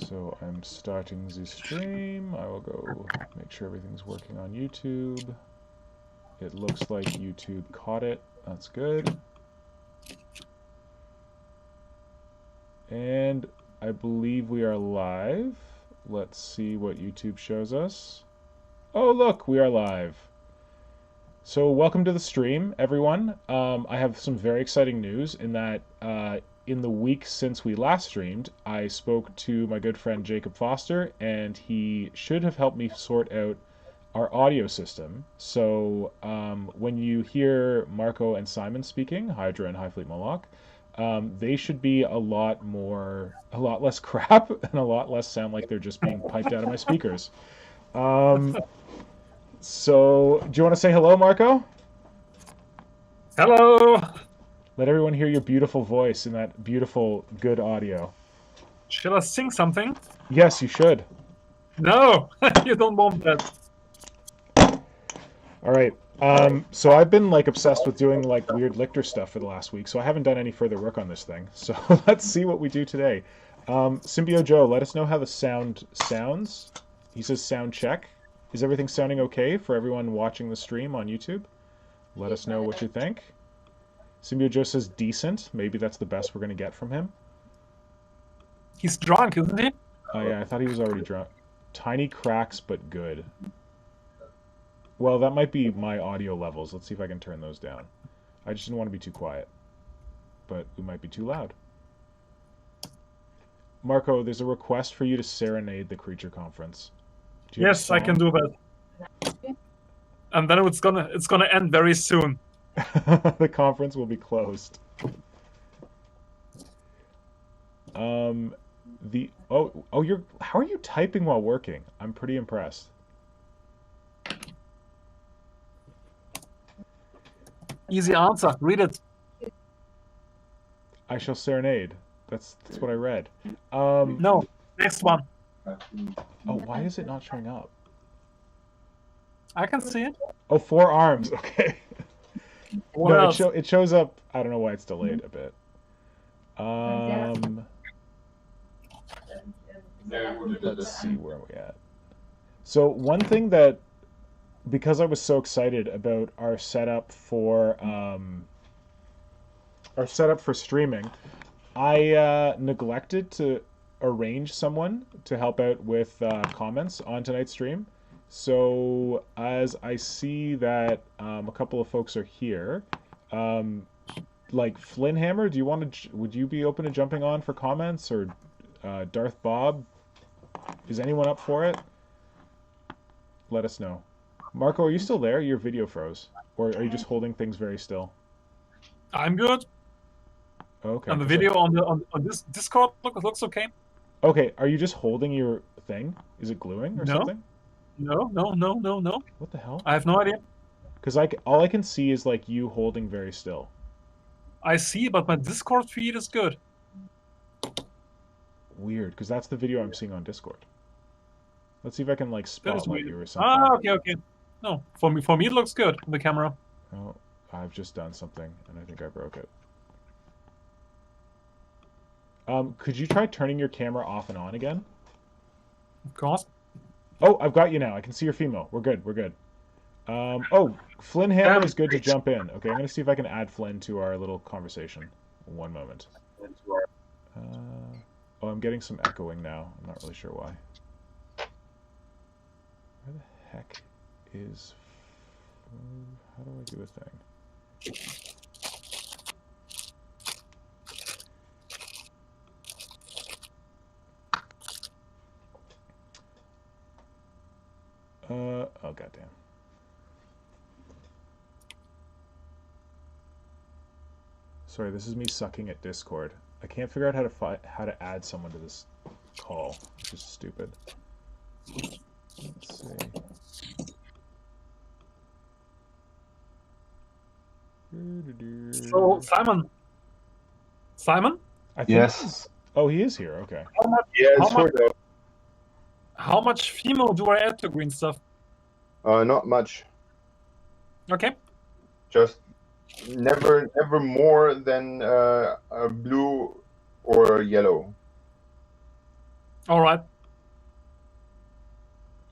So I'm starting the stream. I will go make sure everything's working on YouTube. It looks like YouTube caught it. That's good. And I believe we are live. Let's see what YouTube shows us. Oh, look, we are live. So welcome to the stream, everyone. I have some very exciting news in that in the week since we last streamed, I spoke to my good friend Jacob Foster, and he should have helped me sort out our audio system. So when you hear Marco and Simon speaking, Hydra and Highfleet Moloch, they should be a lot less crap and a lot less sound like they're just being piped out of my speakers. So, do you want to say hello, Marco? Hello! Let everyone hear your beautiful voice in that beautiful, good audio. Should I sing something? Yes, you should. No! You don't want that. Alright, so I've been, obsessed with doing, weird Lictor stuff for the last week, so I haven't done any further work on this thing. So, let's see what we do today. Symbio Joe, let us know how the sound sounds. He says sound check. Is everything sounding okay for everyone watching the stream on YouTube? Let us know what you think. Symbio Joe says decent. Maybe that's the best we're going to get from him. He's drunk, isn't he? Oh yeah, I thought he was already drunk. Tiny cracks, but good. Well, that might be my audio levels. Let's see if I can turn those down. I just didn't want to be too quiet. But we might be too loud. Marco, there's a request for you to serenade the creature conference. Yes, I can do that. And then it's gonna end very soon. The conference will be closed. How are you typing while working? I'm pretty impressed. Easy answer. Read it. I shall serenade. That's what I read. No, next one. Oh, why is it not showing up? I can see it. Oh, 4 arms. Okay. What else? It shows up. I don't know why it's delayed a bit. Let's see where we at. So one thing that, because I was so excited about our setup for streaming, I neglected to arrange someone to help out with comments on tonight's stream. So as I see that a couple of folks are here, like Flynnhammer, would you be open to jumping on for comments, or Darth Bob? Is anyone up for it? Let us know. Marco, are you still there? Your video froze, or are you just holding things very still? I'm good. Okay. And the video on this Discord looks okay. Okay, are you just holding your thing? Is it gluing or something? No. What the hell? I have no idea. Because all I can see is you holding very still. I see, but my Discord feed is good. Weird, because that's the video I'm seeing on Discord. Let's see if I can spotlight you or something. Ah, okay. No, for me it looks good. The camera. Oh, I've just done something, and I think I broke it. Could you try turning your camera off and on again? Of course. Oh, I've got you now. I can see your Fimo. We're good. Oh, Flynnhammer is good to jump in. Okay, I'm going to see if I can add Flynn to our little conversation. One moment. Oh, I'm getting some echoing now. I'm not really sure why. Where the heck is... How do I do a thing? Oh, goddamn. Sorry, this is me sucking at Discord. I can't figure out how to add someone to this call, which is stupid. Let's see. So, Simon? I think Yes. Oh, he is here. Okay. How much Fimo do I add to green stuff? Not much. Okay. Just never more than a blue or yellow. All right.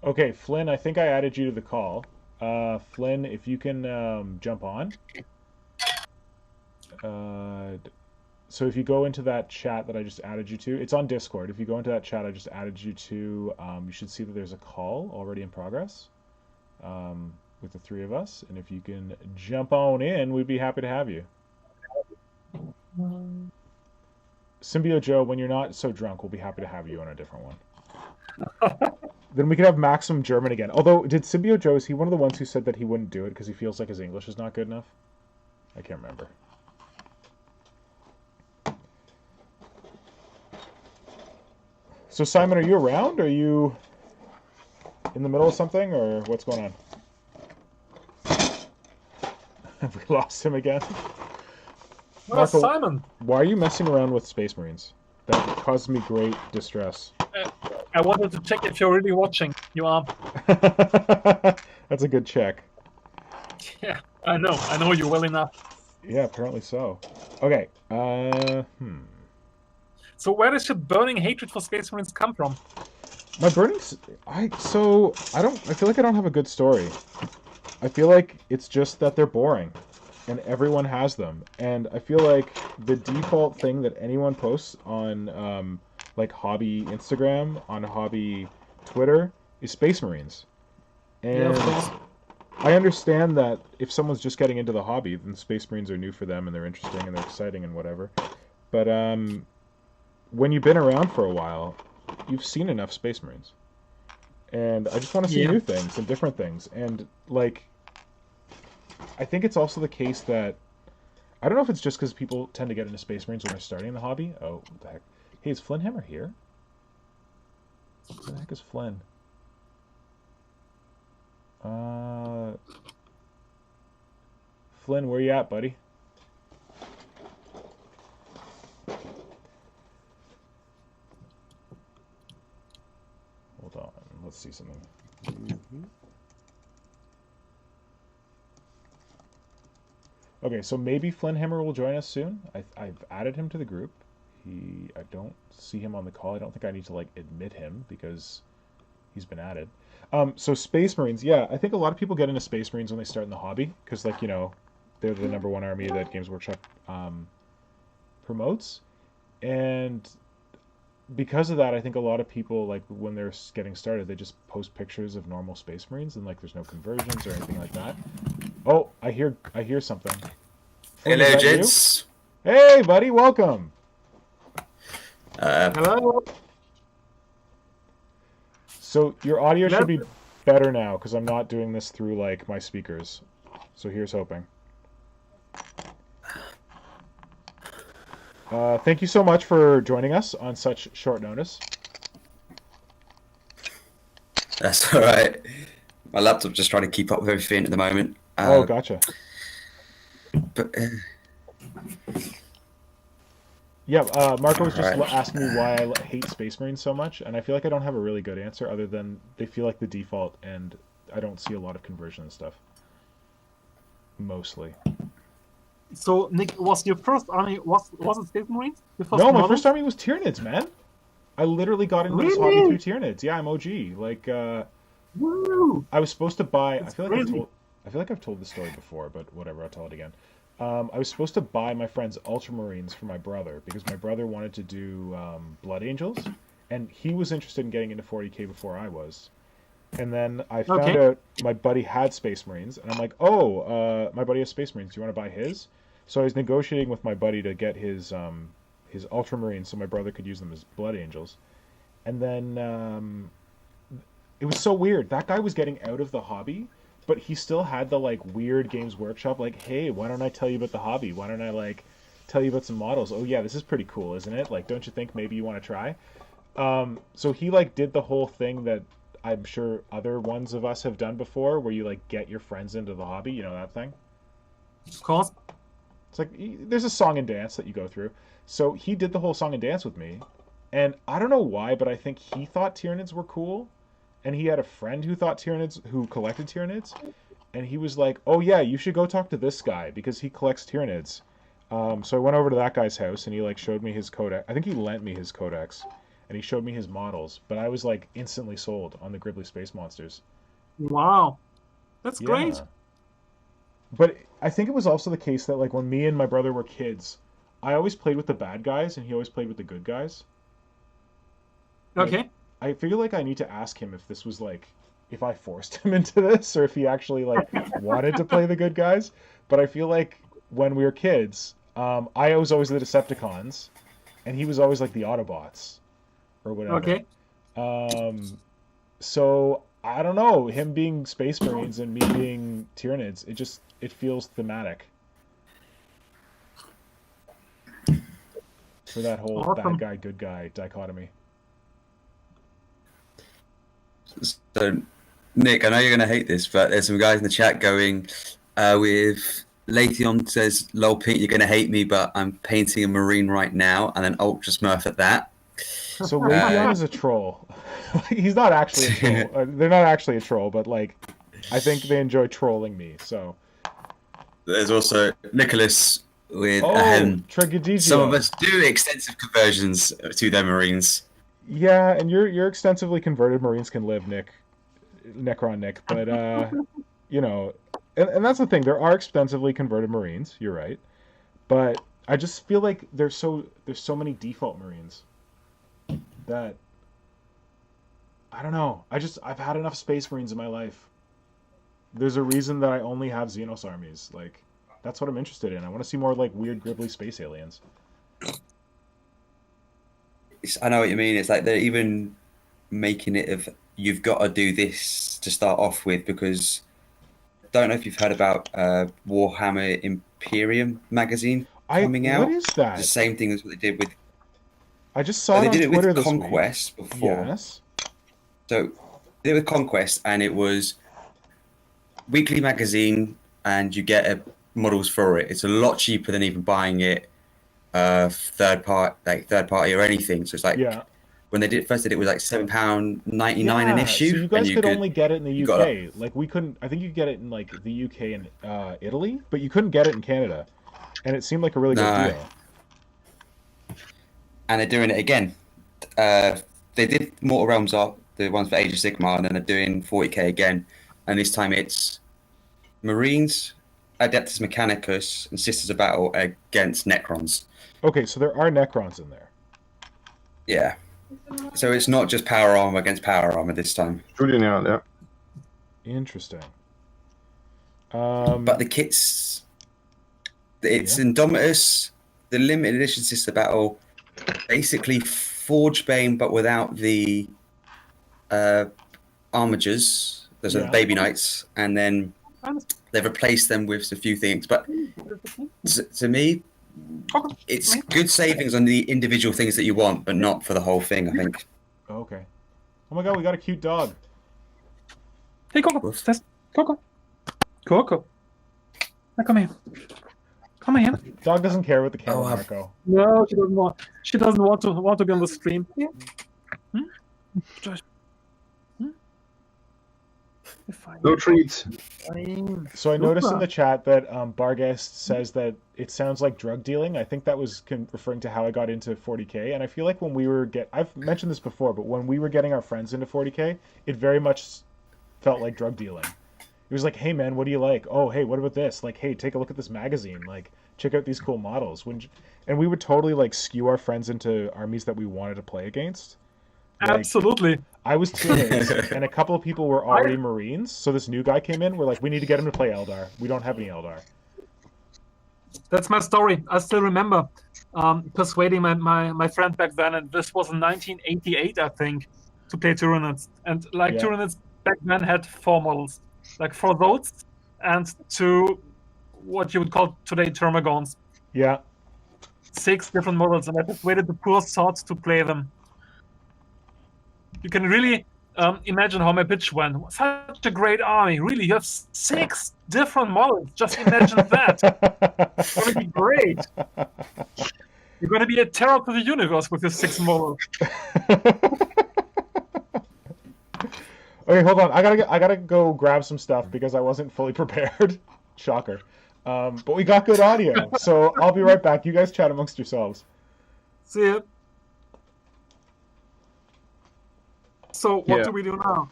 Okay, Flynn, I think I added you to the call. Flynn, if you can jump on. So if you go into that chat that I just added you to, it's on Discord. If you go into that chat I just added you to, you should see that there's a call already in progress with the three of us. And if you can jump on in, we'd be happy to have you. Symbio Joe, when you're not so drunk, we'll be happy to have you on a different one. Then we could have Maximum German again. Although, did Symbio Joe, is he one of the ones who said that he wouldn't do it because he feels like his English is not good enough? I can't remember. So Simon, are you around? Are you in the middle of something, or what's going on? Have we lost him again? Well, Marco, Simon, why are you messing around with Space Marines? That causes me great distress. I wanted to check if you're really watching. You are. That's a good check. Yeah, I know you well enough. Yeah, apparently so. Okay. So where does your burning hatred for Space Marines come from? My burnings. I feel like I don't have a good story. I feel like it's just that they're boring, and everyone has them. And I feel like the default thing that anyone posts on like hobby Instagram, on hobby Twitter, is Space Marines. And Yeah, of course. I understand that if someone's just getting into the hobby, then Space Marines are new for them and they're interesting and they're exciting and whatever. But when you've been around for a while, you've seen enough Space Marines. And I just want to see new things and different things. And, like, I think it's also the case that, I don't know if it's just because people tend to get into Space Marines when they're starting the hobby. Oh, what the heck. Hey, is Flynn Hammer here? Where the heck is Flynn? Flynn, where you at, buddy? Hold on, let's see something. Okay, so maybe Flynn Hammer will join us soon. I've added him to the group. I don't see him on the call. I don't think I need to like admit him because he's been added. So Space Marines, yeah, I think a lot of people get into Space Marines when they start in the hobby because, like, you know, they're the #1 army that Games Workshop promotes, and because of that, I think a lot of people, like, when they're getting started, they just post pictures of normal Space Marines and, like, there's no conversions or anything like that. Oh, I hear something. Flynn, is Hello, that you? gents. Hey, buddy, welcome. Hello. So your audio should be better now because I'm not doing this through like my speakers. So here's hoping. Thank you so much for joining us on such short notice. That's all right. My laptop's just trying to keep up with everything at the moment. Oh, gotcha. But Yeah, Marco was just Alright. asking me why I hate Space Marines so much, and I feel like I don't have a really good answer other than they feel like the default, and I don't see a lot of conversion and stuff. Mostly. So Nick, was your first army was it Space Marines? Your first No, my model? first army was Tyranids, man. I literally got into this hobby through Tyranids. Yeah, I'm OG. Like, Woo! I was supposed to buy. That's I feel like I've told this story before, but whatever. I'll tell it again. I was supposed to buy my friend's Ultramarines for my brother because my brother wanted to do Blood Angels, and he was interested in getting into 40K before I was. And then I found out my buddy had Space Marines, and I'm like, oh, my buddy has Space Marines. Do you want to buy his? So I was negotiating with my buddy to get his Ultramarines so my brother could use them as Blood Angels. And then it was so weird. That guy was getting out of the hobby, but he still had the like weird Games Workshop, like, hey, why don't I tell you about the hobby? Why don't I like tell you about some models? Oh yeah, this is pretty cool, isn't it? Like, don't you think maybe you want to try? So he like did the whole thing that I'm sure other ones of us have done before, where you like get your friends into the hobby, you know that thing? Of course. It's like there's a song and dance that you go through. So he did the whole song and dance with me, and I don't know why, but I think he thought Tyranids were cool, and he had a friend who thought Tyranids, who collected Tyranids, and he was like, "Oh yeah, you should go talk to this guy because he collects Tyranids." So I went over to that guy's house, and he like showed me his codex. I think he lent me his codex, and he showed me his models. But I was like instantly sold on the Gribbly Space Monsters. Wow, that's great. Yeah. But I think it was also the case that like when me and my brother were kids, I always played with the bad guys and he always played with the good guys. Like, Okay. I feel like I need to ask him if this was like if I forced him into this or if he actually like wanted to play the good guys. But I feel like when we were kids, I was always the Decepticons, and he was always like the Autobots or whatever. Okay. So I don't know. Him being Space Marines and me being Tyranids, it feels thematic for that whole Awesome. bad guy good guy dichotomy. So, Nick, I know you're going to hate this, but there's some guys in the chat going with Leithion says, "Lol, Pete, you're going to hate me, but I'm painting a Marine right now," and then Ultra Smurf at that. So Leithion is a troll. He's not actually a troll. They're not actually a troll, but like, I think they enjoy trolling me. So. There's also Nicholas with Trigadegio. some of us do extensive conversions to their Marines. Yeah, and your extensively converted Marines can live, Necron Nick. But you know, and that's the thing. There are extensively converted Marines. You're right, but I just feel like there's so many default Marines that I don't know. I've had enough Space Marines in my life. There's a reason that I only have Xenos armies. Like, that's what I'm interested in. I want to see more like weird Gribbly space aliens. I know what you mean. It's like they're even making it of you've got to do this to start off with, because I don't know if you've heard about Warhammer Imperium magazine coming out. What is that? The same thing as what they did with. I just saw it they did on Twitter it with this Conquest week. before. Yes. So they did it with Conquest, and it was weekly magazine, and you get models for it. It's a lot cheaper than even buying it third party or anything. So it's like when they first did it was like £7.99 an issue. So you guys could only get it in the UK. Like we couldn't. I think you could get it in like the UK and Italy, but you couldn't get it in Canada. And it seemed like a really good deal. And they're doing it again. They did Mortal Realms up, the ones for Age of Sigmar, and then they're doing 40k again. And this time it's Marines, Adeptus Mechanicus, and Sisters of Battle against Necrons. Okay, so there are Necrons in there. Yeah. So it's not just power armor against power armor this time. Shooting out, yeah. Interesting. But the kits, it's Indomitus, the limited edition Sister Battle, basically Forge Bane, but without the armigers. Those are the Baby Knights, and then they've replaced them with a few things. But to me, it's good savings on the individual things that you want, but not for the whole thing, I think. Okay. Oh my god, we got a cute dog. Hey, Coco. Coco. Coco. Now come here. Come here. Dog doesn't care with the camera, Marco. No, she doesn't want. She doesn't want to be on the stream. Yeah. No treats. So I noticed in the chat that Bargast says that it sounds like drug dealing. I think that was referring to how I got into 40k, and I feel like when we were I've mentioned this before, but when we were getting our friends into 40k, it very much felt like drug dealing. It was like, hey man, what do you like? Oh, hey, what about this? Like, hey, take a look at this magazine. Like, check out these cool models. And we would totally like skew our friends into armies that we wanted to play against. Like, absolutely. I was Tyranid, and a couple of people were already Marines. So this new guy came in. We're like, we need to get him to play Eldar. We don't have any Eldar. That's my story. I still remember persuading my friend back then, and this was in 1988, I think, to play Tyranids. And like Tyranids back then had 4 models, like 4 Zotes and 2 what you would call today Termagons. Yeah. 6 different models, and I persuaded the poor sods to play them. You can really imagine how my pitch went. Such a great army. Really, you have 6 different models. Just imagine that. It's going to be great. You're going to be a terror to the universe with your 6 models. Okay, hold on. I gotta go grab some stuff because I wasn't fully prepared. Shocker. But we got good audio, so I'll be right back. You guys chat amongst yourselves. See ya. So what do we do now?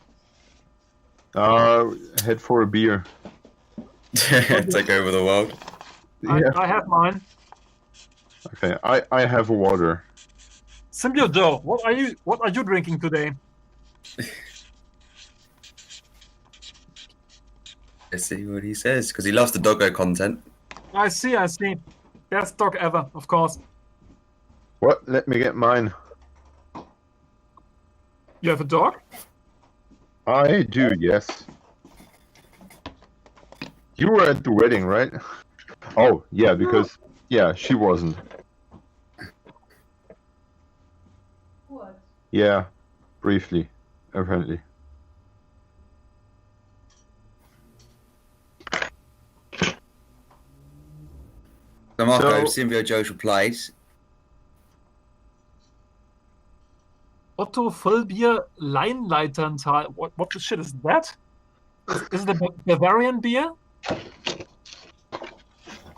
Head for a beer. Take over the world. Yeah. I have mine. Okay. I have water. Symbiote Joe, what are you drinking today? Let's see what he says, because he loves the doggo content. I see. Best dog ever, of course. What? Let me get mine. You have a dog? I do, yes. You were at the wedding, right? Oh, yeah, because yeah, she wasn't. What? Yeah, briefly, apparently. So Marco, So- Symbio Joe's replies. Otto Vollbier Leinleiterntal. What the shit is that? Is it a Bavarian beer?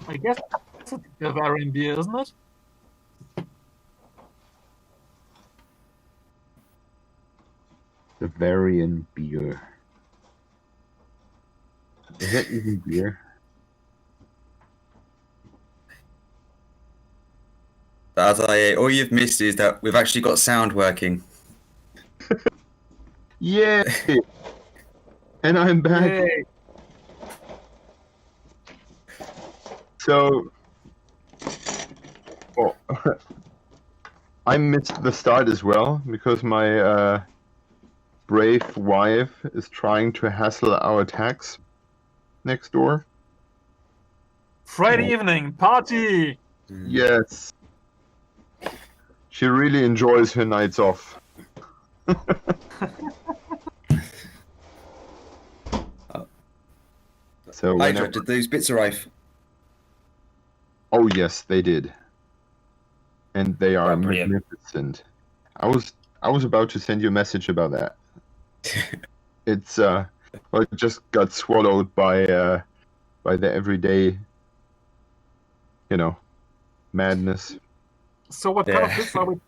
I guess it's a Bavarian beer, isn't it? Bavarian beer. Is that even beer? But all you've missed is that we've actually got sound working. Yeah. And I'm back. Yay. So, well, I missed the start as well because my brave wife is trying to hassle our tax next door. Friday evening party. Yes. She really enjoys her nights off. So Hydra, whenever... did those bits arrive? Oh yes, they did. And they are Oh, brilliant. magnificent. I was about to send you a message about that. It's well, it just got swallowed by the everyday, madness. So what kind of bits are we?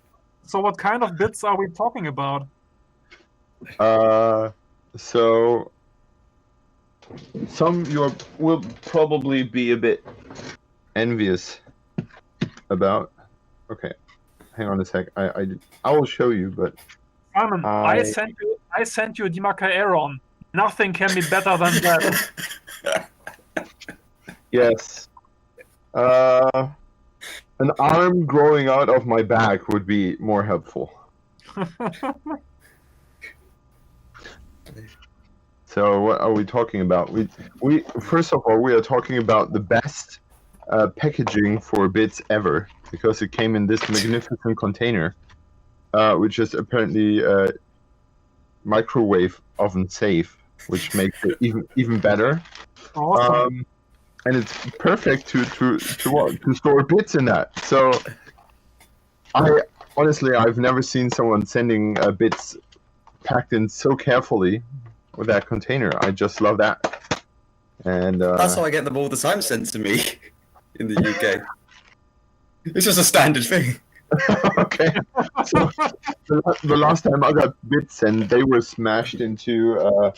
So what kind of bits are we talking about? So some you will probably be a bit envious about. Okay, hang on a sec. I will show you, but Simon, I sent you a Dimaka Aeron. Nothing can be better than that. yes. An arm growing out of my back would be more helpful. So what are we talking about? We first of all, we are talking about the best packaging for bits ever, because it came in this magnificent container, which is apparently microwave oven safe, which makes it even better. Awesome. And it's perfect to store bits in that. So I've never seen someone sending bits packed in so carefully with that container. I just love that. And That's how I get them all the time sent to me in the UK. It's just a standard thing. okay. So the last time I got bits and they were smashed into a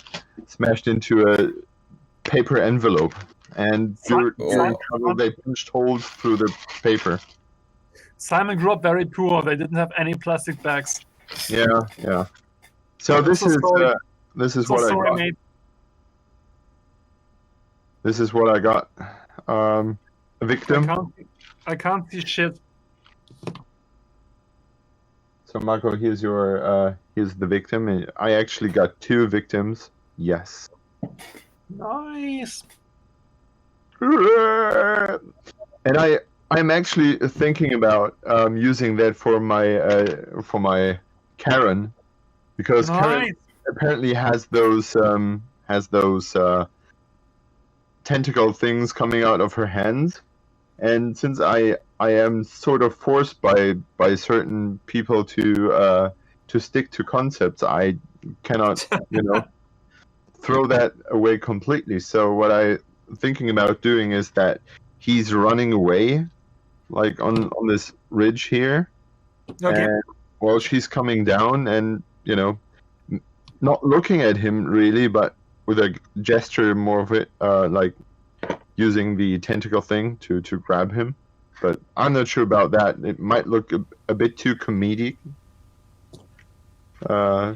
paper envelope, and during travel they punched holes through the paper. Simon grew up very poor. They didn't have any plastic bags. Yeah. So this is what I got. Mate. This is what I got. A victim. I can't see shit. So Marco, here's the victim. And I actually got 2 victims. Yes. Nice. And I'm actually thinking about using that for my Karen, because Karen apparently has those tentacle things coming out of her hands, and since I am sort of forced by certain people to stick to concepts, I cannot throw that away completely. So what I'm thinking about doing is that he's running away, like on this ridge here, Okay. and while she's coming down, and not looking at him really, but with a gesture more of it, like using the tentacle thing to grab him. But I'm not sure about that. It might look a bit too comedic. I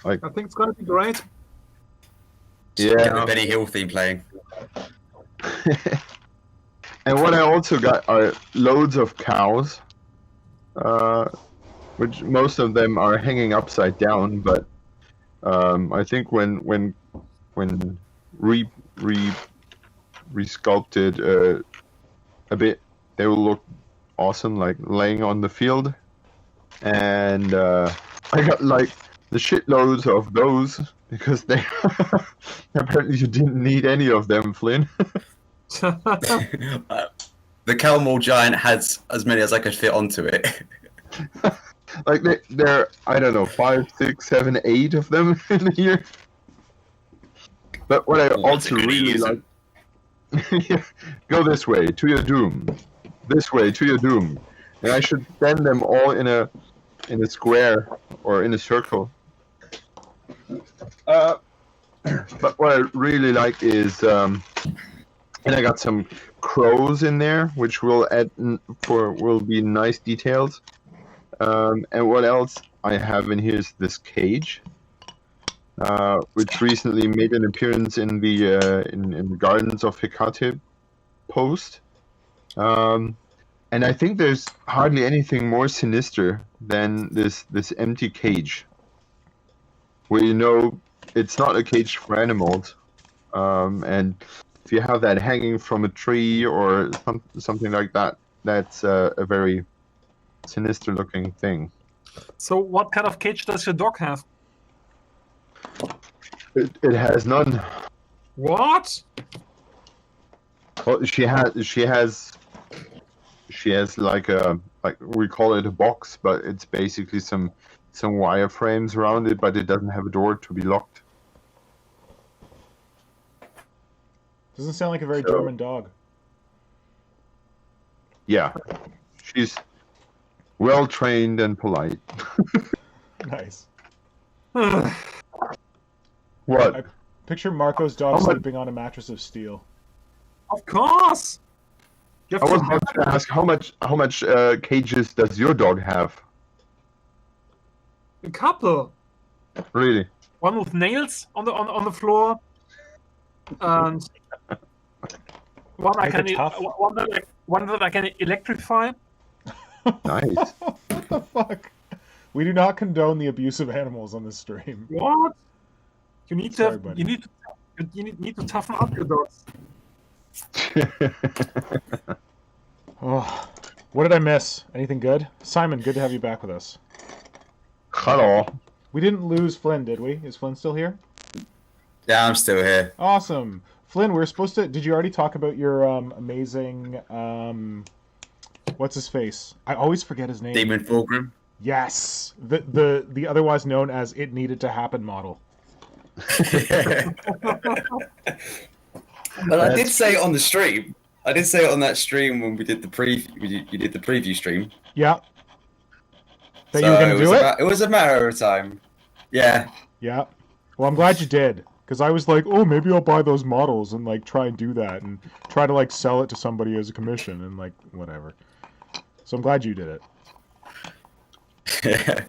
think it's gonna be great. Get the Yeah. Benny Hill theme playing. And what I also got are loads of cows, which most of them are hanging upside down. But I think when resculpted a bit, they will look awesome, like laying on the field. And I got like the shitloads of those because they apparently you didn't need any of them, Flynn. The Kelmore giant has as many as I could fit onto it. Like there, I don't know, 5, 6, 7, 8 of them in here. But what I also really like, go this way to your doom, this way to your doom, and I should stand them all in a square or in a circle. But what I really like is, and I got some crows in there, which will will be nice details. And what else I have in here is this cage, which recently made an appearance in the in the Gardens of Hecate post. And I think there's hardly anything more sinister than this empty cage, where you know it's not a cage for animals, and if you have that hanging from a tree or something like that, that's a very sinister looking thing. So, what kind of cage does your dog have? It has none. What? Well, she has like we call it a box, but it's basically some wireframes around it, but it doesn't have a door to be locked. Doesn't sound like a very So- German dog. Yeah, she's well trained and polite. Nice. What? Picture Marco's dog Oh my- sleeping on a mattress of steel. Of course. You I have was to about to ask how much cages does your dog have? a couple. Really? One with nails on the floor, and one I Make can it tough. one that I can electrify. Nice. What the fuck? We do not condone the abuse of animals on this stream. What? You need Sorry, to buddy. you need to toughen up your dogs. Oh, what did I miss? Anything good? Simon, good to have you back with us. Hello. We didn't lose Flynn, did we? Is Flynn still here? Yeah, I'm still here. Awesome. Flynn, we were supposed to... Did you already talk about your amazing... what's his face? I always forget his name. Demon Fulgrim. Yes! The otherwise known as It Needed to Happen model. Well, I did say it on the stream. I did say it on that stream when we did the you did the preview stream. Yeah. That So you were going to do it? It was a matter of time. Yeah. Yeah. Well, I'm glad you did. Because I was like, oh, maybe I'll buy those models and, like, try and do that. And try to, like, sell it to somebody as a commission and, like, whatever. So I'm glad you did it.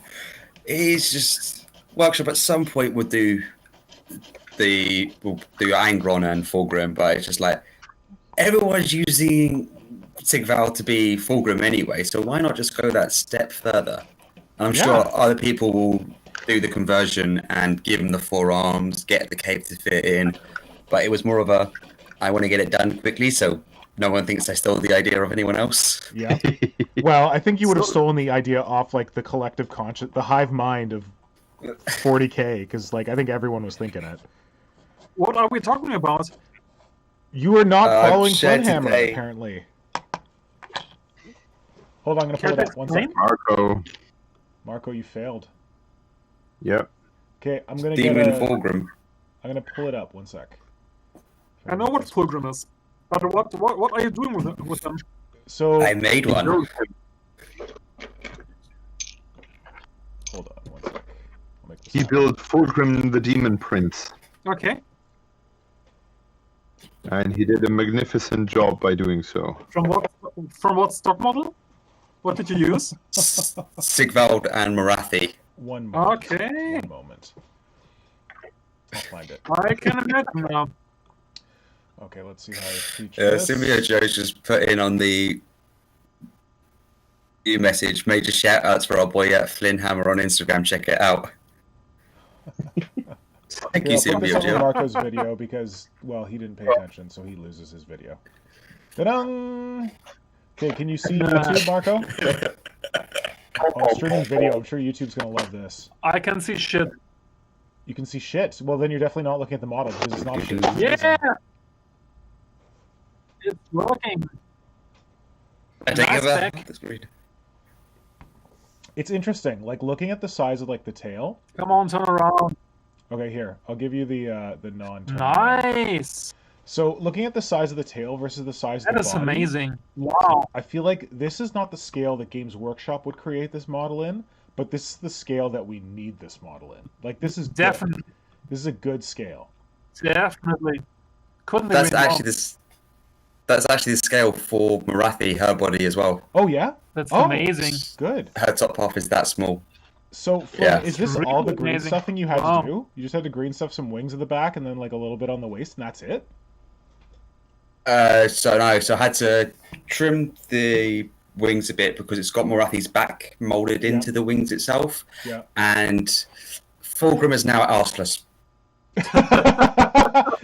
It's just workshop at some point would do Angron and Fulgrim, but it's just like everyone's using Sigval to be Fulgrim anyway, so why not just go that step further? And I'm sure other people will do the conversion and give him the forearms, get the cape to fit in, but it was more of a I want to get it done quickly so no one thinks I stole the idea of anyone else. Yeah. Well, I think you would have stolen the idea off, like, the collective conscious, the hive mind of 40K, because, like, I think everyone was thinking it. What are we talking about? You are not following shared Flynhammer, today. apparently. Hold on, I'm going to pull it up. One sec. Marco. Marco, you failed. Yep. Okay, I'm going to Demon Fulgrim. I'm going to pull it up. One sec. I know what Fulgrim is, but what are you doing with them? So, I made one. hold on one sec. I'll make this He happen. built Fulgrim the Demon Prince, Okay. and he did a magnificent job by doing so. From what stock model? What did you use? Sigvald and Marathi. One moment. Okay. One moment. I'll find it. I can imagine now. Okay, let's see how I teach this. Symbiote Joe's just put in on the new message. Major shout outs for our boy Flynn Hammer on Instagram. Check it out. Thank Here, you, I'll put this Symbiote over Joe. Marco's video because, well, he didn't pay attention, so he loses his video. Ta-dang! Okay, can you see YouTube, Marco? Oh, I'm streaming video. I'm sure YouTube's going to love this. I can see shit. You can see shit. Well, then you're definitely not looking at the model because it's not shit. It's Yeah! amazing. It's working. I take Nice it back. back. That's weird. It's interesting. Like, looking at the size of, like, the tail. Come on, turn around. Okay, here. I'll give you the non-turn. Nice. So, looking at the size of the tail versus the size of That the is body, amazing. Wow. I feel like this is not the scale that Games Workshop would create this model in, but this is the scale that we need this model in. Like, this is good. Definitely. This is a good scale. Definitely. Couldn't That's agree more. actually this. That's actually the scale for Marathi, her body as well. Oh, yeah? That's Oh, amazing. Good. Her top half is that small. So, Flynn, Yeah. is this Really all the green amazing. stuffing you had Wow. to do? You just had to green stuff some wings at the back and then, like, a little bit on the waist, and that's it? So I had to trim the wings a bit because it's got Marathi's back molded into the wings itself, Yeah. and Fulgrim is now arseless.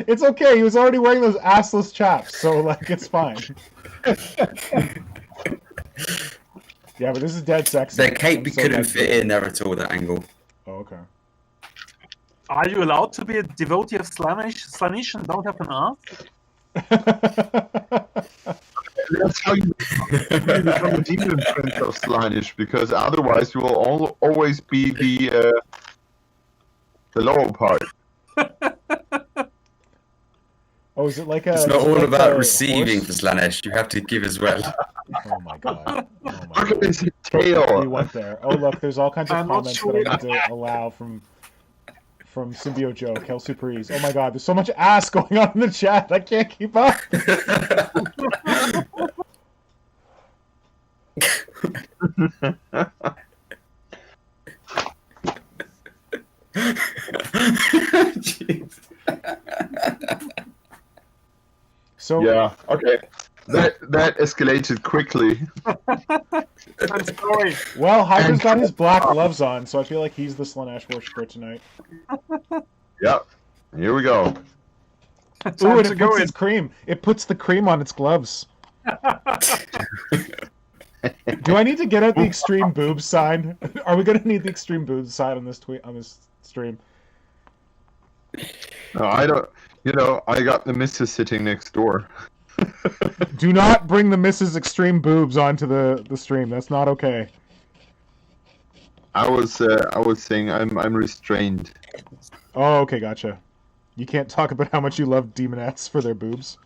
It's okay. He was already wearing those assless chaps, so, like, it's fine. Yeah, but this is dead sexy. The cape I'm so couldn't dead fit in there at all, that angle. Oh, okay. Are you allowed to be a devotee of Slaanesh and don't have an arm? That's how you become a Demon Prince of Slaanesh, because otherwise you will always be the lower part. Oh, is it like a... It's not is it all like about a receiving horse? for Slaanesh. You have to give as well. Oh my god. Oh my Look at god. his We tail. went there. Oh look, there's all kinds of I'm not comments sure. that I need to allow from Symbiote Joe, Kel Surprise. Oh my god, there's so much ass going on in the chat. I can't keep up. So Yeah. Okay. That escalated quickly. I'm sorry. well, Hydra's got his black gloves on, so I feel like he's the Slaanesh worshiper tonight. Yep. Here we go. Ooh, Time and to it go puts in. its cream. It puts the cream on its gloves. Do I need to get out the extreme boobs sign? Are we gonna need the extreme boobs sign on this stream? No, I don't. You know, I got the missus sitting next door. Do not bring the Mrs. Extreme boobs onto the stream. That's not okay. I was saying I'm restrained. Oh, okay, gotcha. You can't talk about how much you love demonettes for their boobs.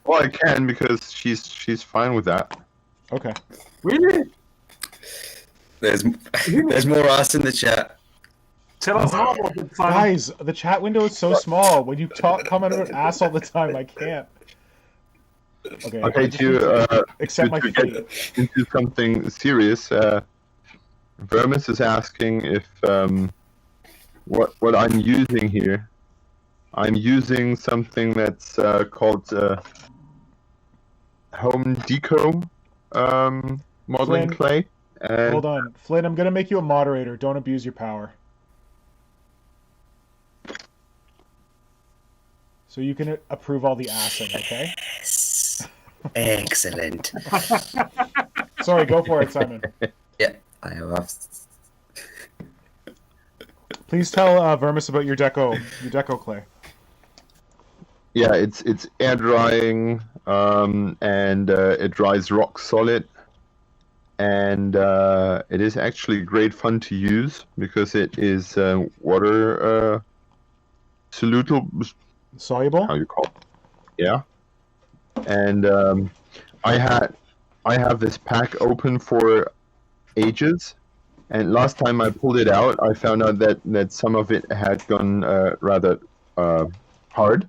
Well, I can because she's fine with that. Okay. Really? There's more ass in the chat. Tell us more about the fun. Guys, the chat window is so small. When you comment about ass all the time, I can't. Okay. I Okay, just need accept my to fate. get into something serious. Vermis is asking if what I'm using here. I'm using something that's called Home Deco modeling Flynn, clay. And Hold on. Flynn, I'm going to make you a moderator. Don't abuse your power. So you can approve all the assing, okay? Yes. Excellent. Sorry, go for it, Simon. Yeah, I have. Please tell Vermis about your deco clay. yeah, it's air drying and it dries rock solid. And it is actually great fun to use because it is water soluble. Soluble? How you call it? Yeah. And I have this pack open for ages, And last time I pulled it out, I found out that some of it had gone rather hard.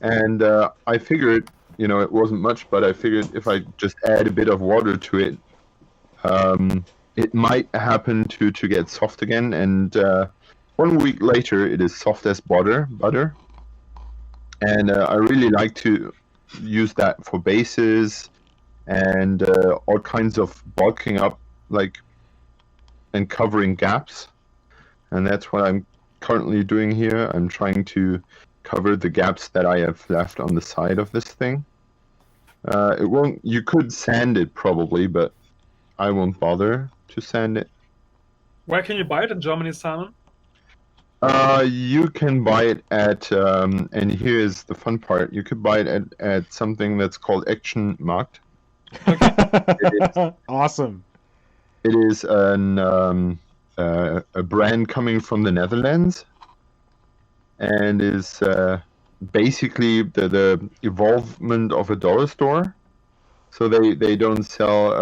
And I figured, it wasn't much, but I figured if I just add a bit of water to it, it might happen to get soft again. And 1 week later, it is soft as butter. And I really like to use that for bases and all kinds of bulking up, and covering gaps. And that's what I'm currently doing here. I'm trying to cover the gaps that I have left on the side of this thing. It won't. You could sand it probably, but I won't bother to sand it. Where can you buy it in Germany, Simon? You can buy it at, and here's the fun part. You could buy it at something that's called Action Markt. Awesome. It is a brand coming from the Netherlands, and is basically the evolvement of a dollar store. So they don't sell,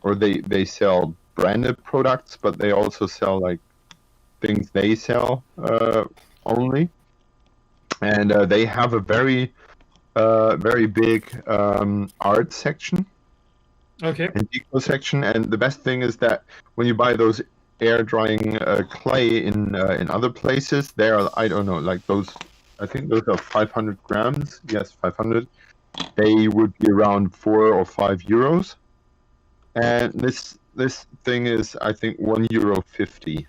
or they sell branded products, but they also sell things they sell only. And they have a very big art section. Okay. And deco section, and the best thing is that when you buy those air drying clay in other places, they are, I don't know, those, I think those are 500 grams. Yes, 500. They would be around 4 or 5 euros, and this thing is, I think, €1.50.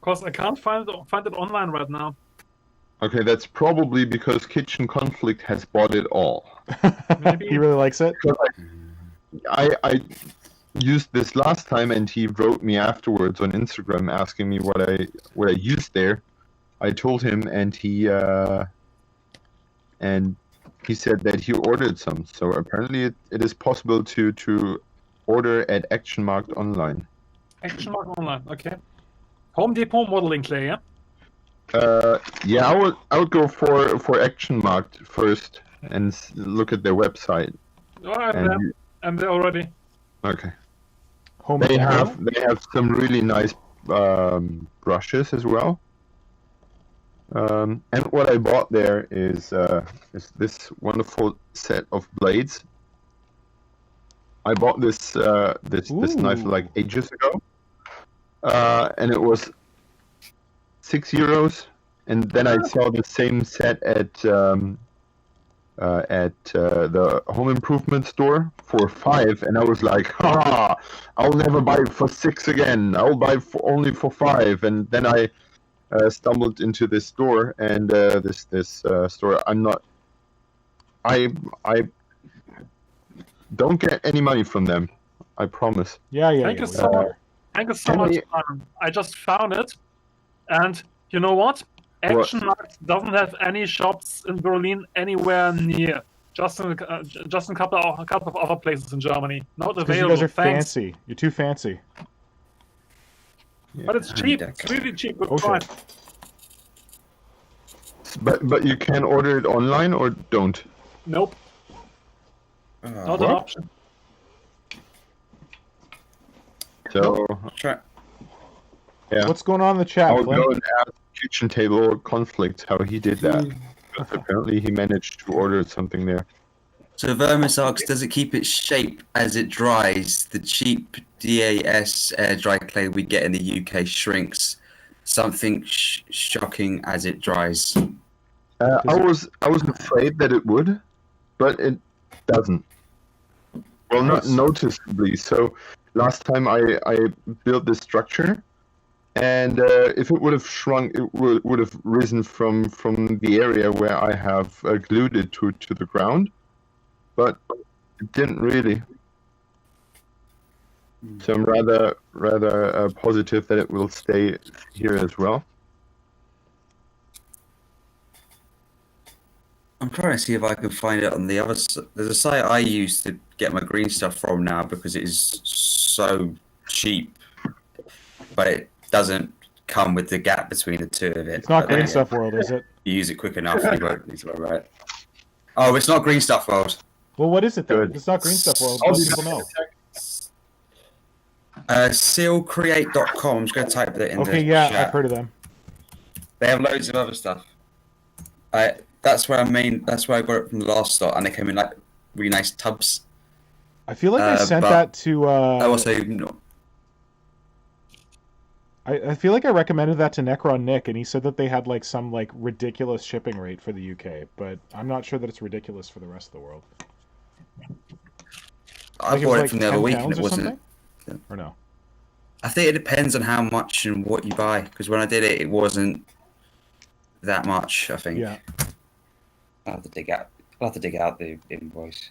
Because I can't find it online right now. Okay, that's probably because Kitchen Conflict has bought it all. Maybe. He really likes it. I used this last time, and he wrote me afterwards on Instagram asking me what I used there. I told him, and he said that he ordered some. So apparently, it is possible to order at Action Markt online. Action Mark online. Okay. Home Depot modeling clay. Yeah. Yeah, I would go for Action Markt first and look at their website. Oh, I'm there already. Okay. Home They Depot? have some really nice brushes as well. And what I bought there is this wonderful set of blades. I bought this knife ages ago, and it was €6. And then I saw the same set at the home improvement store for €5, and I was like, "Ha! I'll never buy it for €6 again. I'll buy only for €5." And then I stumbled into this store, and this store. I don't get any money from them. I promise. Yeah. Thank you so much. Thank you so much, Simon. I just found it, and you know what? Action Markt doesn't have any shops in Berlin anywhere near. Just in a couple of other places in Germany. Not Because available. you guys are Thanks. fancy. You're too fancy. But it's cheap. It's really cheap. Good Okay. price. But you can order it online or don't. Nope. Not an What? option. So Try. yeah, What's going on in the chat, I'll Flynn? go and ask Kitchen Table Conflict how he did that. Because apparently he managed to order something there. So Vermis asks, does it keep its shape as it dries? The cheap DAS air dry clay we get in the UK shrinks. Something shocking as it dries. I was afraid that it would, but it doesn't. Well, not noticeably. So last time I built this structure, and if it would have shrunk, it would have risen from the area where I have glued it to the ground, but it didn't really. So I'm rather positive that it will stay here as well. I'm trying to see if I can find it on the other side. There's a site I use to get my green stuff from now because it is so cheap, but it doesn't come with the gap between the two of it. It's not But Green then Stuff World, is it? You use it quick enough, you won't need to worry about it. Oh, it's not Green Stuff World. Well, what is it then? Good. It's not Green Stuff World. I'll Let be people know. Sealcreate.com. I'm just going to type that in Okay, the yeah, chat. I've heard of them. They have loads of other stuff. That's where That's where I got it from the last start, and they came in like really nice tubs. I feel like I sent but that to. I also I feel like I recommended that to Necron Nick, and he said that they had like some like ridiculous shipping rate for the UK, but I'm not sure that it's ridiculous for the rest of the world. I Like, bought it was, from like, the other 10 week, and pounds it or wasn't. something? Or no? I think it depends on how much and what you buy. Because when I did it, it wasn't that much. I think. Yeah. I'll have to dig out. I'll have to dig out the invoice.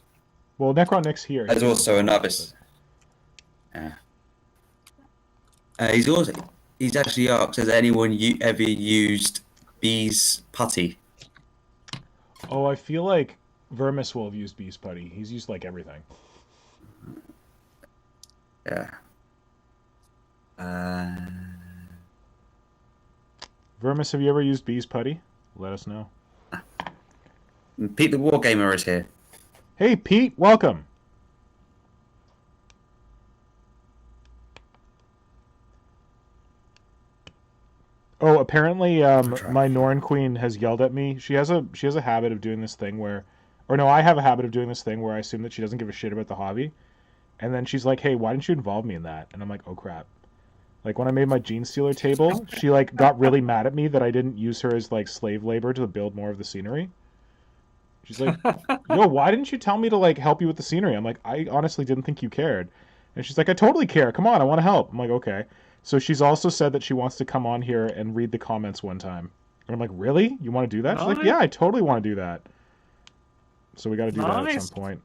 Well, Necron Nick's here. There's also another. Yeah. He's actually asked, has anyone ever used Bee's putty? Oh, I feel like Vermis will have used Bee's putty. He's used like everything. Yeah. Vermis, have you ever used Bee's putty? Let us know. Pete the Wargamer is here. Hey, Pete, welcome. Oh, apparently, my Norn Queen has yelled at me. She has a habit of doing this thing where, or no, I have a habit of doing this thing where I assume that she doesn't give a shit about the hobby, and then she's like, "Hey, why didn't you involve me in that?" And I'm like, "Oh crap!" Like when I made my Gene Stealer table, she like got really mad at me that I didn't use her as like slave labor to build more of the scenery. She's like, "Yo, why didn't you tell me to like help you with the scenery?" I'm like, "I honestly didn't think you cared." And she's like, "I totally care. Come on, I want to help." I'm like, "Okay." So she's also said that she wants to come on here and read the comments one time. And I'm like, "Really? You want to do that?" She's like, Nice. "Yeah, I totally want to do that." So we got to do that at Nice. some point.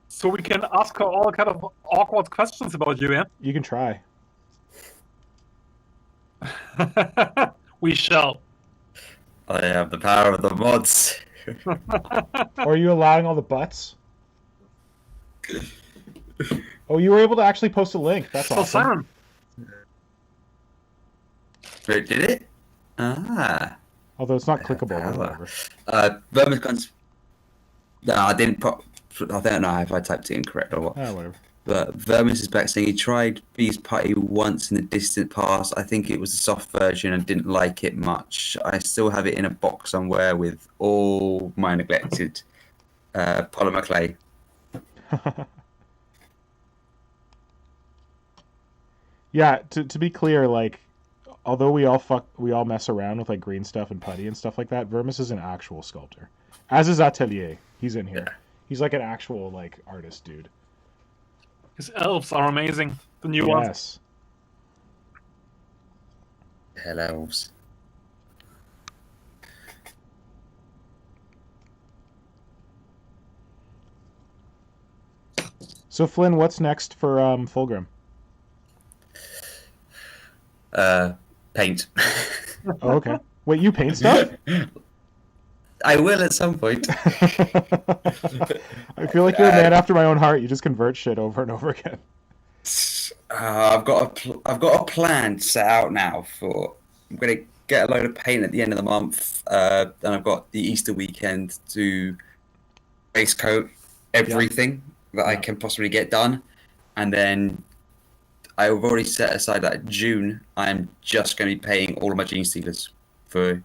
So we can ask her all kind of awkward questions about you, You can try. yeah? We shall. I have the power of the mods. Or are you allowing all the butts? Oh, you were able to actually post a link. That's So awesome. Simon, Wait, did it? Ah. Although it's not clickable, but whatever. Vermiscon's. No, I didn't put. I don't know if I typed it incorrect or what. Ah, whatever. But Vermis is back saying he tried Bee's putty once in the distant past. I think it was a soft version and didn't like it much. I still have it in a box somewhere with all my neglected polymer clay. Yeah, to be clear, like, although we all mess around with like green stuff and putty and stuff like that, Vermis is an actual sculptor. As is Atelier. He's in here. Yeah. He's like an actual like artist dude. his elves are amazing. The new ones. Yes. Hell elves. So Flynn, what's next for Fulgrim? Paint. Oh, okay. Wait, you paint stuff? I will at some point. I feel like you're a man after my own heart. You just convert shit over and over again. I've got a plan set out now for. I'm gonna get a load of paint at the end of the month, and I've got the Easter weekend to base coat everything that I can possibly get done, and then I've already set aside that June I'm just going to be paying all of my Gene Stealers for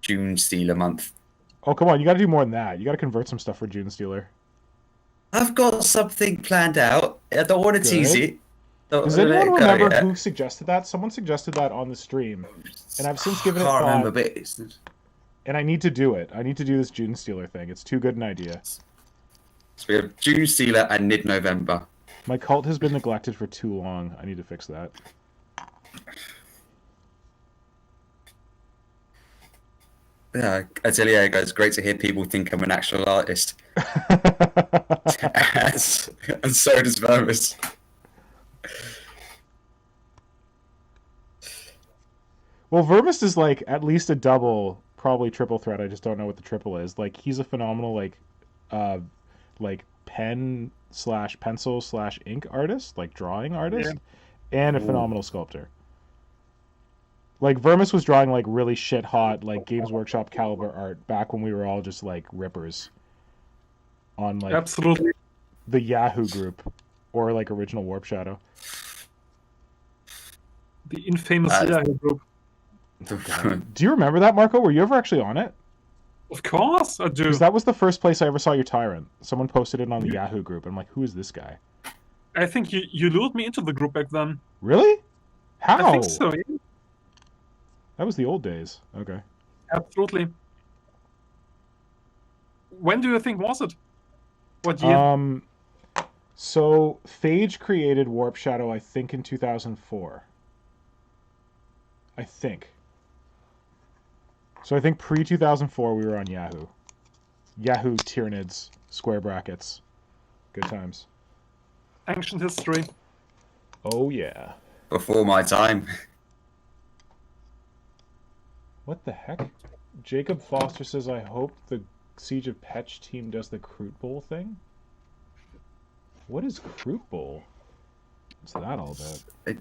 June Stealer month. Oh, come on. You got to do more than that. You got to convert some stuff for June Stealer. I've got something planned out. I don't want to tease Good. it. Don't Does wanna let anyone it go remember yet. who suggested that? Someone suggested that on the stream, and I've since given it Can't remember, thought, but it's and I need to do it. I need to do this June Stealer thing. It's too good an idea. so we have June Stealer and mid-November. My cult has been neglected for too long. I need to fix that. Yeah, I tell you, guys, great to hear people think I'm an actual artist. and so does Vermis. Well, Vermis is like at least a double, probably triple threat. I just don't know what the triple is. Like he's a phenomenal like pen / pencil / ink artist, like drawing artist, and a phenomenal sculptor. Like Vermis was drawing like really shit hot like Games Workshop caliber art back when we were all just like rippers on like Absolutely. the Yahoo group. or like original Warp Shadow. The infamous Uh, Yahoo group. Do you remember that, Marco? Were you ever actually on it? Of course, I do. Because that was the first place I ever saw your Tyrant. Someone posted it on the Yahoo group. I'm like, who is this guy? I think you lured me into the group back then. Really? How? I think so. Yeah. That was the old days. Okay. Absolutely. When do you think was it? What year? So Phage created Warp Shadow, I think, in 2004. I think. So I think pre-2004 we were on Yahoo. Yahoo Tyranids, square brackets. Good times. Ancient history. Oh yeah. Before my time. What the heck? Jacob Foster says, I hope the Siege of Petch team does the Kroot Bowl thing? What is Kroot Bowl? What's that all about?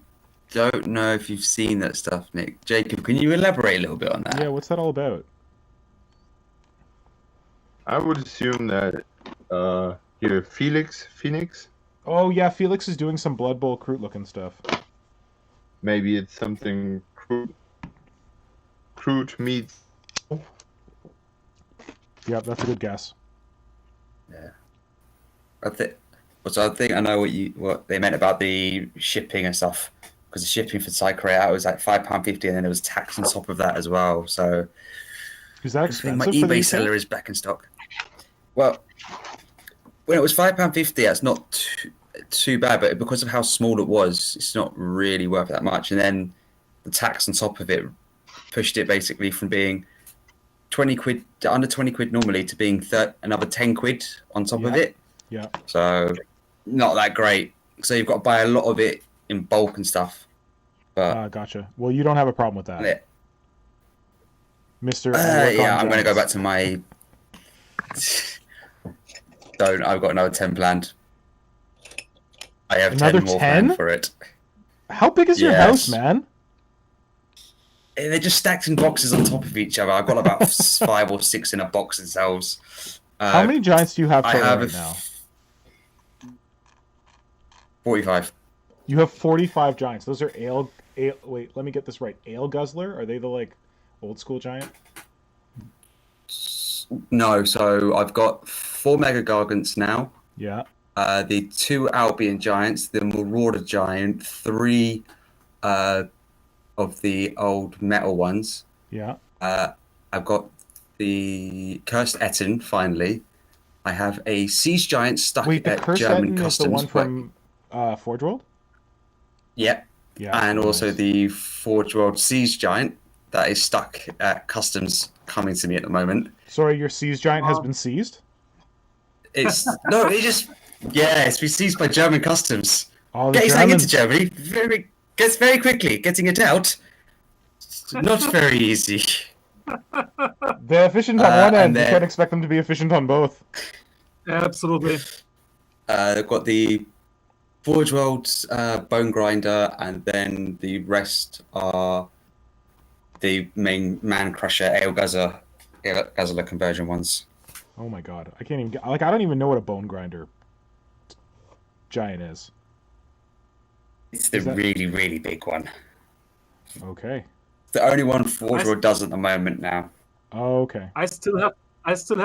Don't know if you've seen that stuff, Nick. Jacob, can you elaborate a little bit on that? Yeah, what's that all about? I would assume that here Phoenix. Oh yeah, Felix is doing some Blood Bowl Kroot looking stuff. Maybe it's something Kroot meets. Yep, that's a good guess. Yeah. I think I know what they meant about the shipping and stuff. Because the shipping for side creator was like £5.50, and then there was tax on top of that as well. So Is that I think my expensive for the eBay UK? seller is back in stock. Well, when it was £5.50, that's not too bad, but because of how small it was, it's not really worth that much. And then the tax on top of it pushed it basically from being 20 quid, under 20 quid normally, to being another 10 quid on top of it. Yeah. So not that great. So you've got to buy a lot of it in bulk and stuff. But Gotcha. Well, you don't have a problem with that, yeah, Mr. yeah, I'm going to go back to my. Don't. I've got another 10 planned. I have Another 10 more 10? planned for it. How big is your Yes. house, man? They're just stacked in boxes on top of each other. I've got about 5 or 6 in a box themselves. How many giants do you have I total have right now? 45. You have 45 giants. Those are ale. Wait, let me get this right. Ale Guzzler? Are they the like old school giant? No, so I've got 4 Mega Gargants now. Yeah. The 2 Albion Giants, the Marauder Giant, 3 of the old metal ones. Yeah. I've got the Cursed Etten, finally. I have a Siege Giant stuck Wait, the at Cursed German Etten is the Customs. one from Forge World? Yep. Yeah. And also nice. the Forge World Siege Giant that is stuck at Customs coming to me at the moment. Sorry, your Siege Giant has been seized? It's no, it just it's been seized by German Customs. Oh, the Getting something into Germans. Germany very quickly. Getting it out, not very easy. They're efficient on one and end. You then- can't expect them to be efficient on both. Absolutely. I've got the Forge World Bone Grinder, and then the rest are the main Man Crusher Ale Guzzler conversion ones. Oh my god. I can't even get, like, I don't even know what a bone grinder giant is. It's the Is that- really, really big one. Okay. The only one Forge World does at the moment now. Oh, okay. I still have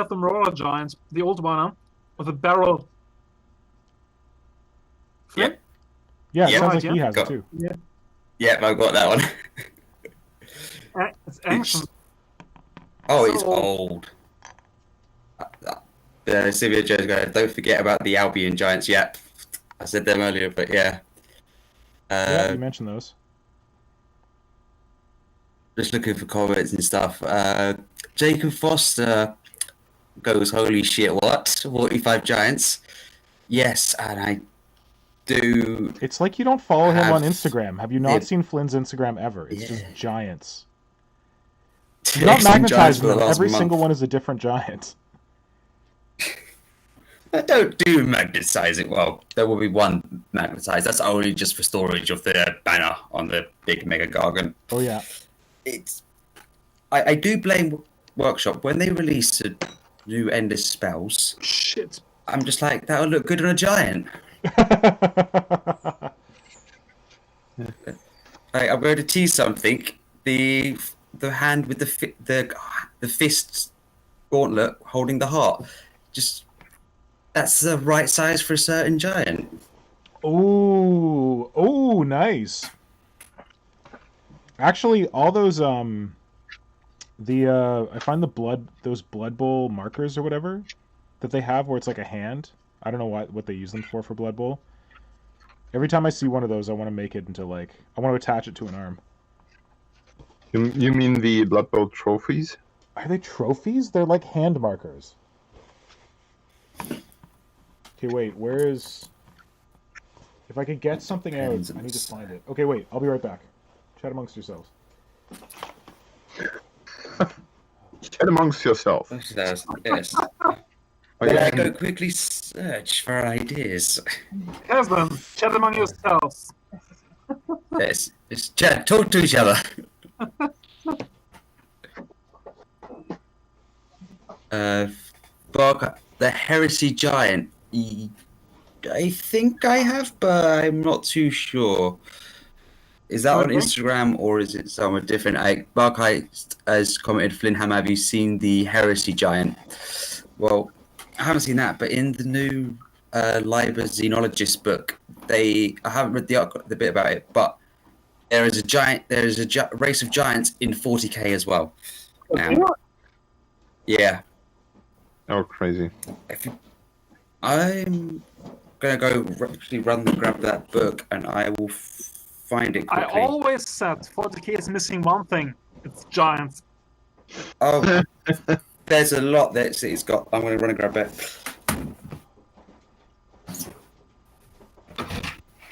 the Marauder Giant, the old one, huh? With a barrel. Yep. Yeah, it Yeah, sounds like yeah. he has it Got- too. Yep, I've got that one. It's ancient. Oh, it's So- old. Sylvia Joe's going, don't forget about the Albion Giants. Yep. I said them earlier, but yeah. Yeah, you mentioned those. Just looking for comments and stuff. Jacob Foster goes, holy shit, what? 45 Giants? Yes, and I do. It's like you don't follow him on Have- Instagram. Have you not Yeah. seen Flynn's Instagram ever? It's just Yeah. giants. You're not Some Giants magnetizing for the them. last Every month. single one is a different giant. I don't do magnetizing. Well, there will be one magnetized. That's only just for storage of the banner on the big Mega Gargant. Oh yeah. It's. I do blame Workshop when they release a new Endless spells. Shit. I'm just like, that'll look good on a giant. Right, I'm going to tease something. The hand with the fist gauntlet holding the heart. Just that's the right size for a certain giant. Ooh, ooh, nice. Actually, all those I find those Blood Bowl markers or whatever that they have where it's like a hand. I don't know what they use them for Blood Bowl. Every time I see one of those, I want to make it into like I want to attach it to an arm. You mean the Blood Bowl trophies? Are they trophies? They're like hand markers. Okay, wait, where is... If I could get something out, I need to find it. Okay, wait, I'll be right back. Chat amongst yourselves. Chat amongst yourself. Yes. Oh, yeah. Go quickly search for ideas. Kevin, chat among yourselves. Yes, just chat, talk to each other. Bark, the Heresy Giant. I think I have, but I'm not too sure. Is that on Okay. Instagram or is it somewhere different? Barkai has commented, Flinham, have you seen the Heresy Giant? Well, I haven't seen that, but in the new Liber Xenologist book, I haven't read the bit about it, but there is a race of giants in 40k as well. Now, yeah. Oh, crazy. I'm gonna go actually grab that book, and I will find it I quickly. always said 40k is missing one thing. It's giants. Oh, there's a lot that it's got. I'm gonna run and grab it.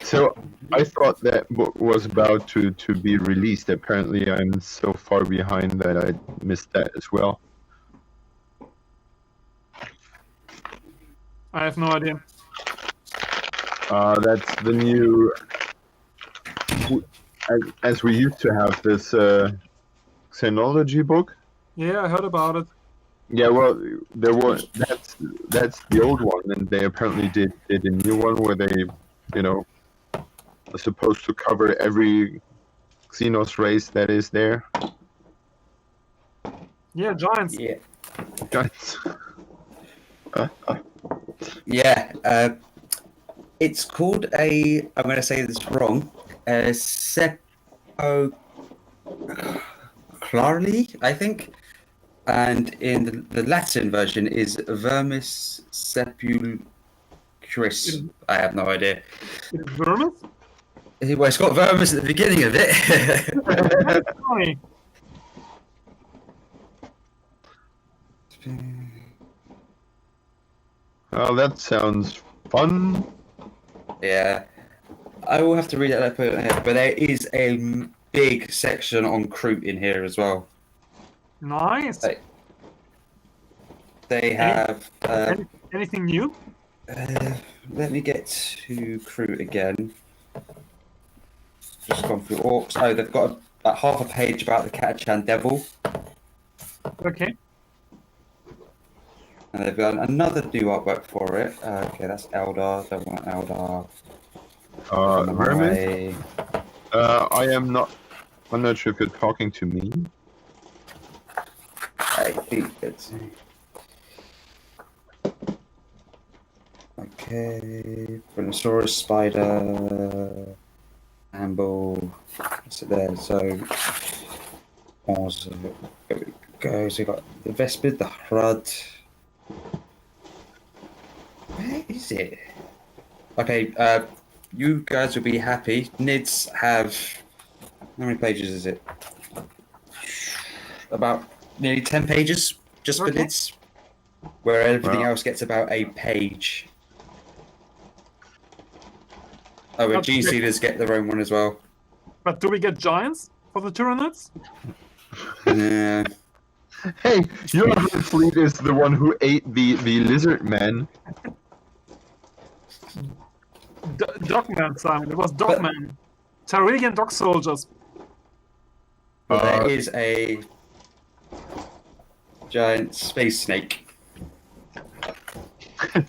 So I thought that book was about to be released. Apparently, I'm so far behind that I missed that as well. I have no idea. That's the new. As we used to have this xenology book. Yeah, I heard about it. Yeah, well, there was that's the old one, and they apparently did a new one where they, are supposed to cover every Xenos race that is there. Yeah, giants. Yeah. Guys. Yeah. It's called I'm going to say this wrong. Sepoclarly, I think. And in the Latin version is Vermis Sepulchris. I have no idea. It's vermin? Well, it's got Vermis at the beginning of it. That's funny. Oh, that sounds fun. Yeah. I will have to read it, but there is a big section on Kroot in here as well. Nice. They have. Anything new? Let me get to Kroot again. Just gone through orcs. Oh, they've got about half a page about the Catachan Devil. Okay. And they've got another new artwork for it. Okay, that's Eldar. Don't want Eldar. Vermin? I'm not sure if you're talking to me. I think it's. Okay. Brontosaurus, Spider, Amble. What's it there? So. Also, there we go. So you got the Vespid, the Hrud. Where is it? Okay, you guys will be happy. Nids have. How many pages is it? About nearly 10 pages just for Nids, where everything else gets about a page. Oh, and G Sealers get their own one as well. But do we get giants for the Tyranids? Yeah. Hey, your fleet is the one who ate the lizard man. Dogman, Simon. It was Dogman. Tyranid dog soldiers. Well, there is a giant space snake.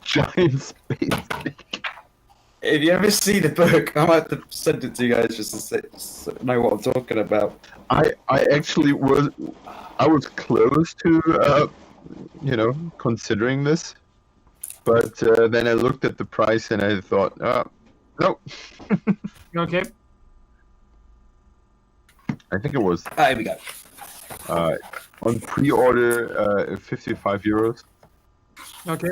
Giant space snake. If you ever see the book, I might have to send it to you guys just to know what I'm talking about. I actually was close to considering this, but then I looked at the price and I thought, no. Okay. I think it was Here we go. on pre-order 55 euros. Okay.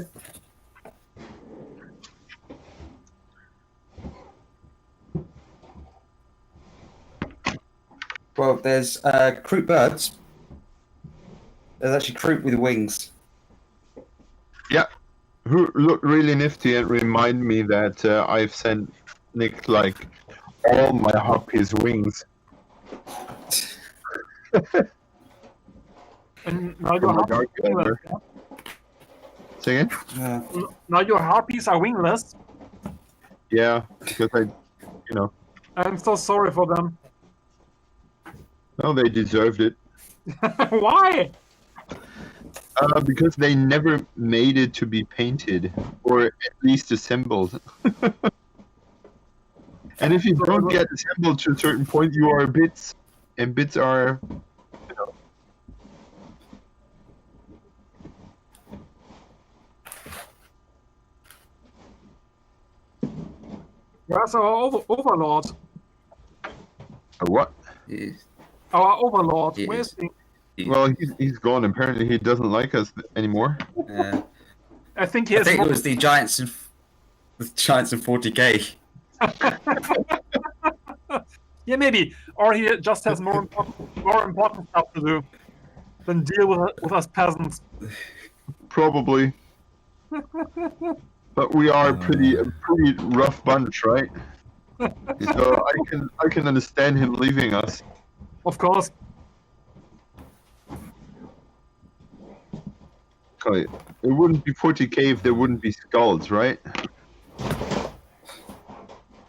Well, there's croup birds. There's actually croup with wings. Yeah, who look really nifty and remind me that I've sent Nick like all my harpies wings. And now your From the harpies dark are wingless. elder. Say again? Now your harpies are wingless. Yeah, because I'm so sorry for them. no, they deserved it. Why? Because they never made it to be painted, or at least assembled. And if you don't get assembled to a certain point, you are bits, and bits are, Where's our overlord? a what? Our overlord. He Where's is. he? Well, he's gone. Apparently, he doesn't like us anymore. I think he I has think more. it was the Giants in 40k. Yeah, maybe. Or he just has more important stuff to do than deal with us peasants. Probably. But we are a pretty rough bunch, right? So I can understand him leaving us. Of course. Okay, it wouldn't be 40k if there wouldn't be skulls, right?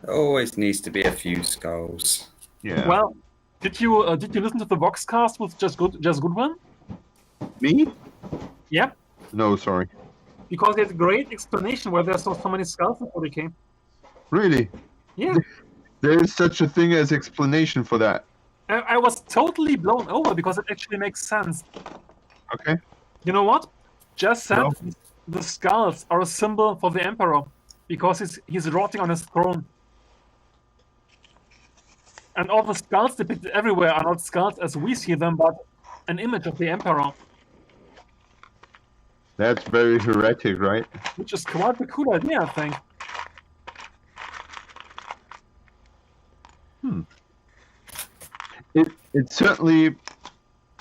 Always needs to be a few skulls. Yeah. Well, did you listen to the Voxcast with Just Goodwin? Me? Yeah, No, sorry. because he had a great explanation why there's so many skulls in 40k. Really? Yeah, There is such a thing as explanation for that. I was totally blown over because it actually makes sense. Okay. You know what? Just said No. the skulls are a symbol for the Emperor because he's rotting on his throne. And all the skulls depicted everywhere are not skulls as we see them, but an image of the Emperor, That's very heretic, right? which is quite a cool idea, I think. It certainly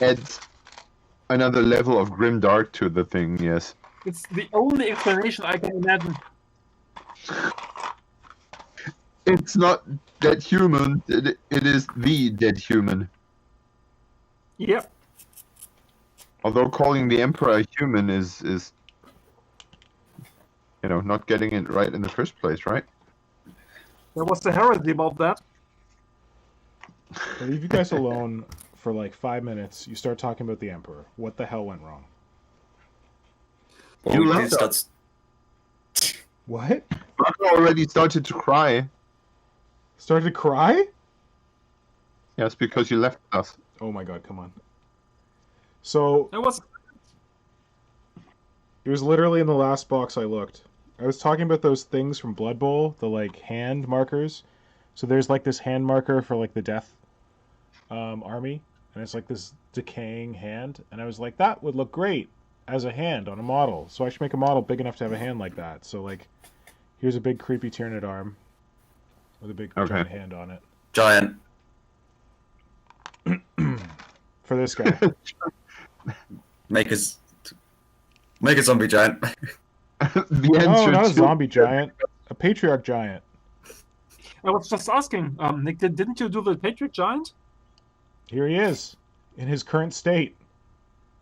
adds another level of grim dark to the thing, yes. It's the only explanation I can imagine. It's not dead human, it is the dead human. Yep. Although calling the Emperor a human is not getting it right in the first place, right? There was the heresy about that. I leave you guys alone for like 5 minutes. You start talking about the Emperor. What the hell went wrong? Well, You we left did us. start- What? Marco already started to cry. Started to cry? Yes, because you left us. Oh my god, come on. So, There was it was literally in the last box I looked. I was talking about those things from Blood Bowl, the like hand markers. So there's like this hand marker for like the death army, and it's like this decaying hand, and I was like, that would look great as a hand on a model. So I should make a model big enough to have a hand like that. So like, here's a big creepy Tyranid arm with a big giant hand on it Giant. for this guy. Make a zombie giant. The No, answer not a to zombie giant, a patriarch giant. I was just asking, Nick, didn't you do the Patriot Giant? Here he is in his current state.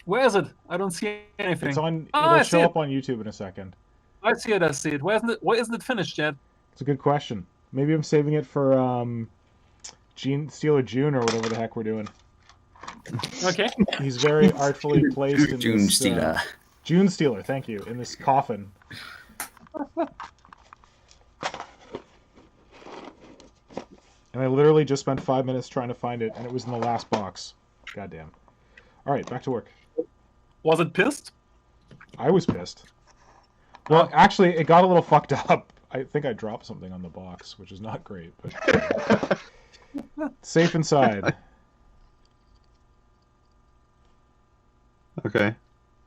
Where is it? I don't see anything. It's on. Ah, I It'll see show it. up on YouTube in a second. I see it. I see it. Why isn't it finished yet? It's a good question. Maybe I'm saving it for Stealer June or whatever the heck we're doing. Okay. He's very artfully placed in June this, Stealer. June Stealer, thank you, in this coffin. And I literally just spent 5 minutes trying to find it, and it was in the last box. Goddamn. All right, back to work. Was it pissed? I was pissed. Well, actually, it got a little fucked up. I think I dropped something on the box, which is not great, but safe inside. Okay.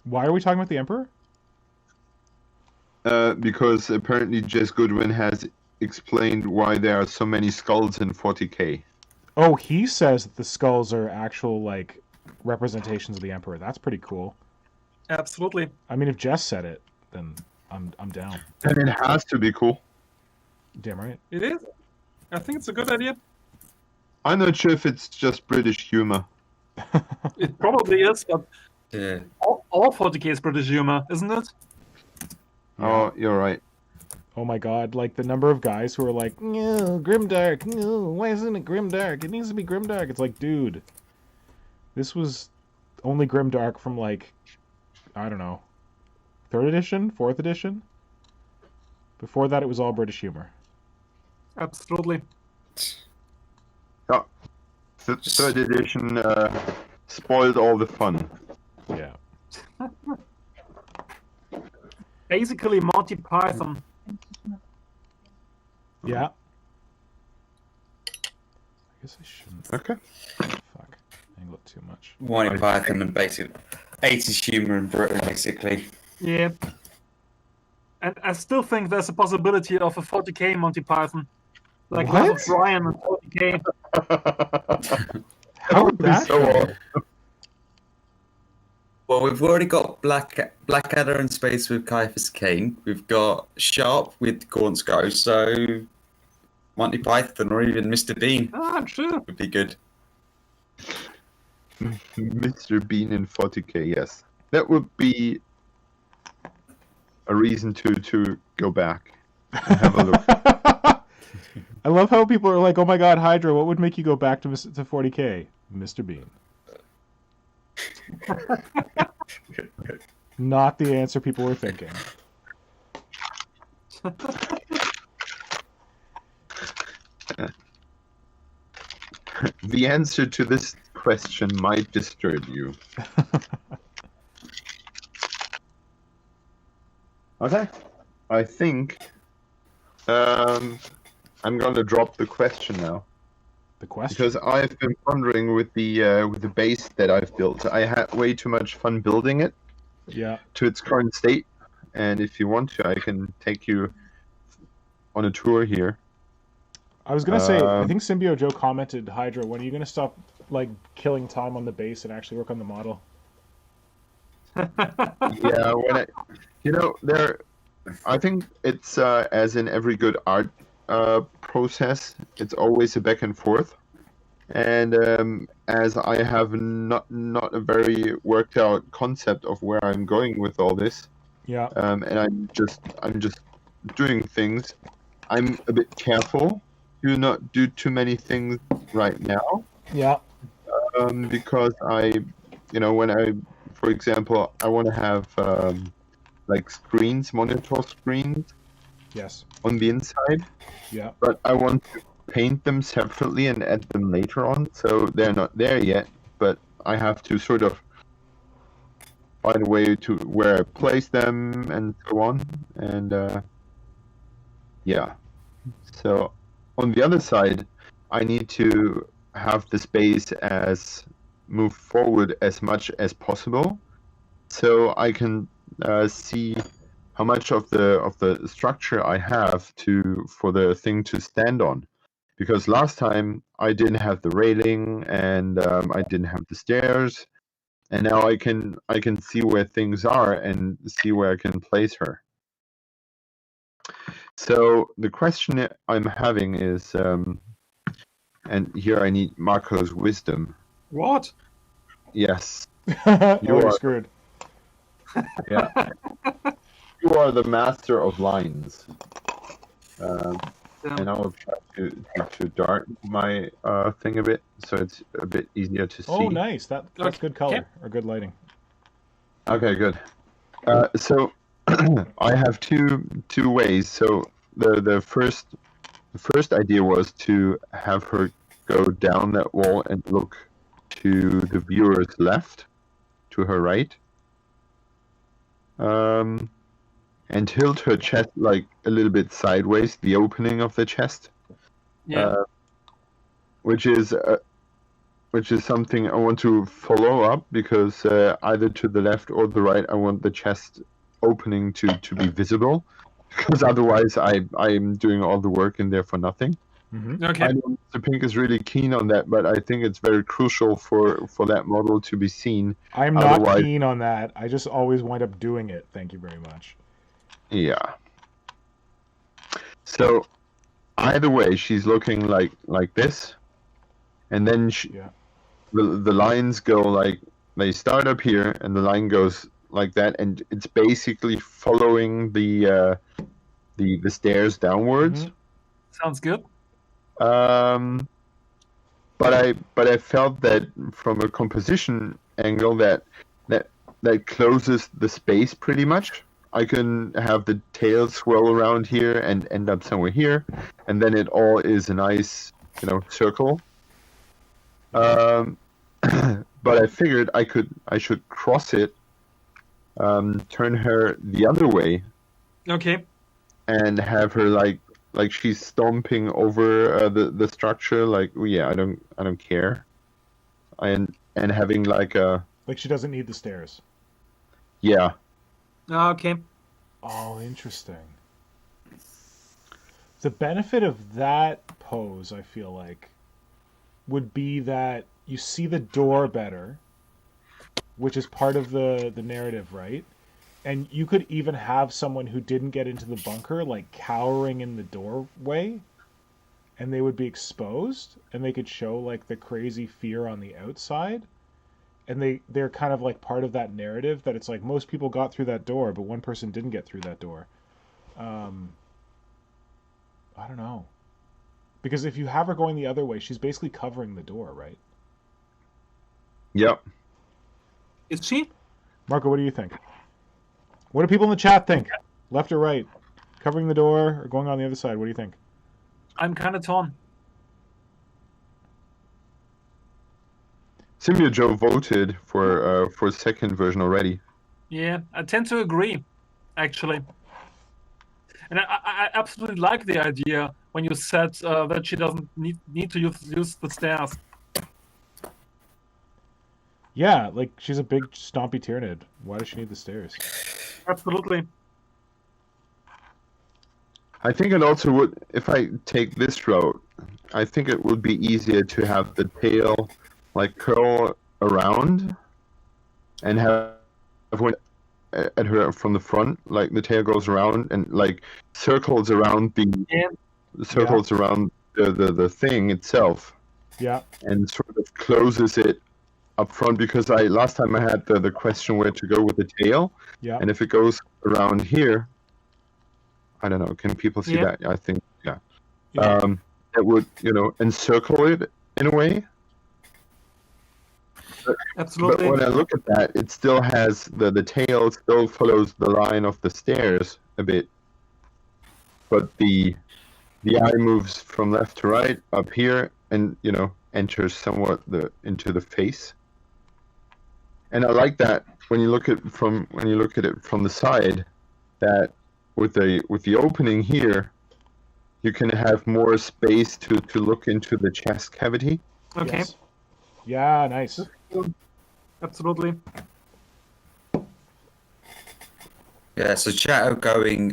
Why are we talking about the Emperor? Because apparently Jess Goodwin has explained why there are so many skulls in 40k. Oh, he says that the skulls are actual, like, representations of the Emperor. That's pretty cool. Absolutely. I mean, if Jess said it, then I'm down. And it has to be cool. Damn right. It is. I think it's a good idea. I'm not sure if it's just British humor. It probably is, but Yeah. all 40k is British humor, isn't it? Oh, you're right. Oh my god, like the number of guys who are like, no, grimdark, no, why isn't it grimdark? It needs to be grimdark. It's like, dude, this was only grimdark from like, I don't know, 3rd edition, 4th edition? Before that, it was all British humor. Absolutely. Third edition spoiled all the fun. Yeah. Basically, Monty Python. Yeah. I guess I shouldn't. Okay. Fuck. Angle it too much. Monty Python and basic 80s humour in Britain, basically. Yeah. And I still think there's a possibility of a 40k Monty Python. Like What? Life of Brian and 40k. How would be that so go? awesome. Well, we've already got Blackadder in space with Caiaphas Cain. We've got Sharp with Gaunt's Ghost, so Monty Python or even Mr. Bean Ah, true. would be good. Mr. Bean in 40k, yes. That would be a reason to go back and have a look. I love how people are like, oh my god, Hydra, what would make you go back to 40k? Mr. Bean. Not the answer people were thinking. The answer to this question might disturb you. Okay. I think I'm gonna drop the question now. The question? Because I've been wondering with the base that I've built. I had way too much fun building it Yeah. to its current state, and if you want to, I can take you on a tour here. I was gonna say, I think Symbio Joe commented, Hydra, when are you gonna stop like killing time on the base and actually work on the model? Yeah, I think it's as in every good art process, it's always a back and forth. And as I have not a very worked out concept of where I'm going with all this, Yeah. and I'm just doing things. I'm a bit careful to not do too many things right now, Yeah. because when I, for example, I want to have like screens, monitor screens Yes. on the inside, Yeah. but I want to paint them separately and add them later on, so they're not there yet, but I have to sort of find a way to where I place them and so on, and yeah. So on the other side, I need to have the space as move forward as much as possible, so I can see how much of the structure I have for the thing to stand on. Because last time I didn't have the railing and I didn't have the stairs, and now I can see where things are and see where I can place her. So the question I'm having is, and here I need Marco's wisdom. What? Yes, You're are- screwed. yeah. You are the master of lines. And I will try to dart my thing a bit, so it's a bit easier to see. Oh, nice. That's Okay. good color or good lighting. Okay, good. So I have two ways. So the first the first idea was to have her go down that wall and look to the viewer's left, to her right, and tilt her chest like a little bit sideways, the opening of the chest, Yeah. which is something I want to follow up, because either to the left or the right, I want the chest opening to be visible, because otherwise I'm doing all the work in there for nothing. Okay. I know Mr. Pink is really keen on that, but I think it's very crucial for that model to be seen. I'm not Otherwise- keen on that. I just always wind up doing it. Thank you very much. Yeah. So either way, she's looking like this, and then Yeah. the lines go like, they start up here, and the line goes like that, and it's basically following the stairs downwards. Mhm. Sounds good. But I felt that from a composition angle that closes the space pretty much. I can have the tail swirl around here and end up somewhere here, and then it all is a nice, circle. But I figured I should cross it, turn her the other way, Okay. and have her like she's stomping over the structure. Like, I don't care, and having like a Like she doesn't need the stairs. yeah. Okay. Oh, interesting. The benefit of that pose, I feel like, would be that you see the door better, which is part of the narrative, right? And you could even have someone who didn't get into the bunker, like, cowering in the doorway, and they would be exposed, and they could show, like, the crazy fear on the outside. And they're kind of like part of that narrative, that it's like most people got through that door, but one person didn't get through that door. I don't know. Because if you have her going the other way, she's basically covering the door, right? Yep. Is she? Marco, what do you think? What do people in the chat think? Left or right? Covering the door or going on the other side? What do you think? I'm kind of torn. Simia Joe voted for second version already. Yeah, I tend to agree, actually. And I absolutely like the idea when you said that she doesn't need to use the stairs. Yeah, like she's a big stompy Tyranid. Why does she need the stairs? Absolutely. I think it also would, if I take this route, I think it would be easier to have the tail like curl around and have one at her from the front, like the tail goes around and like circles around around the thing itself, Yeah. and sort of closes it up front, because last time I had the question where to go with the tail, Yeah. and if it goes around here, I don't know, can people see Yeah. that? I think, yeah. Yeah. It would, encircle it in a way. Absolutely. But when I look at that, it still has the tail still follows the line of the stairs a bit, but the eye moves from left to right up here, and enters somewhat into the face. And I like that when you look at it from the side, that with the opening here, you can have more space to look into the chest cavity. Okay. Yes. Yeah, nice. Absolutely. Yeah, so chat are going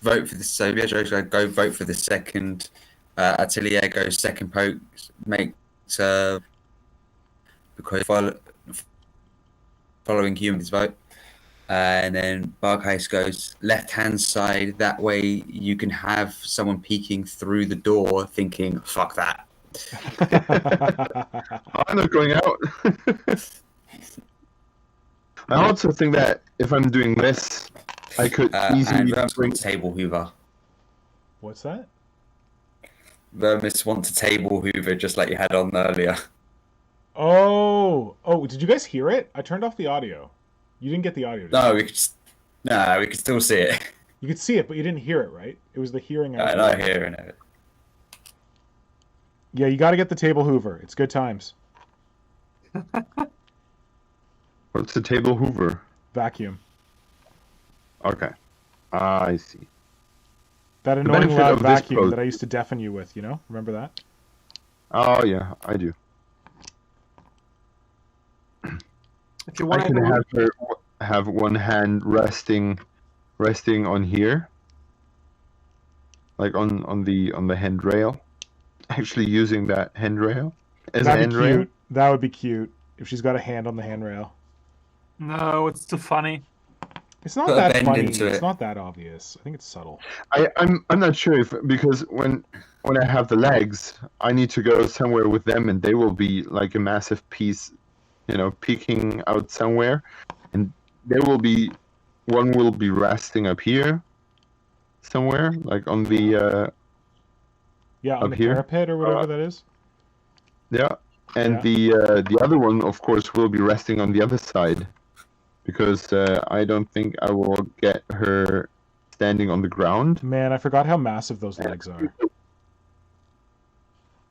vote for this. So Joe's going to go vote for the second. Atelier goes second poke, makes because following humans vote. And then Barcase goes left hand side. That way you can have someone peeking through the door thinking, fuck that. I'm not going out. I also think that if I'm doing this, I could And easily Vermis bring. wants table hoover. What's that? Vermis wants a table hoover just like you had on earlier. Oh, did you guys hear it? I turned off the audio. You didn't get the audio, did No, you? we could still see it. You could see it, but you didn't hear it, right? It was the hearing. I know hearing it. Yeah, you got to get the table hoover. It's good times. What's the table hoover? Vacuum. Okay. I see. That The annoying benefit loud of this vacuum that I used to deafen you with, you know? Remember that? Oh yeah, I do. If you I want can to have her have one hand resting on here, like on the handrail. Actually, using that handrail as a That'd be handrail. cute. That would be cute if she's got a hand on the handrail. No, it's too funny. It's not Put a that bend funny. into It's it. not that obvious. I think it's subtle. I'm not sure if because when I have the legs, I need to go somewhere with them, and they will be like a massive piece, peeking out somewhere, and there will be one will be resting up here, somewhere like on the Yeah, on Up the here? parapet or whatever that is. yeah, and Yeah. the other one, of course, will be resting on the other side, because I don't think I will get her standing on the ground. Man, I forgot how massive those legs are.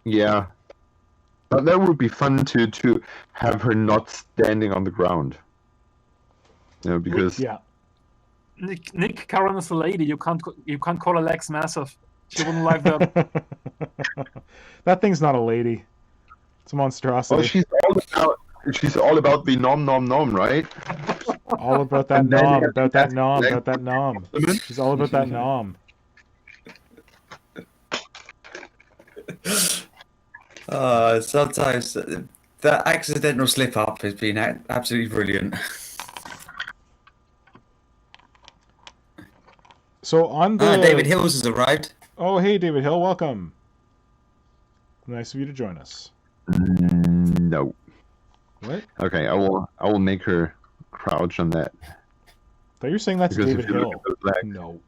Yeah. But that would be fun to have her not standing on the ground. Because Yeah. Nick Karen is a lady. You can't call her legs massive. She wouldn't like that. That thing's not a lady. It's a monstrosity. well, she's all about the nom nom nom, right? All about that And then nom, you have about to that have nom, legs about that nom. compliment. She's all about that nom. Sometimes that accidental slip up has been absolutely brilliant. So on the David Hills has arrived. Oh, hey David Hill, welcome. Nice of you to join us. No. What? Okay, I will make her crouch on that. Thought you were saying that's Because David if you look Hill. at those legs, No.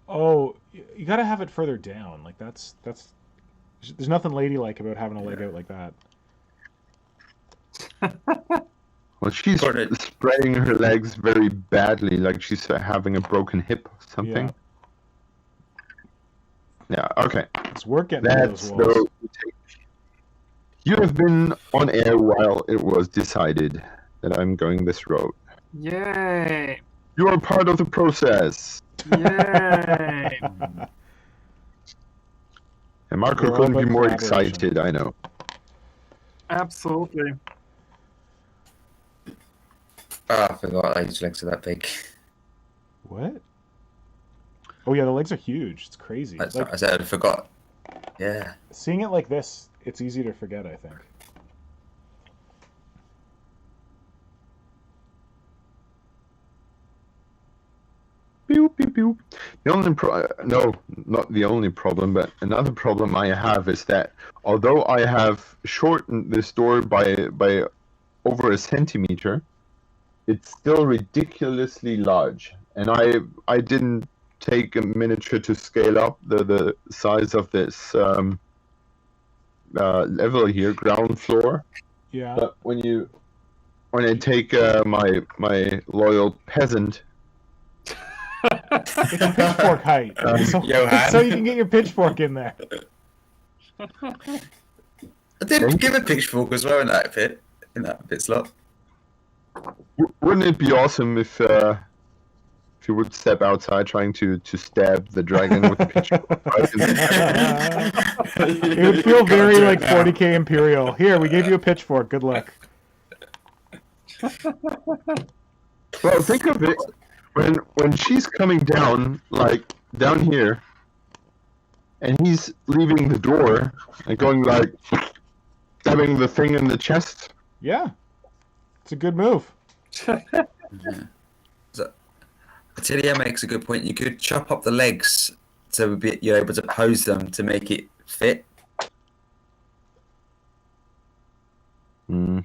Oh, you gotta have it further down. Like that's. There's nothing ladylike about having a leg out like that. well, she's Got it. spreading her legs very badly, like she's having a broken hip or something. Yeah. Okay. It's work getting through That's those walls. You have been on air while it was decided that I'm going this road. Yay! You are part of the process. Yay! And Marco We're all couldn't be about more collaboration. excited, I know. Absolutely. I forgot his legs are that big. What? Oh yeah, the legs are huge. It's crazy. I Like said I forgot. Yeah. seeing it like this, it's easy to forget, I think. Pew, pew, pew. The only no, not the only problem, but another problem I have is that although I have shortened this door by over a centimeter, it's still ridiculously large. And I didn't take a miniature to scale up the size of this level here, ground floor. Yeah. But when I take my loyal peasant. It's a pitchfork height. Johan. So you can get your pitchfork in there. I did give a pitchfork as well in that bit slot. Wouldn't it be awesome if you would step outside trying to stab the dragon with a pitchfork? It would feel very like 40k Imperial. Here, we gave you a pitchfork. Good luck. Well, think of it when she's coming down, like down here, and he's leaving the door and going like stabbing the thing in the chest. Yeah. It's a good move. Atelier makes a good point. You could chop up the legs so you're able to pose them to make it fit. Mm.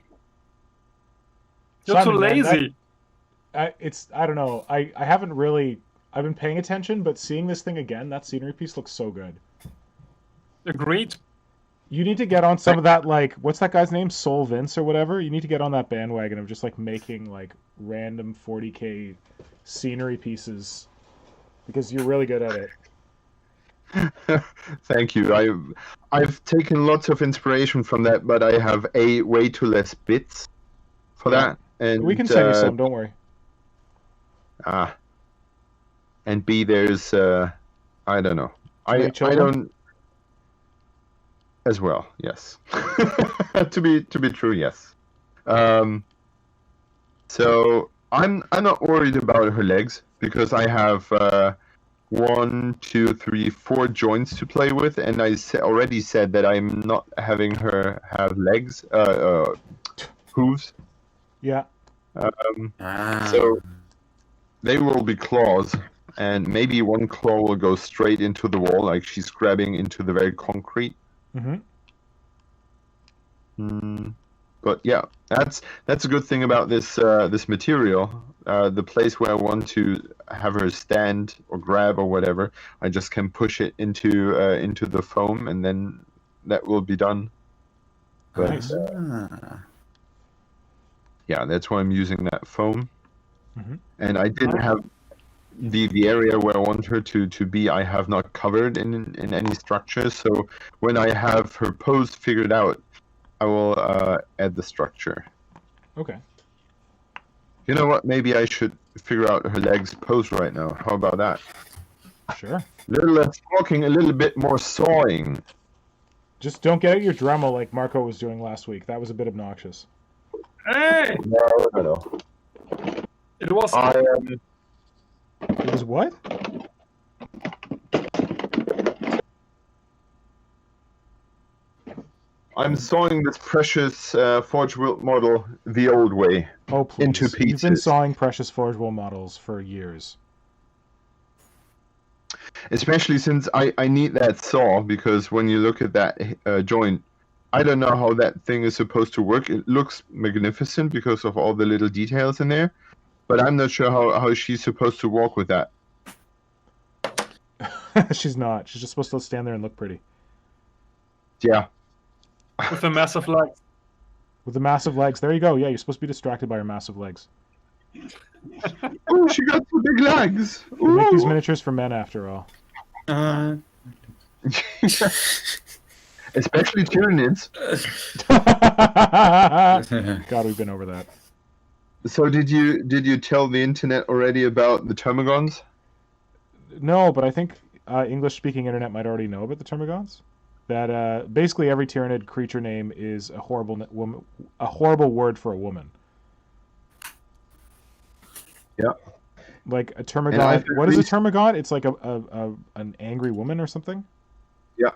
You're too Simon, man, lazy. I don't know. I haven't really. I've been paying attention, but seeing this thing again, that scenery piece looks so good. Agreed. You need to get on some of that, like, what's that guy's name? Soul Vince or whatever? You need to get on that bandwagon of just, like, making, like, random 40K scenery pieces because you're really good at it. Thank you. I've taken lots of inspiration from that, but I have way too less bits for that. And We can send you some, don't worry. And B, there's I don't know. I don't as well. Yes. to be true, yes. So I'm not worried about her legs because I have 1, 2, 3, 4 joints to play with, and I already said that I'm not having her have legs, hooves. Yeah. So they will be claws, and maybe one claw will go straight into the wall, like she's grabbing into the very concrete. But yeah, that's a good thing about this this material. The place where I want to have her stand or grab or whatever, I just can push it into the foam, and then that will be done. But, Nice. Yeah, that's why I'm using that foam. And I didn't have the area where I want her to be. I have not covered in any structure. So when I have her pose figured out, I will add the structure. Okay. You know what? Maybe I should figure out her legs pose right now. How about that? Sure. A little less talking, a little bit more sawing. Just don't get out your Dremel like Marco was doing last week. That was a bit obnoxious. Hey! No. It was. It was what? I'm sawing this precious Forge World model the old way. Oh, please. Into You've been pieces. sawing precious Forge World models for years. Especially since I need that saw, because when you look at that joint, I don't know how that thing is supposed to work. It looks magnificent because of all the little details in there, but I'm not sure how she's supposed to walk with that. She's not. She's just supposed to stand there and look pretty. Yeah. With a massive legs. With the massive legs. There you go. Yeah, you're supposed to be distracted by her massive legs. Oh, she got two big legs. We make these Ooh. miniatures for men, after all. Especially Tyranids. God, we've been over that. So did you tell the internet already about the Termagons? No, but I think English-speaking internet might already know about the Termagons. That basically every Tyranid creature name is a horrible word for a woman. Yeah. Like a And Termagon. I've What is a agreed- Termagon? It's like an angry woman or something. Yeah.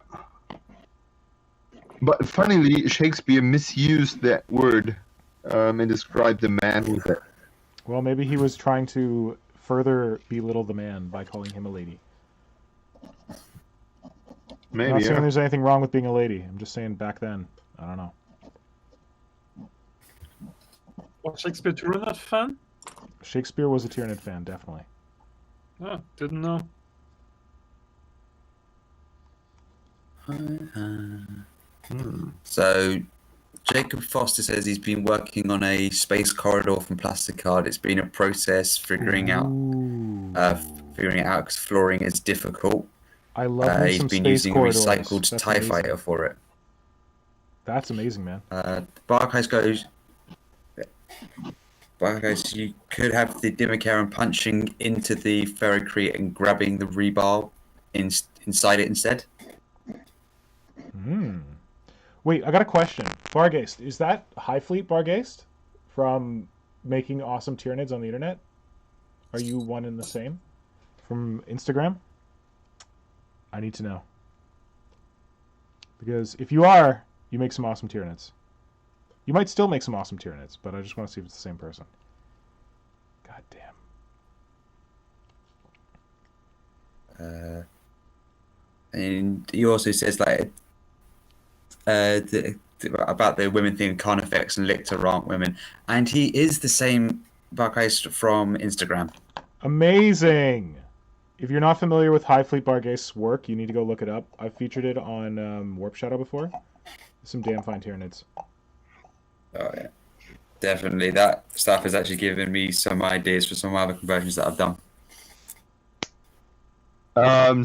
But funnily, Shakespeare misused that word and described the man with it. Well, maybe he was trying to further belittle the man by calling him a lady. I'm not Maybe, saying yeah. there's anything wrong with being a lady. I'm just saying back then. I don't know. Was Shakespeare Tyranid fan? Shakespeare was a Tyranid fan, definitely. Oh, didn't know. So, Jacob Foster says he's been working on a space corridor from plasticard. It's been a process figuring out it out because flooring is difficult. I love me He's some been space using a corridors. recycled That's TIE amazing. fighter for it. That's amazing, man. Barkheis goes. Barkheis, you could have the Dimmercairn punching into the ferrocrete and grabbing the rebar inside it instead. Wait, I got a question. Bargeist, is that High Fleet Bargeist from making awesome Tyranids on the internet? Are you one and the same from Instagram? I need to know. Because if you are, you make some awesome Tyranids. You might still make some awesome Tyranids, but I just want to see if it's the same person. God damn. And he also says like about the women thing, Carnifex and Lictor aren't women, and he is the same Barkheis from Instagram. Amazing! If you're not familiar with High Fleet Bargeist's work, you need to go look it up. I've featured it on Warp Shadow before. Some damn fine Tyranids. Oh yeah, definitely. That stuff has actually given me some ideas for some other conversions that I've done.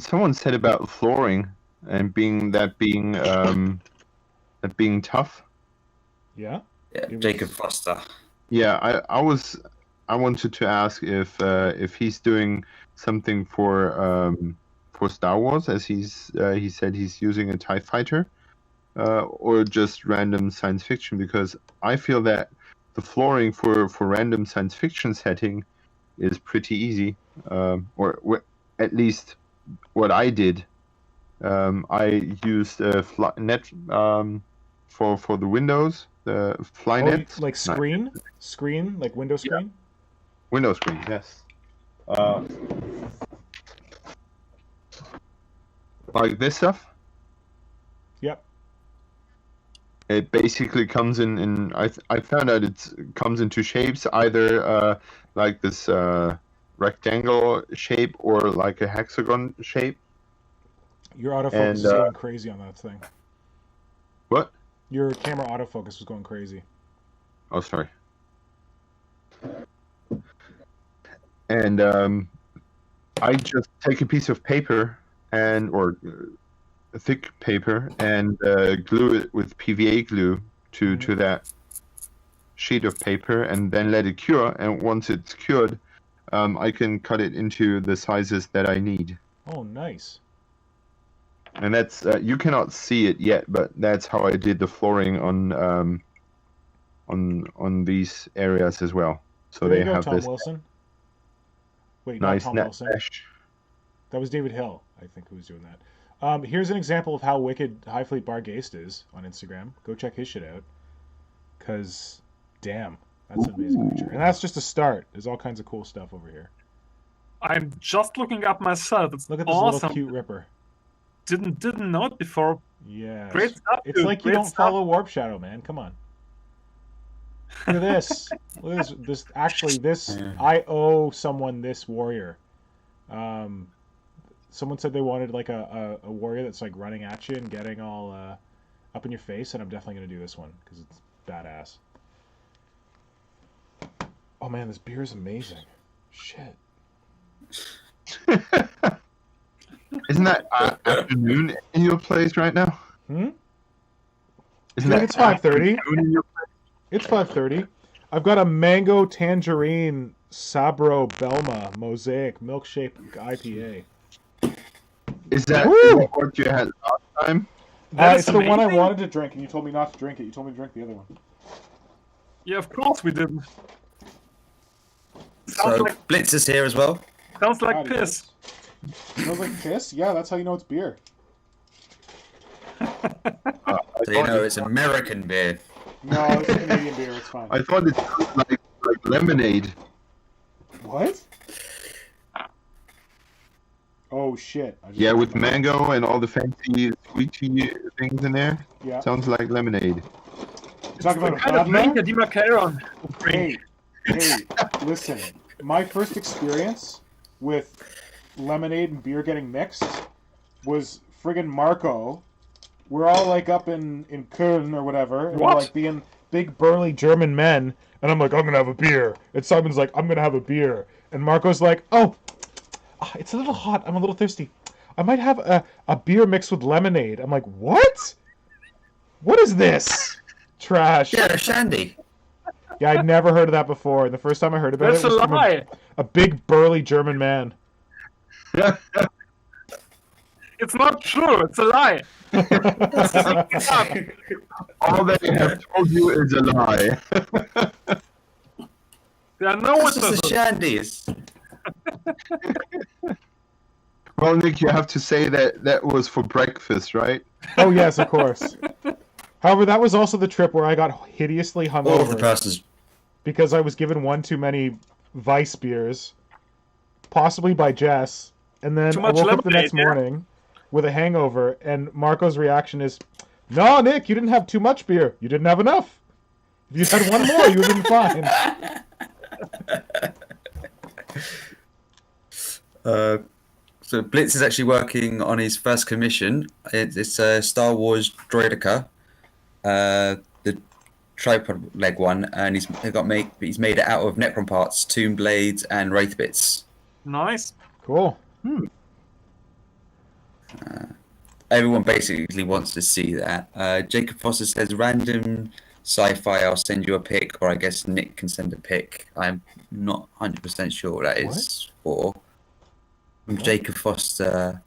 Someone said about flooring and being tough. Yeah. Yeah, It was- Jacob Foster. Yeah, I wanted to ask if he's doing something for Star Wars, as he said he's using a TIE fighter, or just random science fiction, because I feel that the flooring for random science fiction setting is pretty easy, or at least what I did. I used net for the windows, the Flynet. like screen, like window screen. Window screen, yes. Like this stuff. Yep. It basically comes in I found out it comes in two shapes, either like this rectangle shape or like a hexagon shape. Your autofocus And, is going crazy on that thing. What? Your camera autofocus was going crazy. Oh, sorry. And I just take a piece of paper or a thick paper and glue it with PVA glue to that sheet of paper, and then let it cure. And once it's cured, I can cut it into the sizes that I need. Oh, nice. And that's you cannot see it yet, but that's how I did the flooring on these areas as well. So There they you go, have Tom this Wilson. Wait, nice not Tom net Wilson. mesh. That was David Hill, I think, who was doing that. Here's an example of how wicked Highfleet Bargeist is on Instagram. Go check his shit out. Because, damn, that's an amazing picture. And that's just a start. There's all kinds of cool stuff over here. I'm just looking up myself. It's Look at this awesome. little cute ripper. Didn't know it before. Yeah. Great stuff. It's dude. like you Great don't stuff. follow Warp Shadow, man. Come on. Look at this. Look at this. Actually, I owe someone this warrior. Someone said they wanted like a warrior that's like running at you and getting all up in your face, and I'm definitely gonna do this one because it's badass. Oh man, this beer is amazing. Shit. Isn't that afternoon in your place right now? Hmm? Isn't Yeah, that it's 5:30. afternoon in your place? It's 5:30. I've got a mango tangerine Sabro Belma Mosaic milkshake IPA. Is that Woo! what you had last time? That It's is the one I amazing. wanted to drink, and you told me not to drink it. You told me to drink the other one. Yeah, of course we didn't. Sounds So like Blitz is here as well. sounds like God, it piss. Smells like piss? Yeah, that's how you know it's beer. So you know it's American beer. No, it's a Canadian beer. It's fine. I thought it sounded like lemonade. What? Oh shit! I just Yeah, with mango and all the fancy sweetie things in there. Yeah. Sounds like lemonade. Talk about a Kind of drink Radler? a Demarcaron. Hey, listen. My first experience with lemonade and beer getting mixed was friggin' Marco. We're all like up in Köln or whatever, and What? we're like being big burly German men, and I'm like, I'm gonna have a beer. And Simon's like, I'm gonna have a beer. And Marco's like, it's a little hot. I'm a little thirsty. I might have a beer mixed with lemonade. I'm like, what? What is this? Trash. Yeah, shandy. Yeah, I'd never heard of that before. And the first time I heard about That's it a was from lie. a big burly German man. It's not true. It's a lie. All they have told you is a lie. There are no It's just the witnesses. shandies. Well, Nick, you have to say that was for breakfast, right? Oh yes, of course. However, that was also the trip where I got hideously All of the hungover persons. because I was given one too many Weiss beers, possibly by Jess, and then Too I much woke up the lemonade, next yeah. morning with a hangover, and Marco's reaction is, "No, Nick, you didn't have too much beer. You didn't have enough. If you had one more, you would have been fine." So Blitz is actually working on his first commission. It's a Star Wars droidica. the tripod leg one, and he's made it out of Necron parts, tomb blades, and wraith bits. Nice. Cool. Everyone basically wants to see that. Jacob Foster says, random sci-fi, I'll send you a pic, or I guess Nick can send a pic. I'm not 100% sure what that is for. From Jacob Foster.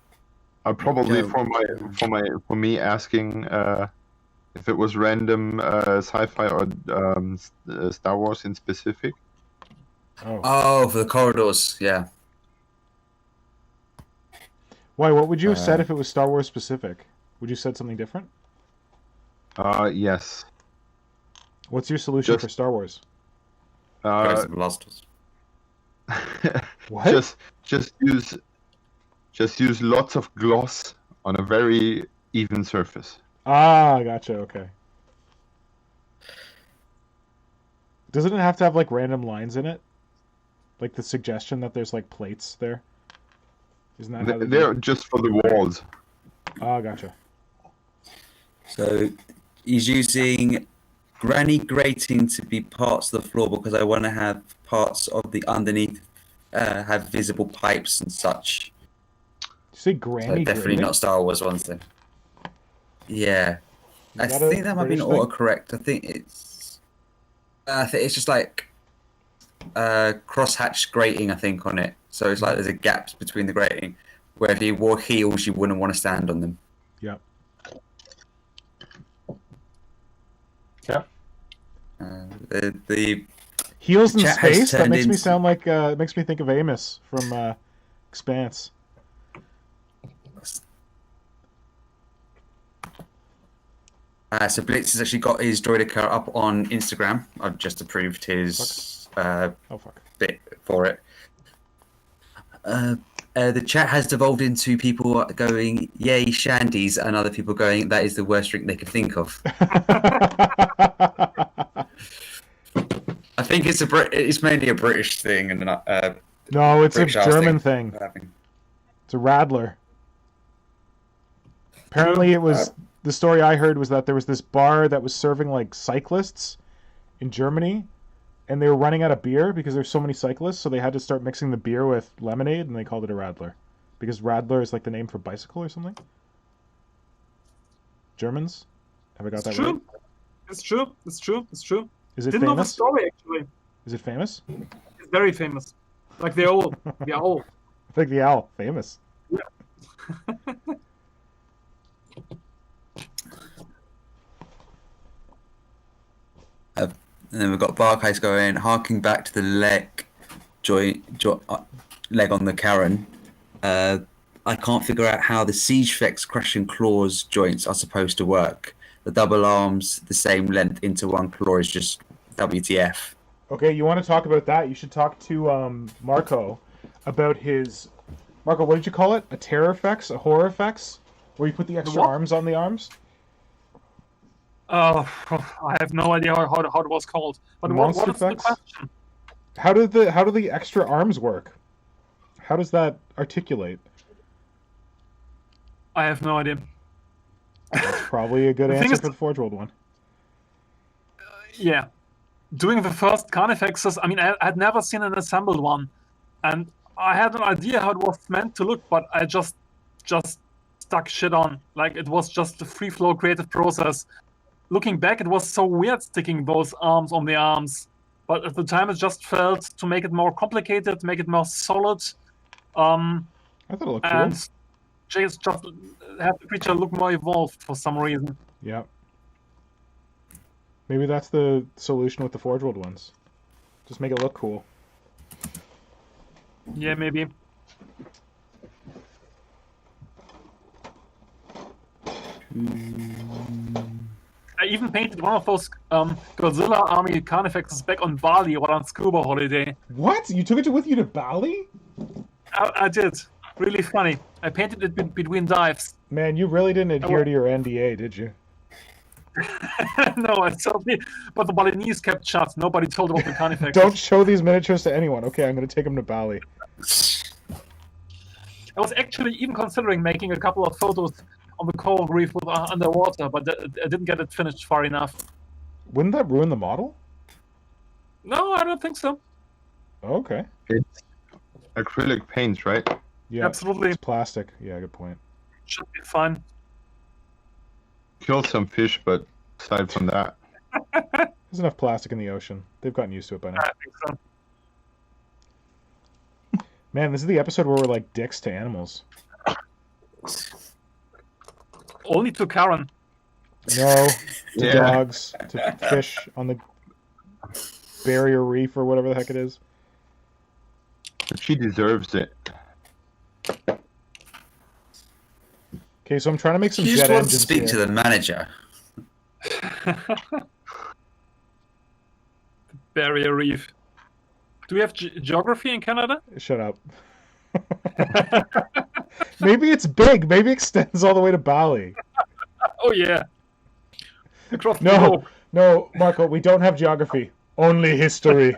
Probably No. for me asking if it was random sci-fi or Star Wars in specific. Oh, for the corridors, yeah. Why? What would you have said if it was Star Wars specific? Would you have said something different? Yes. What's your solution for Star Wars? Rise of the Last of Us. What? Just use lots of gloss on a very even surface. Ah, gotcha. Okay. Doesn't it have to have like random lines in it? Like the suggestion that there's like plates there? Isn't that how They're just for the walls. Ah, gotcha. So he's using granny grating to be parts of the floor because I want to have parts of the underneath have visible pipes and such. Did you say So granny definitely grating? not Star Wars ones then. Yeah, I that a think that might be an British thing? autocorrect. I think it's just like crosshatch grating. I think on it. So it's like there's a gap between the grating. Where if you wore heels, you wouldn't want to stand on them. Yep. The Heels in chat has space? That turned makes me into- sound like it makes me think of Amos from Expanse. So Blitz has actually got his Droidica up on Instagram. I've just approved his Oh fuck. bit for it. The chat has devolved into people going, "Yay, shandies," and other people going, "That is the worst drink they could think of." I think it's mainly a British thing, and not No, it's a British ass German thing. It's a Radler. Apparently, it was the story I heard was that there was this bar that was serving like cyclists in Germany, and they were running out of beer because there's so many cyclists, so they had to start mixing the beer with lemonade, and they called it a Radler because Radler is like the name for bicycle or something. Germans, have I got that right? It's true. It's true. It's true. Is it Didn't know the famous? story actually. Is it famous? It's very famous. Like the owl. The owl. I think the owl, famous. And then we've got Barclays going, harking back to the leg leg on the Karen. I can't figure out how the Siege Vex crushing claws joints are supposed to work. The double arms, the same length into one claw is just WTF. Okay, you want to talk about that? You should talk to Marco about his... Marco, what did you call it? A terror effects? A horror effects? Where you put the extra what? arms on the arms? I have no idea how it was called. But what Monster is the effects? question? How do the extra arms work? How does that articulate? I have no idea. That's probably a good The thing answer is- for the Forge World one. Yeah. Doing the first Carnifexes, I mean, I had never seen an assembled one. And I had an idea how it was meant to look, but I just stuck shit on. Like, it was just a free-flow creative process. Looking back, it was so weird sticking those arms on the arms. But at the time, it just felt to make it more complicated, to make it more solid. I thought it looked cool. And just have the creature look more evolved for some reason. Yeah. Maybe that's the solution with the Forge World ones. Just make it look cool. Yeah, maybe. I even painted one of those Godzilla Army Carnifexes back on Bali or on scuba holiday. What? You took it with you to Bali? I did. Really funny. I painted it between dives. Man, you really didn't adhere to your NDA, did you? No, I certainly. But the Balinese kept shut. Nobody told about the Carnifex. Don't show these miniatures to anyone. Okay, I'm going to take them to Bali. I was actually even considering making a couple of photos on the coral reef with underwater, but I didn't get it finished far enough. Wouldn't that ruin the model? No, I don't think so. Okay. It's acrylic paints, right? Yeah. Absolutely, It's plastic. Yeah, good point. should be fine. Kill some fish, but aside from that, There's enough plastic in the ocean. They've gotten used to it by now. I think so. Man, this is the episode where we're like dicks to animals. Only to Karen. No, to Yeah. dogs, to fish on the barrier reef or whatever the heck it is. she deserves it. Okay, so I'm trying to make some You jet just want to engines speak here. to the manager. Barrier Reef. Do we have geography in Canada? Shut up. Maybe it's big. Maybe it extends all the way to Bali. Oh yeah. Across the No, globe. no, Marco, we don't have geography. Only history.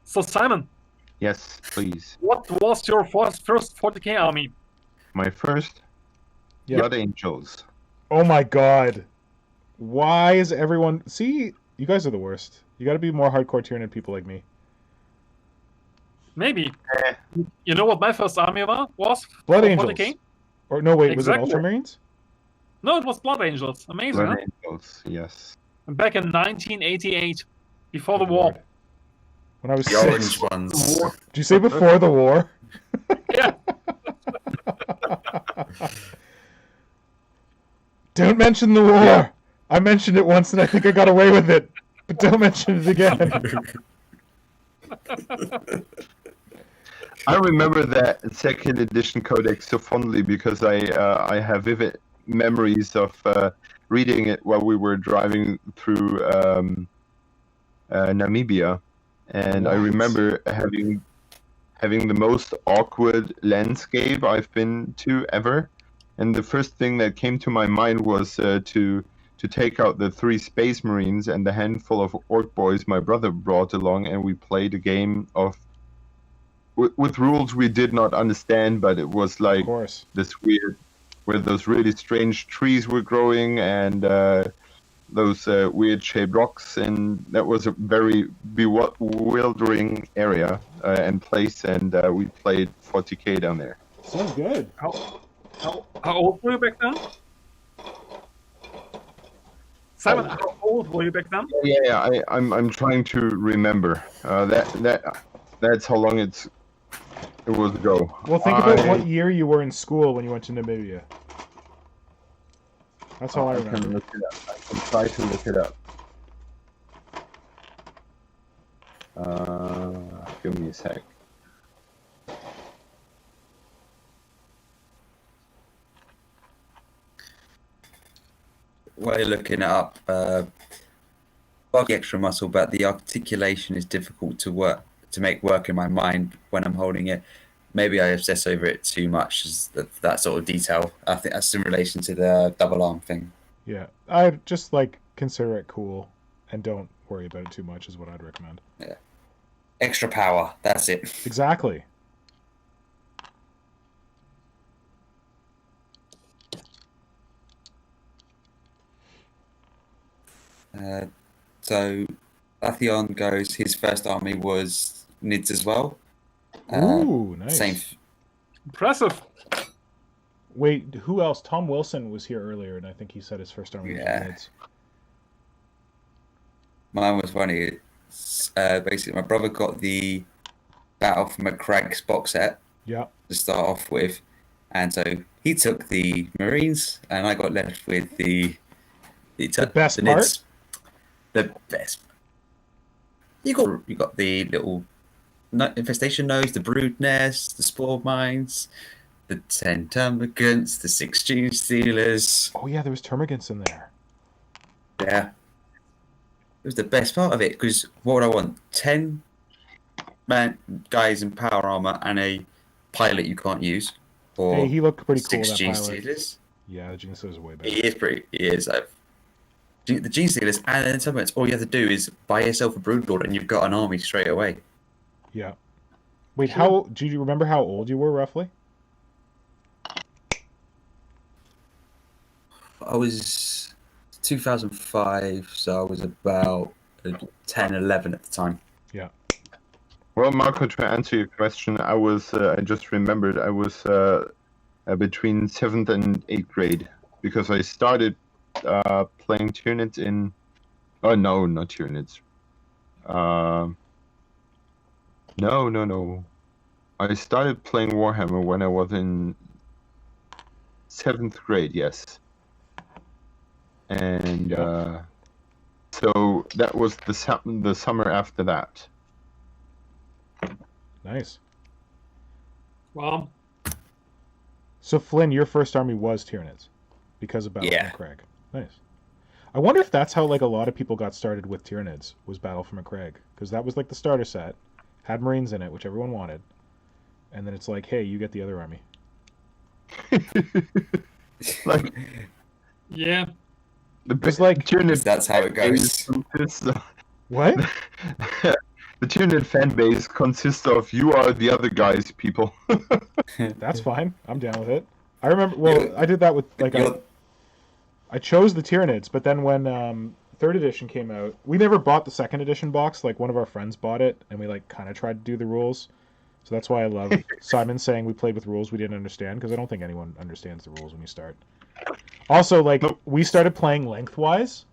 So Simon, Yes, please. what was your first 40k army? My first Yeah. Blood Angels. Oh my god. Why is everyone... See, you guys are the worst. You gotta be more hardcore Tyranid people like me. Maybe. Eh. You know what my first army was? Blood for Angels. 40K? Or no, wait, Exactly. was it Ultramarines? No, it was Blood Angels. Amazing, Blood huh? Angels, yes. Back in 1988, before the Good war. lord. When I was The 6. orange ones. Did you say before the war? Yeah. Don't mention the war! Yeah. I mentioned it once and I think I got away with it. But don't mention it again. I remember that second edition codex so fondly because I have vivid memories of reading it while we were driving through Namibia, and I What? remember having the most awkward landscape I've been to ever. And the first thing that came to my mind was to take out the 3 Space Marines and the handful of Orc boys my brother brought along, and we played a game of with rules we did not understand, but it was Of like course. this weird, where those really strange trees were growing and those weird shaped rocks, and that was a very bewildering area and place, and we played 40k down there. Sounds good. How old were you back then? Simon, how old were you back then? Yeah, I'm trying to remember. That's how long it was ago. Well, think about what year you were in school when you went to Namibia. That's all I I can remember. look it up. I can try to look it up. Give me a sec. While you're looking it up, got the extra muscle, but the articulation is difficult to make work in my mind when I'm holding it. Maybe I obsess over it too much, as that sort of detail. I think that's in relation to the double arm thing. Yeah. I'd just, like, consider it cool and don't worry about it too much is what I'd recommend. Extra power, that's it. Exactly. So Atheon goes, his first army was Nids as well. Ooh, nice. Same. Impressive. Wait, who else? Tom Wilson was here earlier, and I think he said his first army was Yeah. Nids. Mine was funny. Basically, my brother got the Battle for McCragg's box set Yeah. to start off with, and so he took the Marines, and I got left with the best the part? Nids. The best. You got the little infestation nose, the brood nest, the spore mines, the 10 termagants, the 6 gene stealers. Oh, yeah, there was termagants in there. Yeah. It was the best part of it, because what would I want? 10 guys in power armor and a pilot you can't use? Or Hey, he looked pretty cool, 6 that gene pilot. stealers? Yeah, the Gene Stealer is way better. It is pretty. It is. The Gene Stealers, and then sometimes all you have to do is buy yourself a Broodlord, and you've got an army straight away. Yeah. Wait, how do you remember how old you were roughly? I was 2005, so I was about 10, 11 at the time. Yeah. Well, Marco, to answer your question, I was, I just remembered, I was between 7th and 8th grade, because I started playing Tyranids in, oh no, not Tyranids. No. I started playing Warhammer when I was in 7th grade, yes. And so that was the summer after that. Nice. Well, So Flynn, your first army was Tyranids because of Battle Yeah. from Craig. Nice. I wonder if that's how like a lot of people got started with Tyranids was Battle from Craig, because that was like the starter set, had Marines in it, which everyone wanted, and then it's like, hey, you get the other army. Like yeah. It's like Tyranid That's how it goes. consists of, what? the Tyranid fan base consists of you are the other guys, people. That's fine. I'm down with it. I remember. Well, You're- I did that with like You're- I chose the Tyranids, but then when third edition came out, we never bought the second edition box. Like one of our friends bought it, and we like kind of tried to do the rules. So that's why I love Simon saying we played with rules we didn't understand, because I don't think anyone understands the rules when you start. Also, like we started playing lengthwise.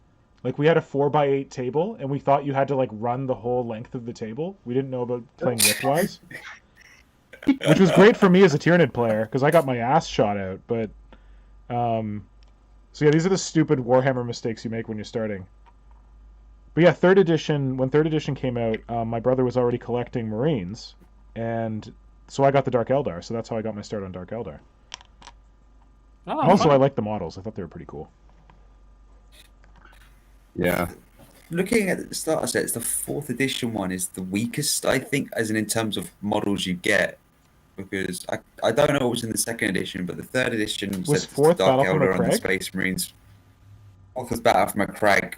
Like we had a 4x8 table, and we thought you had to like run the whole length of the table. We didn't know about playing widthwise, which was great for me as a Tyranid player because I got my ass shot out. But so yeah, these are the stupid Warhammer mistakes you make when you're starting. But yeah, third edition. When third edition came out, my brother was already collecting Marines, and so I got the Dark Eldar. So that's how I got my start on Dark Eldar. Oh, Also, fun. I liked the models. I thought they were pretty cool. Yeah. Looking at the starter sets, the 4th edition one is the weakest, I think, as in terms of models you get. Because I don't know what was in the 2nd edition, but the 3rd edition Was said the 4th Dark Battle from Eldar and the Macragge? Space Marines. 4th was Battle from Macragge,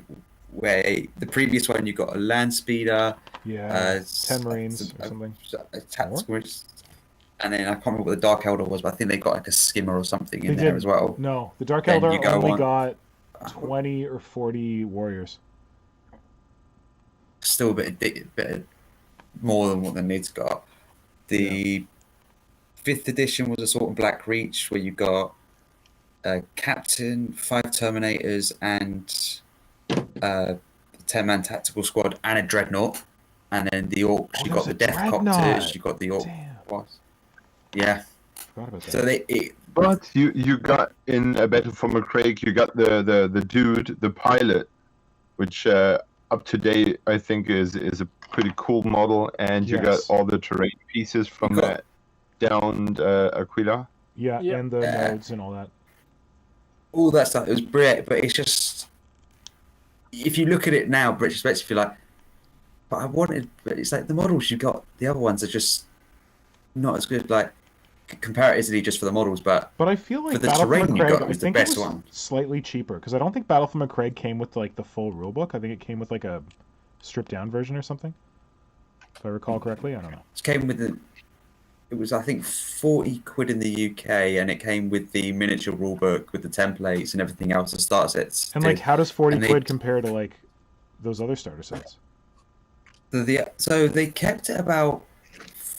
where the previous one you got a land speeder, Yeah, 10 Marines or something. a tactical Marines, and then I can't remember what the Dark Elder was, but I think they got like a skimmer or something in They there did. as well. No, the Dark Then Eldar you go only on- got 20 or 40 warriors. Still a bit more than what the Nid's got. The 5th edition was a sort of Black Reach where you got a captain, 5 Terminators, and a 10-man tactical squad, and a Dreadnought. And then the Orcs, Oh, you got the there's a Death Copters, Dreadnought. you got the Orc. Damn, Yeah. forgot about that. So But you got in a Battle for Macragge, you got the dude, the pilot, which up to date I think is a pretty cool model, and you got Yes. all the terrain pieces from You got- that downed Aquila. Yeah, Yeah. and the Yeah. nodes and all that. all that stuff, it was brilliant, but it's just, if you look at it now, retrospectively, you're like, but it's like the models you got, the other ones are just not as good, like, comparatively just for the models, but But I feel like for the Battle for terrain you Macragge, got, it I was the think best it was one. slightly cheaper, because I don't think Battle for Macragge came with like the full rulebook. I think it came with like a stripped down version or something. If I recall correctly, I don't know. It came with it was, I think, 40 quid in the UK, and it came with the miniature rulebook with the templates and everything else, the start sets. And like, how does 40 and they- quid compare to like those other starter sets? So they kept it about,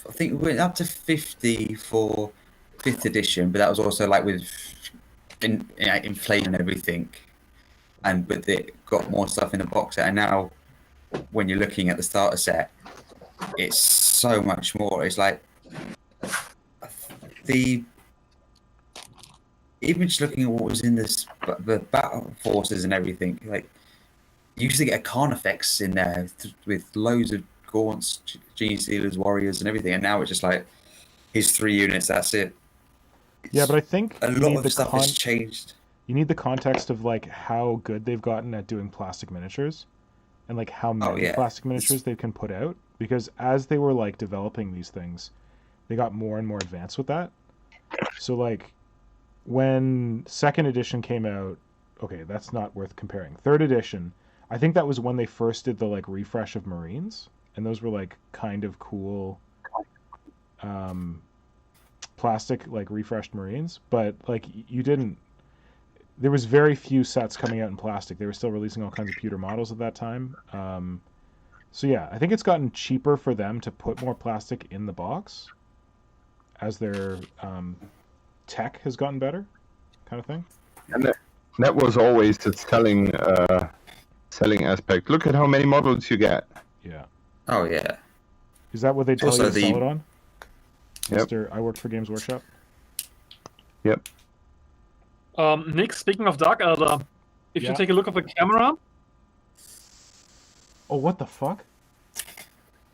I think it went up to 50 for 5th edition, but that was also like with inflation and everything, and but it got more stuff in the box set. And now, when you're looking at the starter set, it's so much more. It's like even just looking at what was in this, the battle forces and everything, like you used to get a Carnifex in there with loads of Gaunts, Gene Stealers, Warriors, and everything, and now it's just like here's 3 units, that's it. Yeah, but I think A you lot need of the stuff has changed. you need the context of like how good they've gotten at doing plastic miniatures, and like how many yeah. plastic miniatures they can put out. Because as they were like developing these things, they got more and more advanced with that. So like when second edition came out, okay, that's not worth comparing. Third edition, I think that was when they first did the like refresh of Marines, and those were like kind of cool plastic like refreshed Marines, but like you didn't. There was very few sets coming out in plastic. They were still releasing all kinds of pewter models at that time. So yeah, I think it's gotten cheaper for them to put more plastic in the box as their tech has gotten better, kind of thing. And that was always the selling aspect. Look at how many models you get. Yeah. Oh yeah. Is that what they tell Also you to sell the- it on? Yep. Mr. I worked for Games Workshop. Yep. Nick, speaking of Dark Elder, if Yeah. you take a look at the camera, Oh, what the fuck?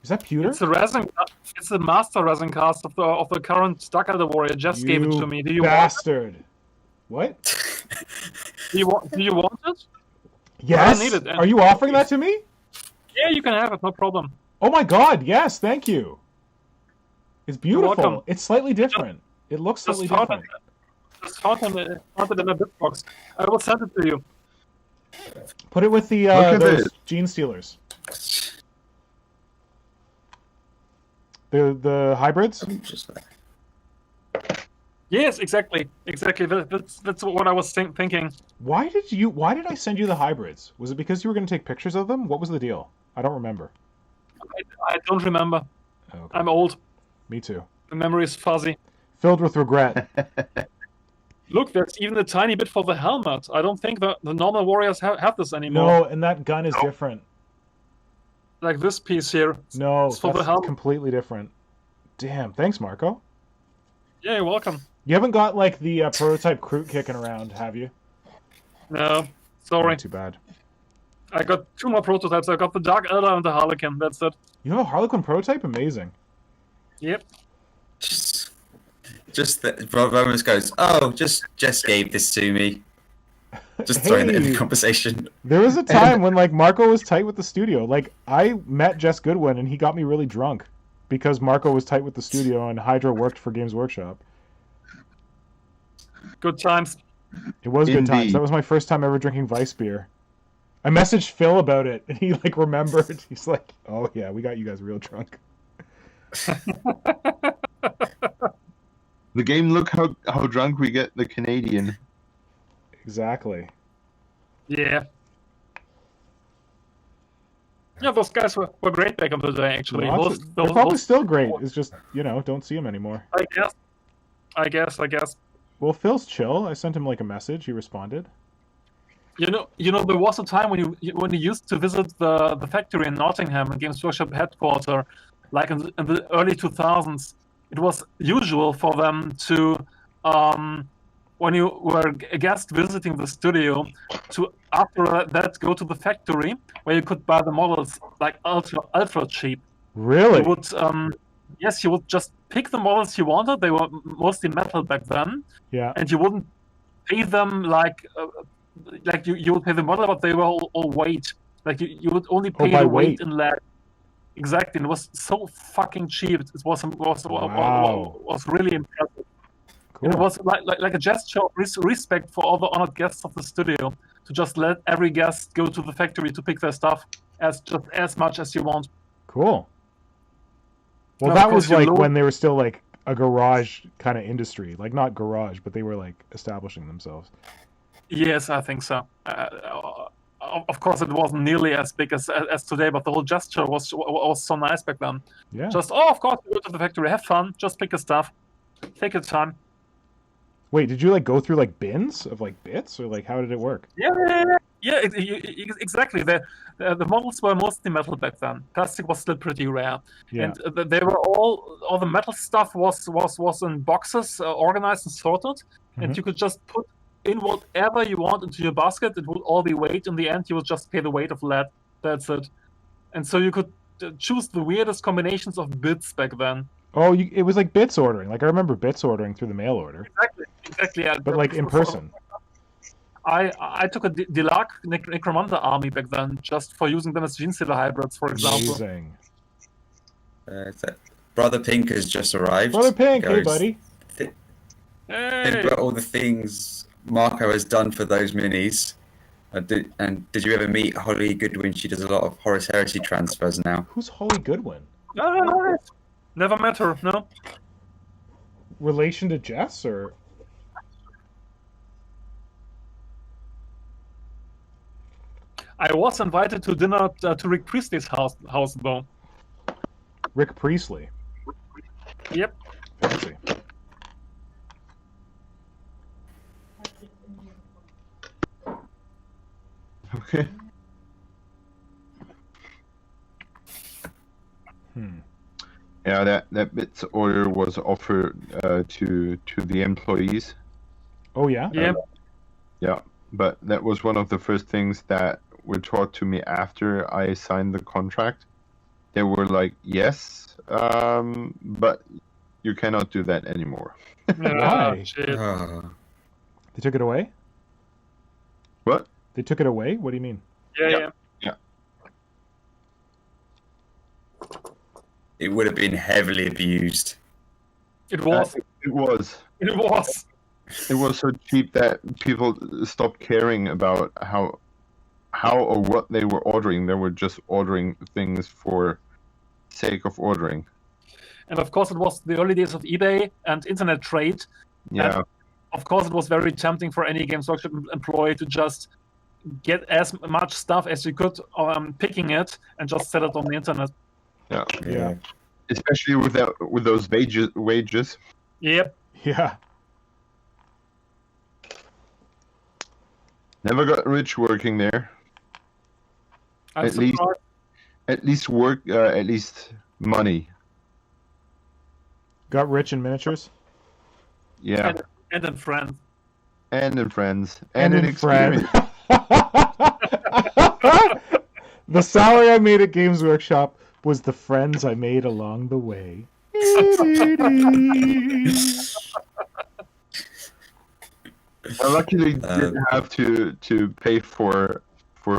Is that pewter? it's a master resin cast of the current Dark Elder warrior. Just gave it to me. Do you bastard? What? Do you want it? Yes. need it, and- Are you offering that to me? Yeah, you can have it. No problem. Oh my god, yes, thank you. It's beautiful. welcome. It's slightly different. It looks slightly Just different. found it in a bit box. I will send it to you. Put it with the Look at those this. Gene Stealers. The hybrids? Just Yes, exactly. That's what I was thinking. Why did I send you the hybrids? Was it because you were going to take pictures of them? What was the deal? I don't remember. I don't remember. Oh, okay. I'm old. Me too. The memory is fuzzy. Filled with regret. Look, there's even a tiny bit for the helmet. I don't think the normal warriors have this anymore. No, and that gun is different. Like this piece here. No, It's for the that's helmet. completely different. Damn, thanks, Marco. Yeah, you're welcome. You haven't got like the prototype Kroot kicking around, have you? No, sorry. Not too bad. I got 2 more prototypes. I got the Dark Elder and the Harlequin. That's it. You have a Harlequin prototype? Amazing. Yep. just that Romus goes, oh, just gave this to me. Just throwing it in Hey. the conversation. There was a time when like Marco was tight with the studio. Like I met Jess Goodwin and he got me really drunk because Marco was tight with the studio and Hydra worked for Games Workshop. Good times. It was good times. Indeed. That was my first time ever drinking Weiss beer. I messaged Phil about it and he like remembered. He's like, "Oh yeah, we got you guys real drunk." The game, look how drunk we get the Canadian. Exactly. Yeah. Yeah, those guys were great back in the day, actually. They're probably still great. It's just, don't see them anymore. I guess. Well, Phil's chill. I sent him like a message. He responded. You know, there was a time when you used to visit the factory in Nottingham, in Games Workshop headquarters, like in the early 2000s. It was usual for them to, when you were a guest visiting the studio, to after that go to the factory where you could buy the models like ultra cheap. Really? You would, yes, you would just pick the models you wanted. They were mostly metal back then, Yeah. and you wouldn't pay them like you would pay the model, but they were all weight. Like you would only pay by the weight. weight in lead. Exactly, and it was so fucking cheap. It was really impressive. Cool. It was like a gesture of respect for all the honored guests of the studio to just let every guest go to the factory to pick their stuff as much as you want. Cool. Well, And of that course was you like load- when they were still like a garage kind of industry. Like not garage, but they were like establishing themselves. Yes, I think so. Of course, it wasn't nearly as big as today, but the whole gesture was so nice back then. Yeah. Just, of course, go to the factory, have fun, just pick your stuff, take your time. Wait, did you like go through like bins of like bits or like how did it work? Yeah, exactly. The models were mostly metal back then. Plastic was still pretty rare, Yeah. and they were all the metal stuff was in boxes, organized and sorted, and Mhm. you could just put in whatever you want into your basket. It would all be weight. In the end, you would just pay the weight of lead. That's it. And so you could choose the weirdest combinations of bits back then. Oh, it was like bits ordering. Like I remember bits ordering through the mail order, Exactly. Yeah. but like in person. I took a Dilac Necromunda army back then, just for using them as Gene Stealer hybrids, for example. Amazing. Brother Pink has just arrived. Brother Pink, hey Goes, buddy. Hey! about all the things Marco has done for those minis. Did you ever meet Holly Goodwin? She does a lot of Horus Heresy transfers now. Who's Holly Goodwin? Ah, never met her, no? Relation to Jess, or? I was invited to dinner to Rick Priestley's house though. Rick Priestley. Yep. Fancy. Okay. Yeah, that bits order was offered to the employees. Oh yeah. Yeah. Yeah, but that was one of the first things that were taught to me after I signed the contract. They were like, "Yes, but you cannot do that anymore." Why? Shit. Oh. They took it away? What? They took it away? What do you mean? Yeah. It would have been heavily abused. It was. It was. It was. It was so cheap that people stopped caring about how or what they were ordering. They were just ordering things for sake of ordering. And of course, it was the early days of eBay and internet trade. Yeah. Of course, it was very tempting for any Games Workshop employee to just get as much stuff as you could, picking it, and just sell it on the internet. Yeah. Especially with those wages. Yep. Yeah. Never got rich working there. I'm At least- surprised. At least money. Got rich in miniatures? Yeah. And in France. And in friends. And in in friends. experience. The salary I made at Games Workshop was the friends I made along the way. I luckily didn't have to pay for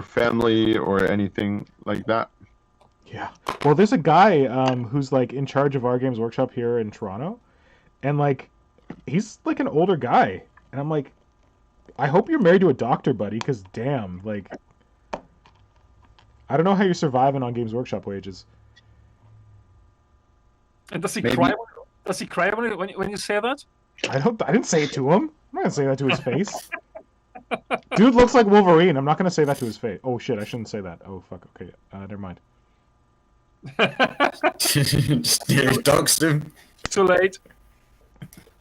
family or anything like that. Yeah. Well, there's a guy who's like in charge of our Games Workshop here in Toronto, and like he's like an older guy, and I'm like, I hope you're married to a doctor, buddy, because damn, like, I don't know how you're surviving on Games Workshop wages. And does he Maybe- cry? Does he cry when you say that? I didn't say it to him. I'm not gonna say that to his face. Dude looks like Wolverine. I'm not gonna say that to his face. Oh shit, I shouldn't say that. Oh fuck. Okay, never mind. Just doxed him. Too late.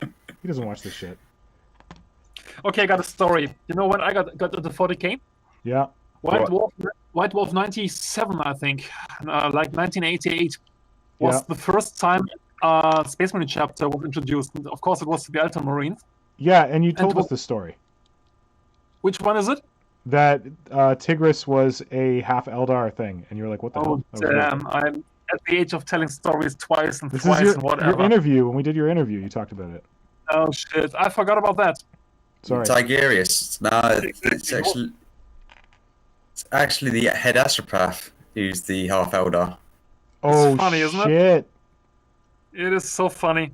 He doesn't watch this shit. Okay, I got a story. You know when I got into 40K? Yeah. White Wolf 97, I think, like 1988, was Yeah. the first time Space Marine chapter was introduced. And of course, it was the Ultramarines. Yeah, and you told And us this story. Which one is it? That Tigris was a half Eldar thing, and you were like, what the Oh, hell? That was weird. damn. I'm at the age of telling stories twice and This twice is and your whatever. interview. When we did your interview, you talked about it. Oh, shit. I forgot about that. Sorry. Tigerius. No, it's actually the head astropath who's the half elder. Oh, funny, isn't it? shit. It is so funny.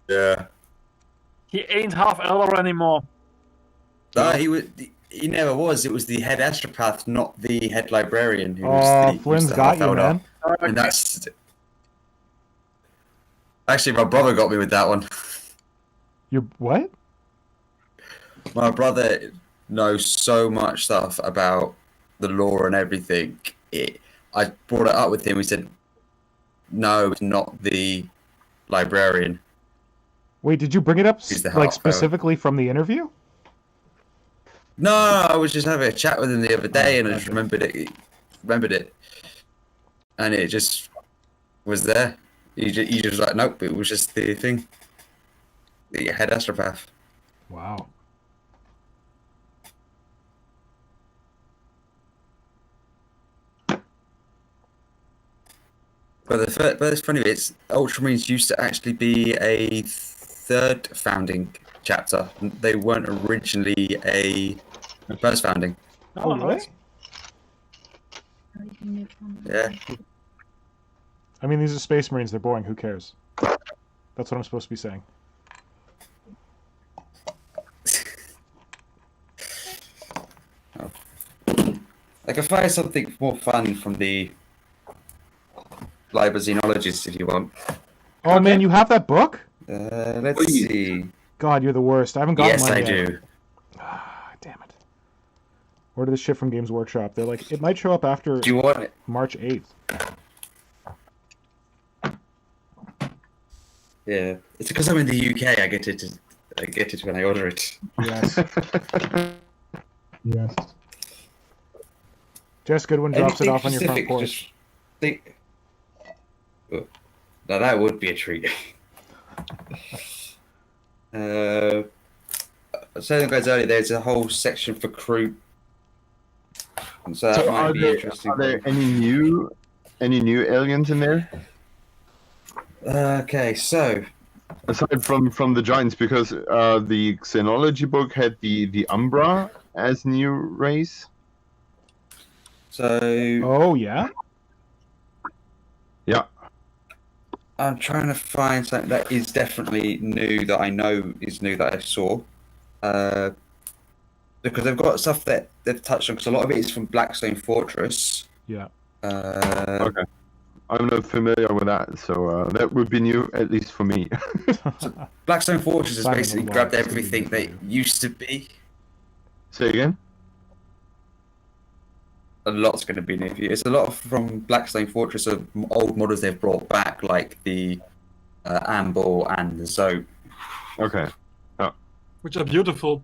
Yeah. He ain't half Elder anymore. No, he never was. It was the head astropath, not the head librarian. Who Oh, was Flynn's the got half you, elder. man. And that's actually my brother got me with that one. You what? My brother knows so much stuff about the lore and everything. I brought it up with him. He said, "No, it's not the librarian." Wait, did you bring it up He's the like half specifically from the interview? No, I was just having a chat with him the other day, and I just okay. remembered it, and it just was there. He just was like, nope, it was just the thing, the head astropath. Wow. But the funny bit is, Ultramarines used to actually be a third founding chapter. They weren't originally a first founding. Oh, really? nice. Yeah. I mean, these are Space Marines. They're boring. Who cares? That's what I'm supposed to be saying. I can find something more fun from the Liber Xenologist if you want. Oh man, you have that book? Let's Please. see. God, you're the worst. I haven't gotten Yes, mine I yet. do. Ah, damn it. Order this shit from Games Workshop. They're like, it might show up after Do you want it? March 8th. Yeah, it's because I'm in the UK. I get it when I order it. Yes. Yes. Jess Goodwin drops it Anything off on your front specific, porch. just think. Oh, now that would be a treat. So the guys earlier, there's a whole section for crew. And so that So might be interesting. are there any new aliens in there Okay, so aside from the giants? Because the Xenology book had the Umbra as new race. Oh, yeah? Yeah. I'm trying to find something that is definitely new that I know is new that I saw. Because they've got stuff that they've touched on, because a lot of it is from Blackstone Fortress. Yeah. Okay. I'm not familiar with that, so that would be new, at least for me. Blackstone Fortress has Simon basically LeBlanc, grabbed it's gonna be everything new for that you. used to be. Say again? A lot's going to be new for you. It's a lot from Blackstone Fortress of old models they've brought back, like the Amble and the Zoe. Okay. Which are beautiful.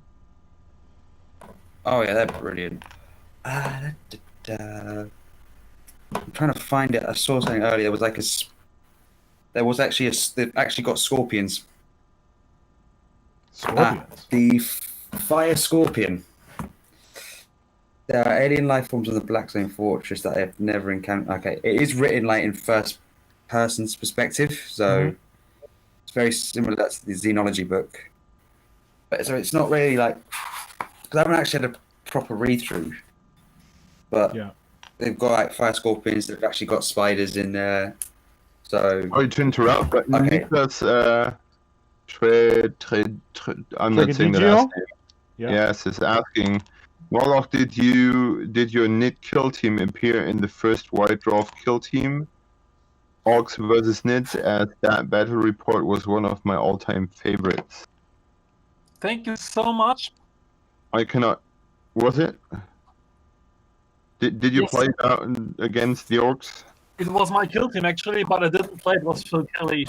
Oh yeah, they're brilliant. I'm trying to find it. I saw something earlier. There was like they've actually got scorpions. Scorpions. The fire scorpion. There are alien life forms in the Blackstone Fortress that I have never encountered. Okay, it is written like in first person's perspective, so it's very similar to the Xenology book. But so it's not really like, because I haven't actually had a proper read through. But Yeah. they've got like fire scorpions. They've actually got spiders in there. So Sorry to interrupt, but Okay. Niklas, I'm not saying the Trigadigio? last name. Yeah. Yes, is asking, Moloch, did your Nid kill team appear in the first White Dwarf kill team? Orcs versus Nids, as that battle report was one of my all-time favorites. Thank you so much. I cannot. Was it? Did you Yes. play out against the Orcs? It was my kill team actually, but I didn't play. It was Phil Kelly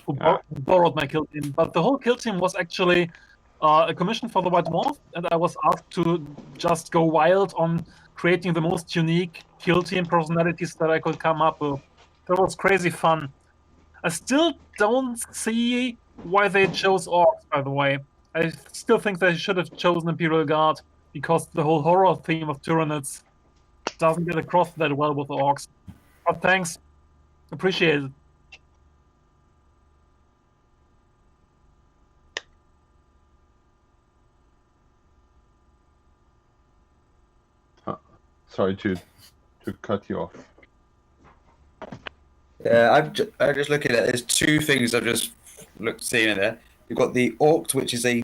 who borrowed my kill team. But the whole kill team was actually a commission for the White Dwarf, and I was asked to just go wild on creating the most unique kill team personalities that I could come up with. That was crazy fun. I still don't see why they chose orcs, by the way. I still think they should have chosen Imperial Guard, because the whole horror theme of Tyranids doesn't get across that well with the orcs. But thanks. Appreciate it. Sorry to cut you off. yeah, I'm just looking at. There's two things I've just seen in there. You've got the Orc, which is a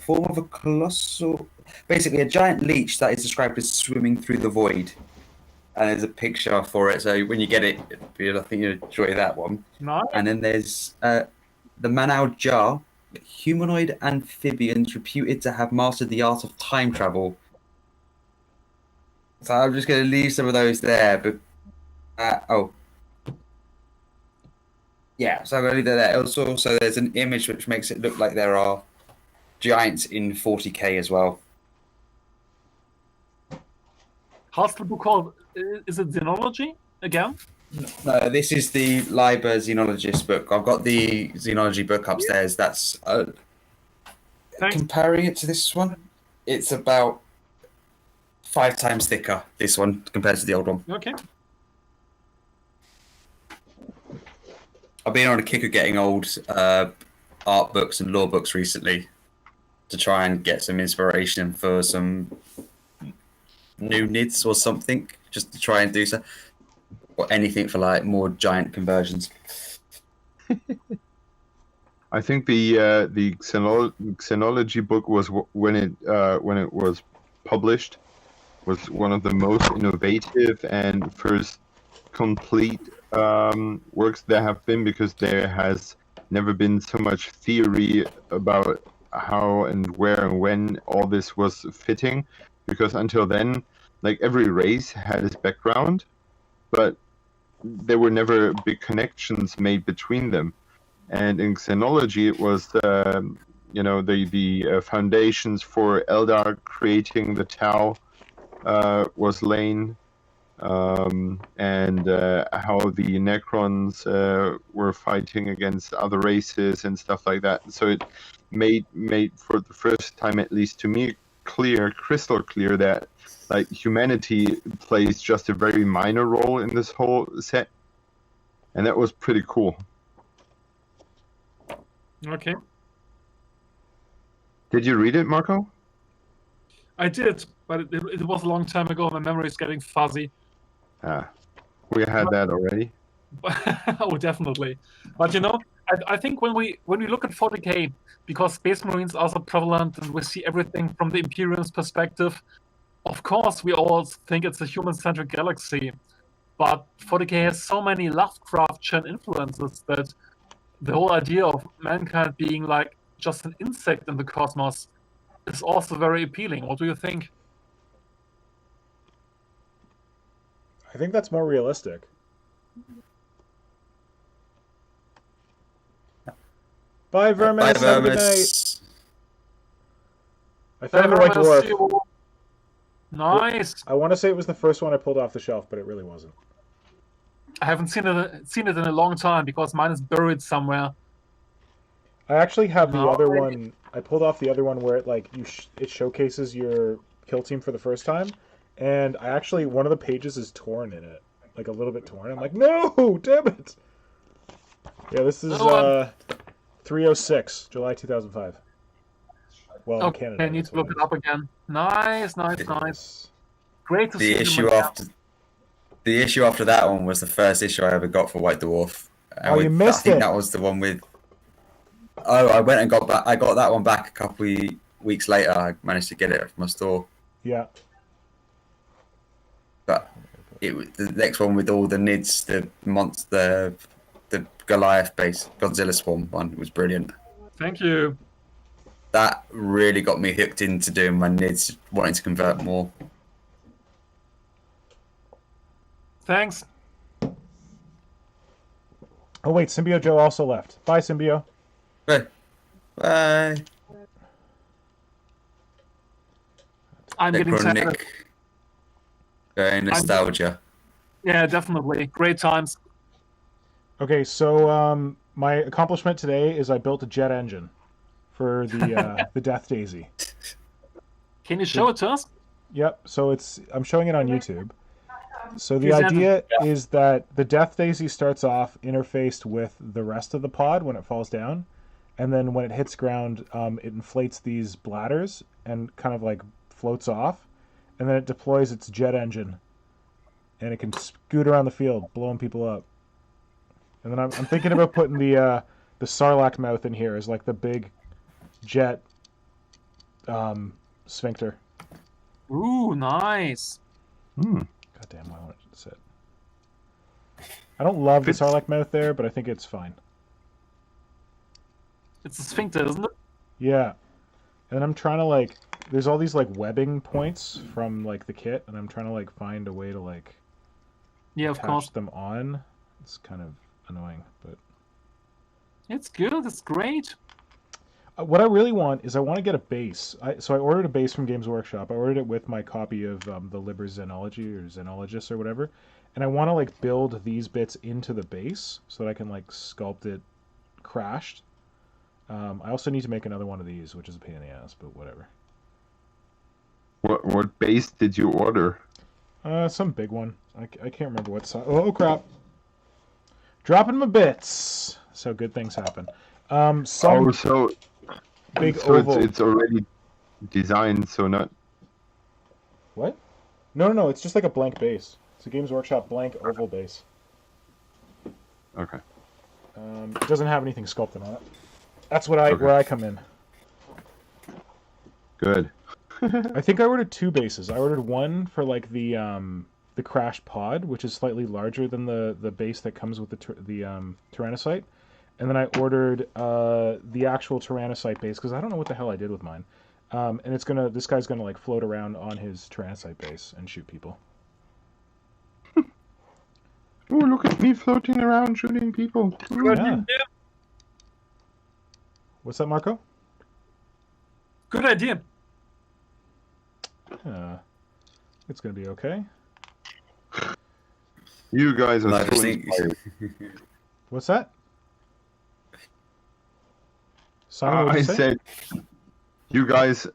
form of a colossal, basically a giant leech that is described as swimming through the void. And there's a picture for it, so when you get it, I think you'll enjoy that one. Nice. And then there's the Manau Jar, humanoid amphibians reputed to have mastered the art of time travel. So I'm just going to leave some of those there. But yeah, so I'm going to leave that there. Also, there's an image which makes it look like there are giants in 40k as well. How's the book called? Is it Xenology again? No, this is the Liber Xenologist book. I've got the Xenology book upstairs. That's Thanks. comparing it to this one. It's about 5 times thicker, this one, compared to the old one. Okay. I've been on a kick of getting old art books and lore books recently to try and get some inspiration for some new nids or something, just to try and do so, or anything for like more giant conversions. I think the Xenology book was when it was published. was one of the most innovative and first complete works there have been, because there has never been so much theory about how and where and when all this was fitting, because until then, like, every race had its background, but there were never big connections made between them. And in Xenology, it was the foundations for Eldar creating the Tau was lain, and how the Necrons were fighting against other races and stuff like that. So it made for the first time, at least to me, crystal clear, that like humanity plays just a very minor role in this whole set, and that was pretty cool. Okay. Did you read it, Marco? I did, but it was a long time ago. My memory is getting fuzzy. We had that already. Oh, definitely. But I think when we look at 40k, because Space Marines are so prevalent and we see everything from the Imperium's perspective, of course we all think it's a human-centric galaxy. But 40k has so many Lovecraftian influences that the whole idea of mankind being like just an insect in the cosmos is also very appealing. What do you think? I think that's more realistic. Bye, Vermin. Bye, Have a good night. Vermis. I found the White Dwarf. Nice. I want to say it was the first one I pulled off the shelf, but it really wasn't. I haven't seen it in a long time because mine is buried somewhere. I actually have the No. other one. I pulled off the other one where it it showcases your kill team for the first time, and I actually, one of the pages is torn in it, like a little bit torn. I'm like, no, damn it. Yeah, this is 306, July 2005. Well, in Okay, Canada. I need to look it up again. Nice. Great to see The you, issue Miguel. after the issue after that one was the first issue I ever got for White Dwarf. Oh, you missed I think it. that was the one with. Oh, I went and got back. I got that one back a couple weeks later. I managed to get it from my store, Yeah. but the next one with all the nids, the monster, the Goliath base Godzilla Swarm one was brilliant. Thank you. That really got me hooked into doing my nids, wanting to convert more. Thanks. Oh, wait, Symbio Joe also left. Bye, Symbio. Bye. Bye. I'm getting sad. Necronic. Very nostalgia. Yeah, definitely. Great times. Okay, so my accomplishment today is I built a jet engine for the the Death Daisy. Can you show it to us? Yep. So I'm showing it on YouTube. So the Present it. idea is that the Death Daisy starts off interfaced with the rest of the pod when it falls down, and then when it hits ground, it inflates these bladders and kind of like floats off, and then it deploys its jet engine, and it can scoot around the field, blowing people up. And then I'm thinking about putting the Sarlacc mouth in here as like the big jet sphincter. Ooh, nice. God damn, why won't it sit? I don't love the Sarlacc mouth there, but I think it's fine. It's a sphincter, isn't it? Yeah. And I'm trying to like, there's all these like webbing points from like the kit, and I'm trying to like find a way to like Yeah, of course. attach them on. It's kind of annoying, but It's good. It's great. what I really want is I want to get a base. So I ordered a base from Games Workshop. I ordered it with my copy of the Liber Xenology or Xenologist or whatever, and I want to like build these bits into the base so that I can like sculpt it crashed. I also need to make another one of these, which is a pain in the ass, but whatever. What base did you order? Some big one. I can't remember what size. Oh crap! Dropping my bits. So good things happen. Some big oval. It's already designed, so not. What? No. It's just like a blank base. It's a Games Workshop blank oval base. Okay. It doesn't have anything sculpted on it. That's what where I come in. Good. I think I ordered 2 bases. I ordered one for like the crash pod, which is slightly larger than the base that comes with the Tyrannocyte, and then I ordered the actual Tyrannocyte base because I don't know what the hell I did with mine. And this guy's gonna like float around on his Tyrannocyte base and shoot people. Oh, look at me floating around shooting people. Yeah. What's that, Marco? Good idea. It's gonna be okay. You guys are Like, I so think- inspired. What's that? Simon, what I did you say? said, you guys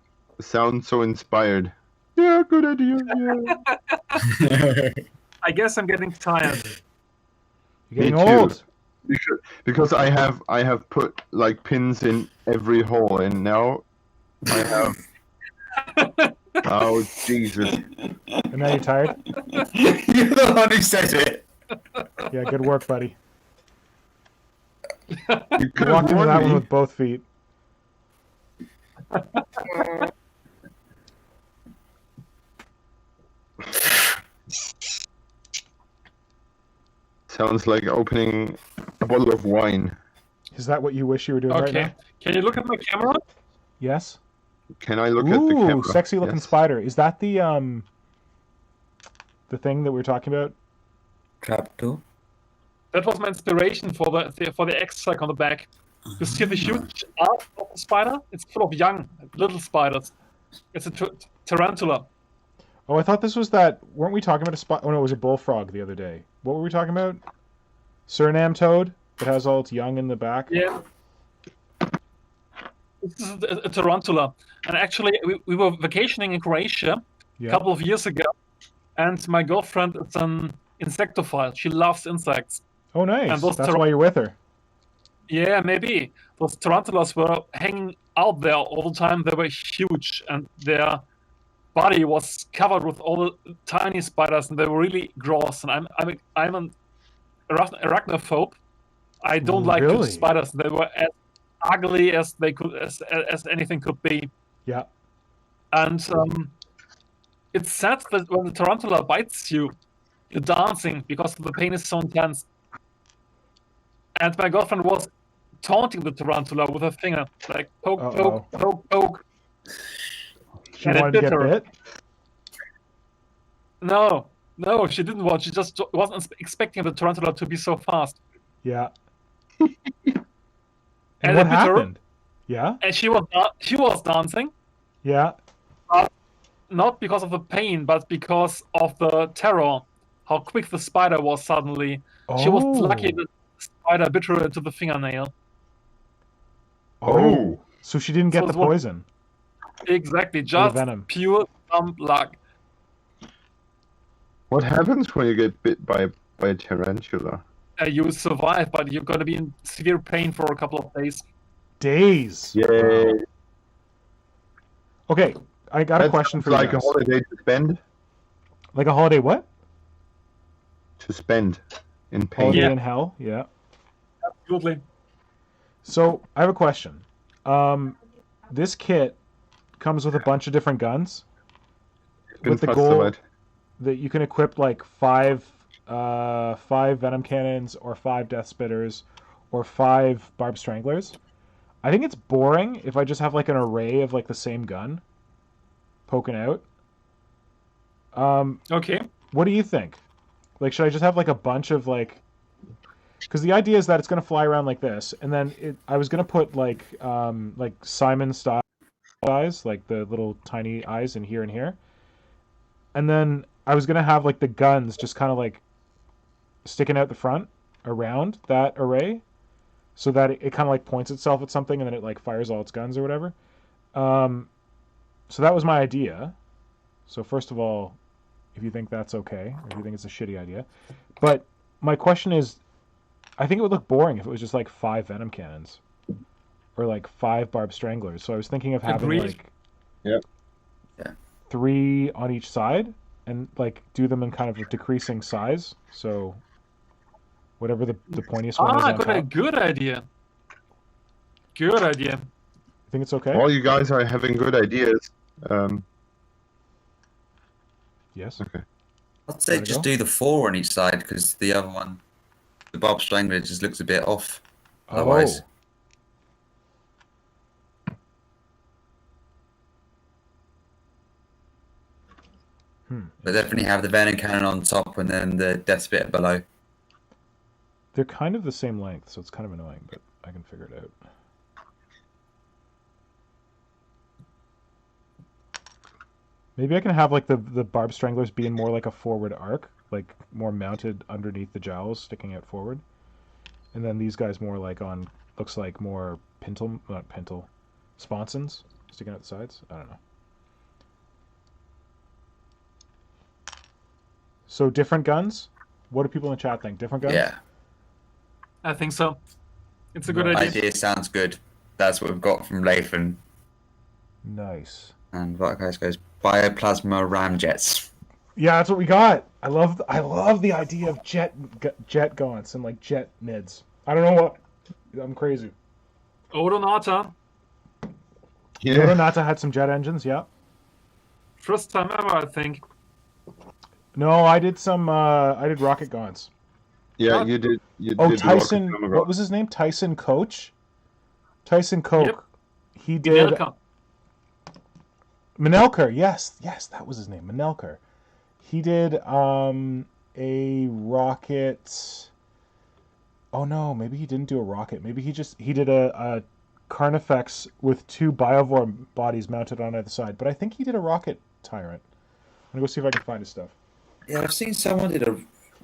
sound so inspired. Yeah, good idea. Yeah. I guess I'm getting tired. You're getting Me too. old. You should, because I have put like pins in every hole, and now I have. Oh Jesus! And now you're tired? You're the one who said it. Yeah, good work, buddy. You You could walked have into that warned one me. with both feet. Sounds like opening a bottle of wine. Is that what you wish you were doing right Okay. now? Can you look at my camera? Yes. Can I look at the Ooh, camera? sexy looking Yes. spider. Is that the thing that we were talking about? Trapdoor. That was my inspiration for the X-Track on the back. You see the huge arm of the spider? It's full of young little spiders. It's a tarantula. Oh, I thought this was that. Weren't we talking about a spot? Oh no, it was a bullfrog the other day. What were we talking about? Suriname toad that has all its young in the back. Yeah. This is a tarantula. And actually, we were vacationing in Croatia a Yeah. couple of years ago. And my girlfriend is an insectophile. She loves insects. Oh, nice. And those That's why you're with her. Yeah, maybe. Those tarantulas were hanging out there all the time. They were huge, and their body was covered with all the tiny spiders, and they were really gross. And I'm an arachnophobe. I don't like Really? spiders. They were as ugly as they could, as anything could be. Yeah. And it's sad that when the tarantula bites you, you're dancing because the pain is so intense. And my girlfriend was taunting the tarantula with her finger, like poke, poke, poke, poke. She And it wanted to bit get her. bit. No, she didn't want. She just wasn't expecting the tarantula to be so fast. Yeah. And what it bit her. happened? Yeah. And she was dancing, Yeah. not because of the pain, but because of the terror. How quick the spider was suddenly. She was lucky that the spider bit her into the fingernail. Oh. So she didn't get So the it's what- poison. Exactly, just venom. pure dumb luck. What happens when you get bit by a tarantula? You survive, but you're gonna be in severe pain for a couple of days. Days. Yay! Wow. Okay, I got a question for like you a guys. holiday to spend. Like a holiday what? To spend in pain. Holiday Yeah. in hell? Yeah. Absolutely. So I have a question. This kit comes with a bunch of different guns Been with the fussed goal about. that you can equip like five venom cannons or 5 death spitters or 5 barb stranglers. I think it's boring if I just have like an array of like the same gun poking out. Okay. What do you think? Like, should I just have like a bunch of like? Because the idea is that it's gonna fly around like this, and then I was gonna put like Simon style eyes, like the little tiny eyes in here and here, and then I was gonna have like the guns just kind of like sticking out the front around that array, so that it kind of like points itself at something, and then it like fires all its guns or whatever. So that was my idea. So first of all, if you think that's okay, or if you think it's a shitty idea. But my question is, I think it would look boring if it was just like 5 venom cannons. Or like 5 barb stranglers. So I was thinking of having Agreed. like Yep. Yeah. 3 on each side and like do them in kind of a decreasing size. So whatever the pointiest one is on top. Good idea. Good idea. You think it's okay? All you guys are having good ideas. Yes. Okay. I'd say Wanna just go? do the 4 on each side because the other one, the Bob Strangler, just looks a bit off. Otherwise, Oh. but definitely have the Venom Cannon on top and then the Death Spitter below. They're kind of the same length, so it's kind of annoying, but I can figure it out. Maybe I can have like the barb stranglers being more like a forward arc, like more mounted underneath the jowls, sticking out forward, and then these guys more like on looks like more pintle, not pintle, sponsons sticking out the sides. I don't know. So different guns. What do people in the chat think? Different guns? Yeah, I think so. It's a good Nice. idea. idea sounds good. That's what we've got from Lathan. Nice. And Vitacast goes bioplasma ramjets. Yeah, that's what we got. I love the idea of jet gaunts and like jet nids. I don't know what. I'm crazy. Odonata, Yeah. Yodonata had some jet engines, yeah. first time ever, I think. No, I did some. I did rocket gaunts. Yeah, you did. You Oh, did Tyson. rocket What was his name? Tyson Coach. Tyson Koch. Yep. He did. Inelka. Manelker. Yes, that was his name. Manelker. He did a rocket. Oh no, maybe he didn't do a rocket. Maybe he did a Carnifex with 2 Biovore bodies mounted on either side. But I think he did a rocket Tyrant. I'm gonna go see if I can find his stuff. Yeah, I've seen someone did a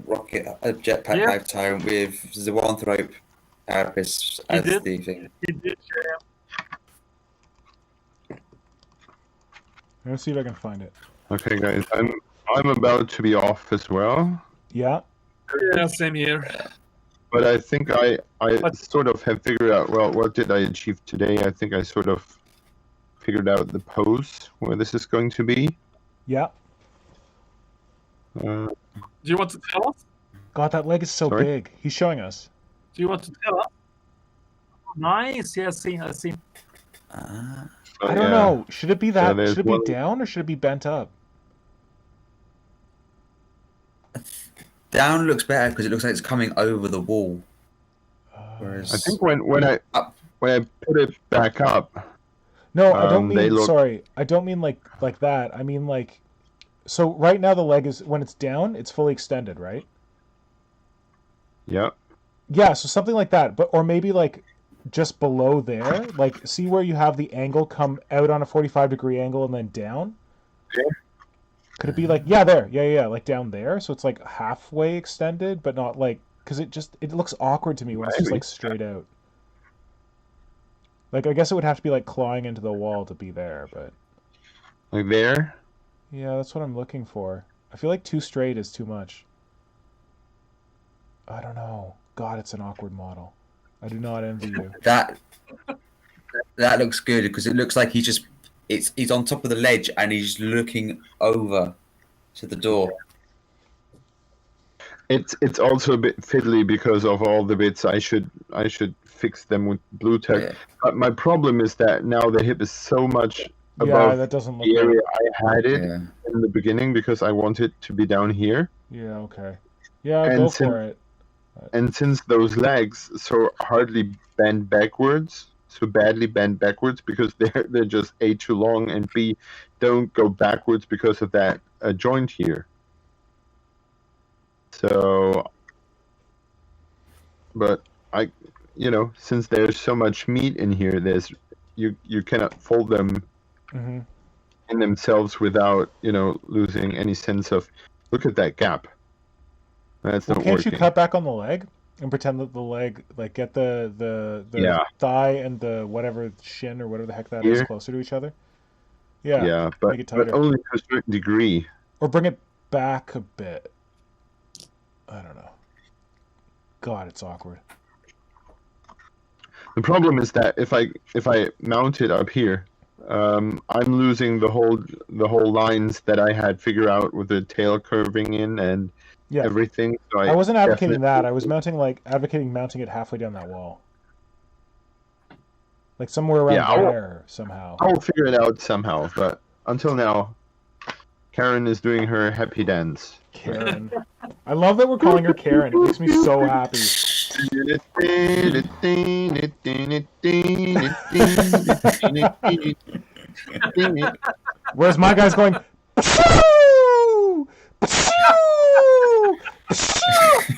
jetpack Yeah. hive tyrant with Zoanthrope Carapace He as did. the thing. He did, yeah. I'm gonna see if I can find it. Okay, guys, I'm about to be off as well, Yeah. Yeah, same here. but I think I But- sort of have figured out. Well, what did I achieve today? I think I sort of figured out the pose where this is going to be. Yeah. Uh, Do you want to tell us? God, that leg is so Sorry? big. He's showing us. Do you want to tell us? Nice. Yeah, I see. Ah. so, I don't yeah. know. Should it be that? there's Should it be one- down or should it be bent up? Down looks better because it looks like it's coming over the wall. Whereas I think when I Up. put it back up, No, I don't they mean. look- Sorry, I don't mean like that. I mean like. So right now the leg is when it's down, it's fully extended, right? yeah, Yeah. So something like that, but or maybe like just below there, like see where you have the angle come out on a 45-degree angle and then down. Yeah. Could it be like there, yeah, like down there? So it's like halfway extended, but not like because it looks awkward to me when it's just Maybe. like straight out. Like I guess it would have to be like clawing into the wall to be there, but like there. yeah, that's what I'm looking for. I feel like too straight is too much. I don't know. God, it's an awkward model. I do not envy you. that looks good because it looks like he's on top of the ledge and he's looking over to the door. It's also a bit fiddly because of all the bits. I should fix them with blue tack. Yeah. But my problem is that now the hip is so much Yeah, above that doesn't look the right. area I had it Yeah. in the beginning because I want it to be down here. Yeah, okay. Yeah, And go since- for it. And since those legs so hardly bend backwards, so badly bend backwards because they're just A, too long, and B, don't go backwards because of that joint here. So, but since there's so much meat in here, you cannot fold them Hmm. in themselves without losing any sense of look at that gap. That's Well, not can't working. you cut back on the leg and pretend that the leg, like, get the Yeah. thigh and the whatever shin or whatever the heck that is Here? closer to each other? Yeah. Yeah, make but it tighter. only to a certain degree. Or bring it back a bit. I don't know. God, it's awkward. The problem is that if I mount it up here, I'm losing the whole lines that I had figured out with the tail curving in and Yeah. everything. So I wasn't advocating definitely- that. I was advocating mounting it halfway down that wall. Like somewhere around Yeah, I'll- there somehow. I'll figure it out somehow, but until now, Karen is doing her happy dance. Karen. I love that we're calling her Karen. It makes me so happy. Whereas my guy's going. "Pshoo! Pshoo! Pshoo!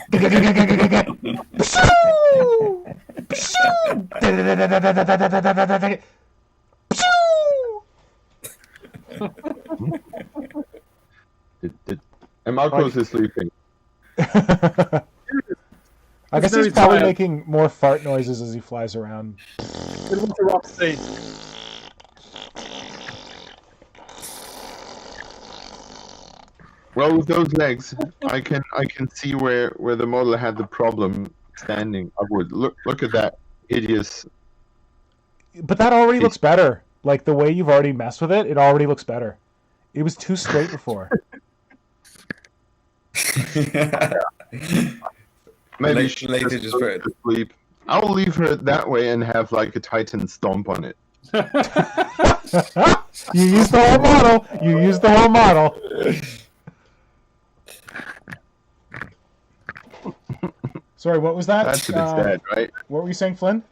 Pshoo! Pshoo! And Marcos is sleeping. I guess he's probably making more fart noises as he flies around. It was a rough day. Well, with those legs, I can see where the model had the problem standing upward. Look at that hideous. But that already looks better. Like the way you've already messed with it, it already looks better. It was too straight before. Maybe later just put it. to sleep. I'll leave her that way and have like a Titan stomp on it. You used the whole model. You used the whole model. Sorry, what was that? That's a bit sad, right? What were you saying, Flynn?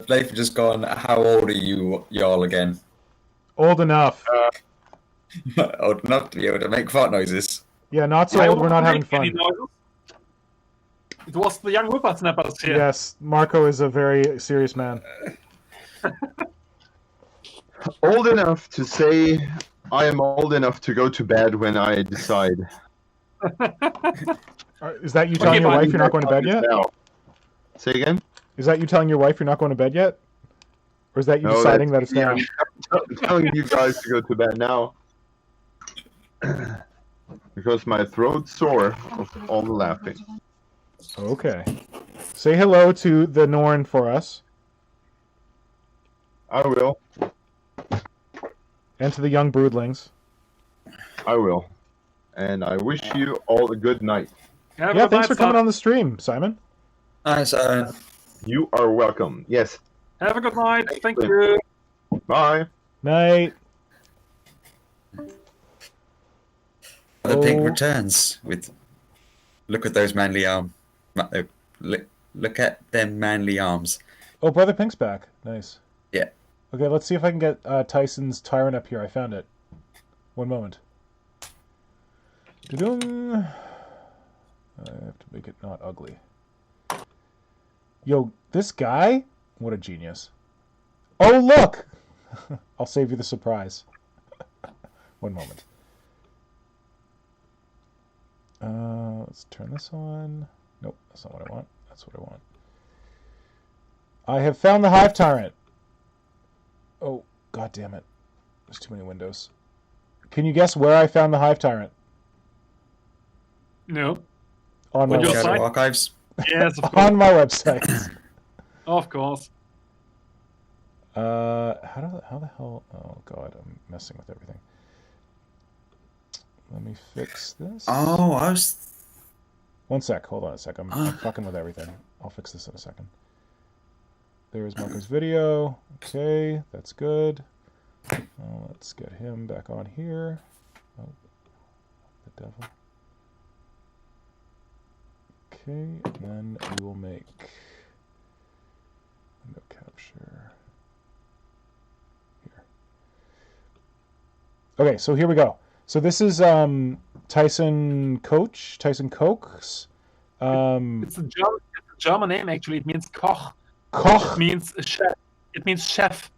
They've just gone, how old are you y'all again? Old enough. Old enough to be able to make fart noises. Yeah, not so old. We're not having fun. It was the young whippersnappers here. Yes, Marco is a very serious man. Old enough to say I am old enough to go to bed when I decide. Is that you telling your wife you're not going to bed yet? Now. Say again? Is that you telling your wife you're not going to bed yet? Or is that you deciding that it's now? I'm telling you guys to go to bed now. Because my throat's sore of all the laughing. Okay. Say hello to the Norn for us. I will. And to the young broodlings. I will. And I wish you all a good night. Yeah, thanks for coming on the stream, Simon. Nice. You are welcome. Yes. Have a good night. Thank you. Bye. Night. The pig returns with. Look at those manly arms. Look at them manly arms. Oh, Brother Pink's back. Nice. Yeah. Okay, let's see if I can get Tyson's Tyrant up here. I found it. One moment. Da-dum. I have to make it not ugly. Yo, this guy? What a genius. Oh, look! I'll save you the surprise. One moment. Let's turn this on. Nope, that's not what I want. That's what I want. I have found the Hive Tyrant. Oh, god damn it. There's too many windows. Can you guess where I found the Hive Tyrant? No. On my your website. site? Archives. Yes, of course. On my website. Of course. How the hell? Oh god, I'm messing with everything. Let me fix this. Oh, I was. One sec. Hold on a sec. I'm fucking with everything. I'll fix this in a second. There's Marco's video. Okay, that's good. Let's get him back on here. Oh, the devil. Okay, and then we will make window capture here. Okay, so here we go. So this is Tyson Coach, Tyson Kochs. It's a German name actually. It means Koch. Koch. It means chef. It means chef.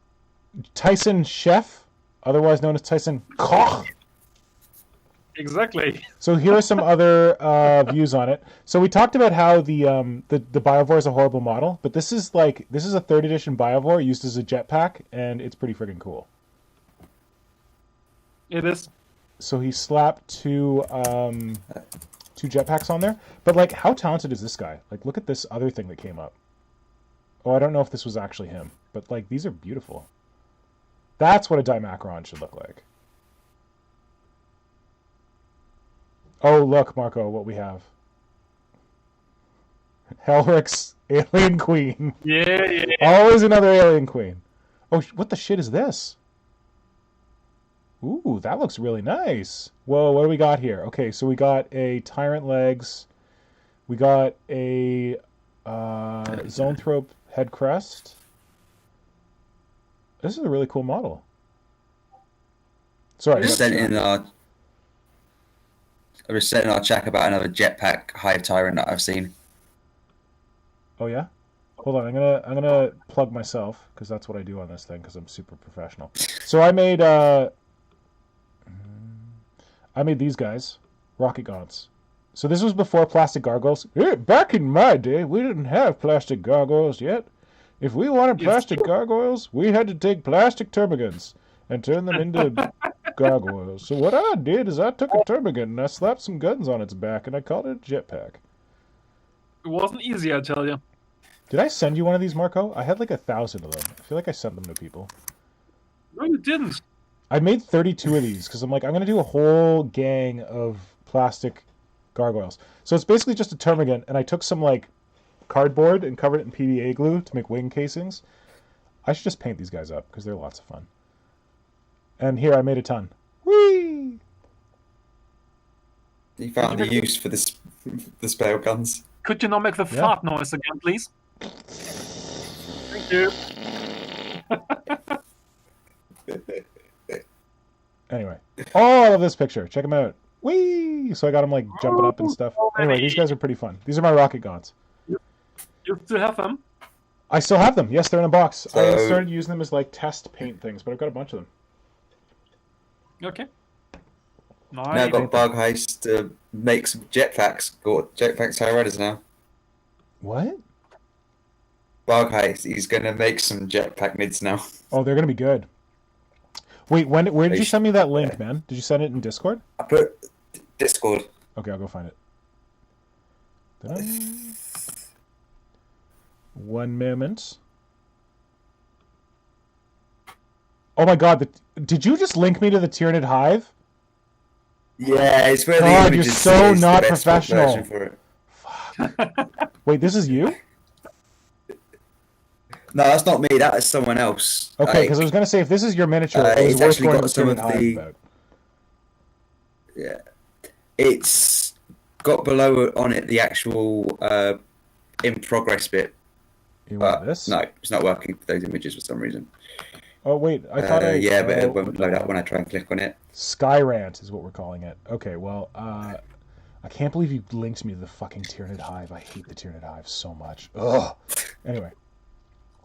Tyson Chef, otherwise known as Tyson Koch. Exactly. So here are some other views on it. So we talked about how the Biovore is a horrible model, but this is a 3rd edition Biovore used as a jetpack, and it's pretty friggin' cool. It is. So he slapped two jetpacks on there. But like, how talented is this guy? Like, look at this other thing that came up. Oh, I don't know if this was actually him, but like, these are beautiful. That's what a Dimacron should look like. Oh, look, Marco, what we have. Helric's Alien Queen. Yeah. Always another Alien Queen. Oh, what the shit is this? Ooh, that looks really nice. Whoa, what do we got here? Okay, so we got a Tyrant legs. We got a Zoanthrope head crest. This is a really cool model. Sorry. It I is. just sent in our chat about another jetpack Hive Tyrant that I've seen. Oh yeah? Hold on, I'm gonna plug myself because that's what I do on this thing because I'm super professional. So I made these guys, rocket gaunts. So this was before plastic gargoyles. Back in my day, we didn't have plastic gargoyles yet. If we wanted plastic gargoyles, we had to take plastic termagants and turn them into gargoyles. So what I did is I took a termagant and I slapped some guns on its back and I called it a jetpack. It wasn't easy, I tell you. Did I send you one of these, Marco? I had like 1,000 of them. I feel like I sent them to people. No, you didn't. I made 32 of these because I'm like, I'm going to do a whole gang of plastic gargoyles. So it's basically just a termagant, and I took some like cardboard and covered it in PVA glue to make wing casings. I should just paint these guys up because they're lots of fun. And here, I made a ton. Whee! You found a use for the spare guns. Could you not make the fart noise again, please? Thank you. Anyway. Oh, I love this picture. Check them out. Whee! So I got them like jumping up and stuff. Anyway, these guys are pretty fun. These are my rocket gaunts. You still have them? I still have them. Yes, they're in a box. I So- started using them as like test paint things, but I've got a bunch of them. Okay. Now Nice. I've got Bug Heist to make some jetpacks. Got jetpacks Tyranid now. What? Bug Heist, he's gonna make some jetpack mids now. Oh, they're gonna be good. Wait, where did you send me that link, man? Did you send it in Discord? I put Discord. Okay, I'll go find it. Ta-da. One moment. Oh my god, did you just link me to the Tyranid Hive? Yeah, it's where God, the you're images so say it's the not best professional. version for it. Wait, this is you? No, that's not me. That is someone else. Okay, because I was gonna say if this is your miniature, it was it's worth actually going to got the some Tyranid of Hive the- about. Yeah, it's got below on it the actual in progress bit. You want But this? no, it's not working for those images for some reason. Oh wait, I thought I. Yeah, but oh, it won't load up when I try and click on it. Skyrant is what we're calling it. Okay, well, I can't believe you linked me to the fucking Tyranid Hive. I hate the Tyranid Hive so much. Ugh. Anyway,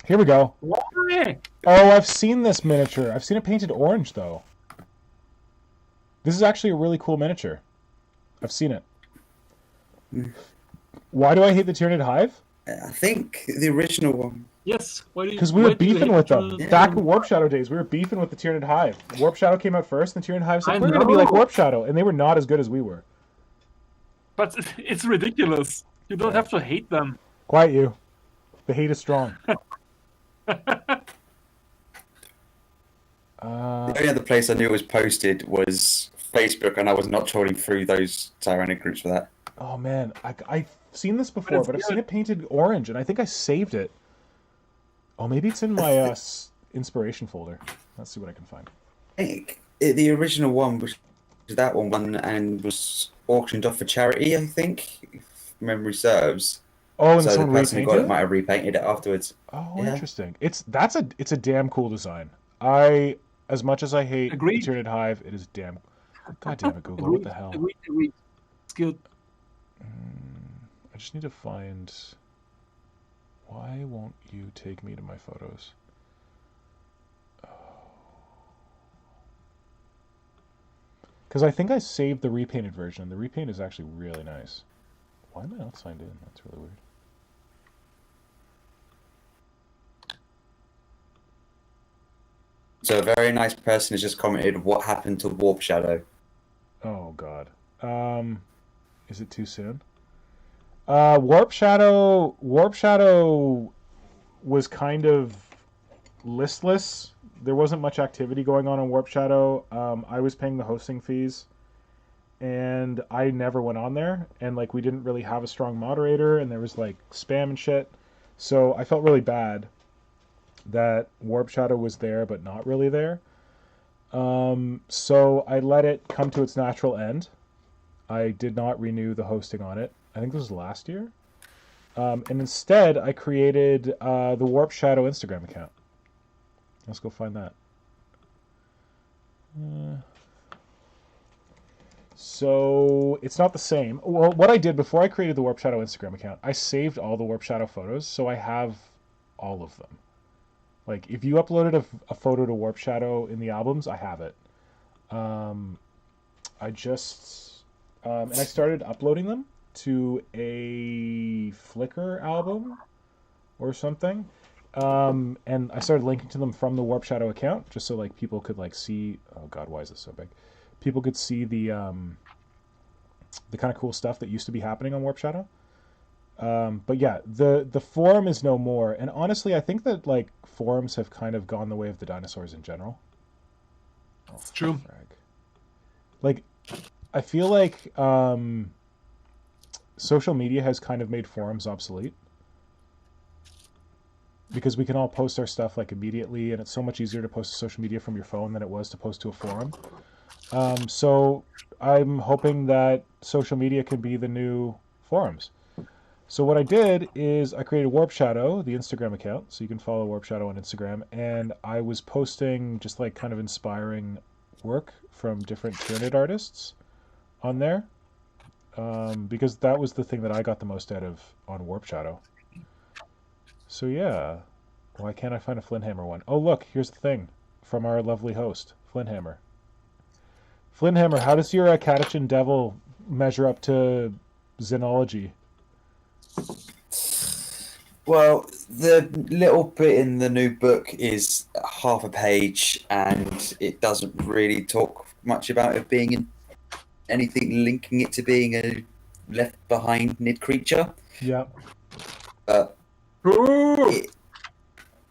here we go. Why? Oh, I've seen this miniature. I've seen it painted orange, though. This is actually a really cool miniature. I've seen it. Why do I hate the Tyranid Hive? I think the original one. Yes. Because we were beefing with them. Back in Warp Shadow days, we were beefing with the Tyranid Hive. Warp Shadow came out first, and the Tyranid Hive said, I we're going to be like know. Warp Shadow. And they were not as good as we were. But it's ridiculous. You don't have to hate them. Quiet you. The hate is strong. The only other place I knew it was posted was Facebook, and I was not trolling through those Tyranid groups for that. Oh, man. I've seen this before, it's but I've seen good. it painted orange, and I think I saved it. Oh, maybe it's in my inspiration folder. Let's see what I can find. I think the original one was that one and was auctioned off for charity, I think, if memory serves. Oh, and So the someone person who got it repainted it? might have repainted it afterwards. Oh, Yeah. interesting. It's a damn cool design. As much as I hate Agreed. the Tyranid Hive, it is damn. God damn it, Google! What the hell? Agreed. It's good. I just need to find. Why won't you take me to my photos? Because I think I saved the repainted version. The repaint is actually really nice. Why am I not signed in? That's really weird. So a very nice person has just commented, "What happened to Warp Shadow?" Oh God. Is it too soon? Warp Shadow was kind of listless. There wasn't much activity going on in Warp Shadow. I was paying the hosting fees, and I never went on there. And like we didn't really have a strong moderator, and there was like spam and shit. So I felt really bad that Warp Shadow was there, but not really there. So I let it come to its natural end. I did not renew the hosting on it. I think this was last year. And instead, I created the Warp Shadow Instagram account. Let's go find that. So it's not the same. Well, what I did before I created the Warp Shadow Instagram account, I saved all the Warp Shadow photos, so I have all of them. Like, if you uploaded a photo to Warp Shadow in the albums, I have it. I just... and I started uploading them to a Flickr album or something. And I started linking to them from the Warp Shadow account, just so like people could like see... Oh god, why is this so big? People could see the kind of cool stuff that used to be happening on Warp Shadow. But yeah, the forum is no more. And honestly, I think that like forums have kind of gone the way of the dinosaurs in general. Oh, It's true. frag. Like, I feel like social media has kind of made forums obsolete. Because we can all post our stuff like immediately, and it's so much easier to post to social media from your phone than it was to post to a forum. So I'm hoping that social media can be the new forums. So what I did is I created Warp Shadow, the Instagram account, so you can follow Warp Shadow on Instagram, and I was posting just like kind of inspiring work from different Tyranid artists on there, because that was the thing that I got the most out of on Warp Shadow. So yeah, why can't I find a Flinthammer one? Oh look, here's the thing from our lovely host, Flinthammer. Flinthammer, how does your Catachin Devil measure up to Xenology? Well, the little bit in the new book is half a page, and it doesn't really talk much about it being in anything linking it to being a left behind Nid creature. Yeah.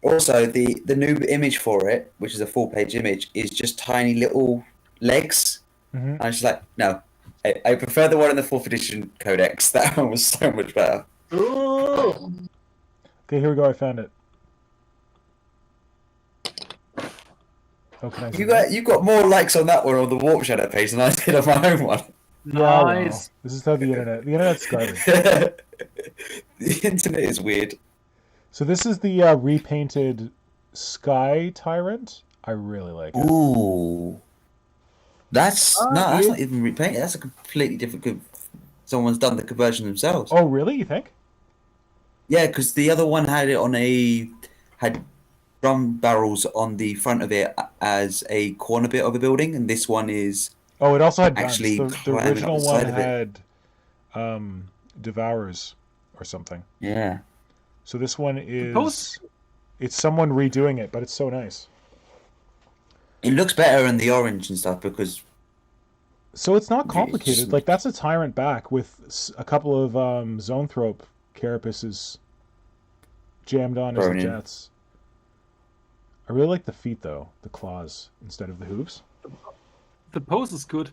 Also, the new image for it, which is a full page image, is just tiny little legs. Mm-hmm. I was just like, no, I prefer the one in the 4th edition codex. That one was so much better. Okay, here we go. I found it. Oh, can I see that? You got more likes on that one on the Warp Shadow page than I did on my own one. Yeah, well, Nice. this is how the internet's garbage. The internet is weird. So this is the repainted Sky Tyrant. I really like it. Ooh, that's that's not even repainted. That's a completely different. Someone's done the conversion themselves. Oh, really? You think? Yeah, because the other one had drum barrels on the front of it as a corner bit of a building, and this one is Oh, it also had guns. actually The climbing up original the one side of it. had Devourers or something. Yeah. So this one Suppose- it's someone redoing it, but it's so nice. It looks better in the orange and stuff because So it's not It's complicated. just- Like that's a Tyrant back with a couple of Zoanthrope carapaces jammed on as the Thrown in. jets. I really like the feet though, the claws instead of the hooves. The pose is good.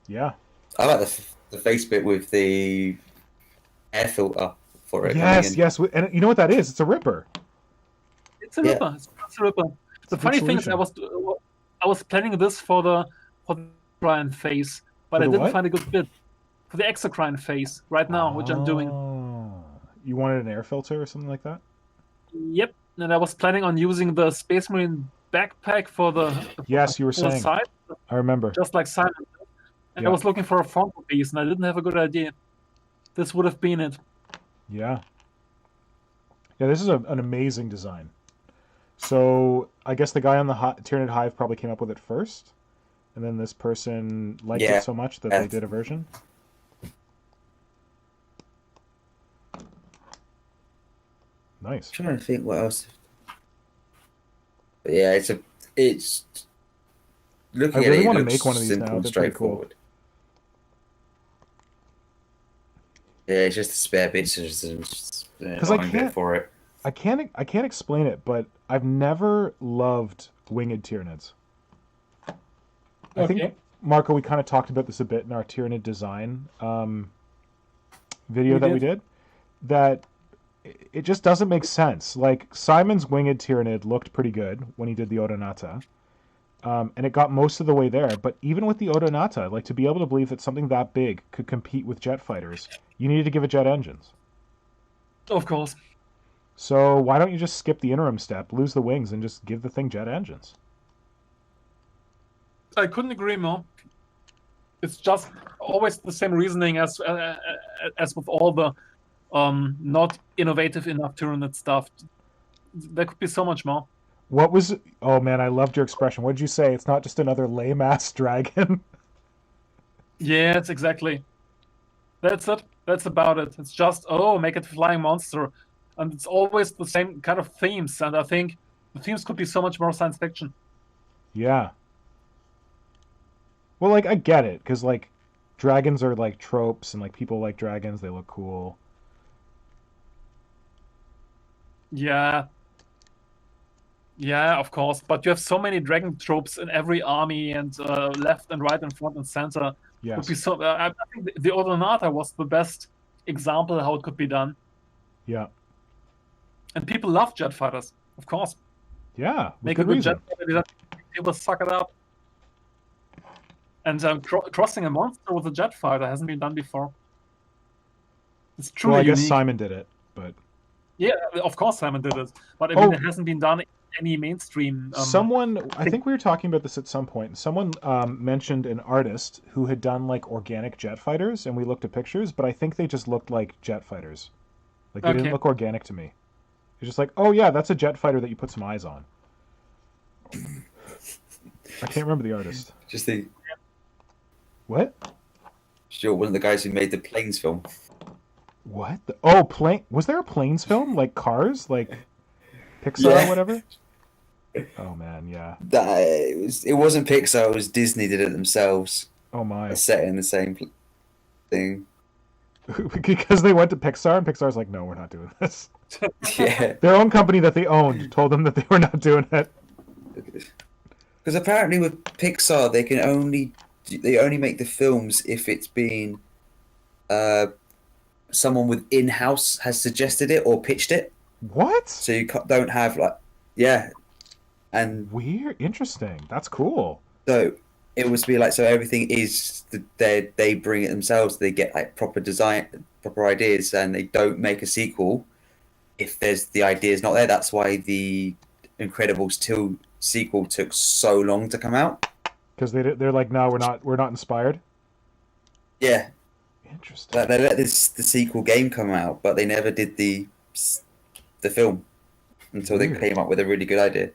Yeah. I like the face bit with the air filter for it. Yes, coming in. yes, and you know what that is? It's a Ripper. It's a Yeah. ripper. It's a ripper. The good funny thing is, solution. I was planning this for the exocrine phase, but For I the didn't what? find a good bit for the exocrine phase right now, which I'm doing. Oh. You wanted an air filter or something like that? Yep, and I was planning on using the Space Marine backpack for the Yes, you were full saying. side, I remember. just like Simon did. And Yeah. I was looking for a frontal piece, and I didn't have a good idea. This would have been it. Yeah. Yeah, this is an amazing design. So I guess the guy on the Tyranid Hive probably came up with it first, and then this person liked Yeah. it so much that they did a version. Nice. I'm trying to think what else. But yeah, it's looking I at really it, wanna it looks make one of these now. simple and They're pretty cool. straightforward. Yeah, it's just the spare bits. Because I can't- for it. I can't explain it, but I've never loved winged Tyranids. I think Okay. Marco, we kind of talked about this a bit in our Tyranid design video We that we did. did. That it just doesn't make sense. Like Simon's winged Tyranid looked pretty good when he did the Odonata, and it got most of the way there. But even with the Odonata, like to be able to believe that something that big could compete with jet fighters, you needed to give it jet engines. Of course. So why don't you just skip the interim step, lose the wings, and just give the thing jet engines? I couldn't agree more. It's just always the same reasoning as with all the not innovative enough Tyranid stuff. There could be so much more. What was... Oh, man, I loved your expression. What did you say? It's not just another lame-ass dragon? Yes, exactly. That's it. That's about it. It's just, oh, make it a flying monster. And it's always the same kind of themes. And I think the themes could be so much more science fiction. Yeah. Well, like, I get it, because, like, dragons are, like, tropes, and, like, people like dragons, they look cool. Yeah. Yeah, of course. But you have so many dragon tropes in every army, and left and right and front and center. Yes. Would be so. I think the Odonata was the best example how it could be done. Yeah. And people love jet fighters, of course. Yeah, with Make good a good reason. jet fighter, people suck it up. And crossing a monster with a jet fighter hasn't been done before. It's truly Well, I guess unique. Simon did it, but... Yeah, of course Simon did it. But I mean, it hasn't been done in any mainstream. Someone, I think we were talking about this at some point. Someone mentioned an artist who had done like organic jet fighters, and we looked at pictures, but I think they just looked like jet fighters. Like they didn't look organic to me. It's just like, oh yeah, that's a jet fighter that you put some eyes on. I can't remember the artist. Just the What? sure one of the guys who made the Planes film. What? Oh, plane. Was there a Planes film like Cars, like Pixar Yeah. or whatever? Oh man, yeah. It wasn't Pixar. It was Disney did it themselves. Oh my. It's set in the same thing. Because they went to Pixar, and Pixar's like, no, we're not doing this. Yeah, Their own company that they owned told them that they were not doing it. because apparently with Pixar they only make the films if it's been someone with in-house has suggested it or pitched it. What? So you don't have and Weird. Interesting. That's cool. so it was be like so everything is they bring it themselves. They get like proper design, proper ideas, and they don't make a sequel if the idea is not there. That's why the Incredibles 2 sequel took so long to come out. Because they're like, no, we're not inspired. Yeah, Interesting. like they let the sequel game come out, but they never did the film until they Weird. came up with a really good idea.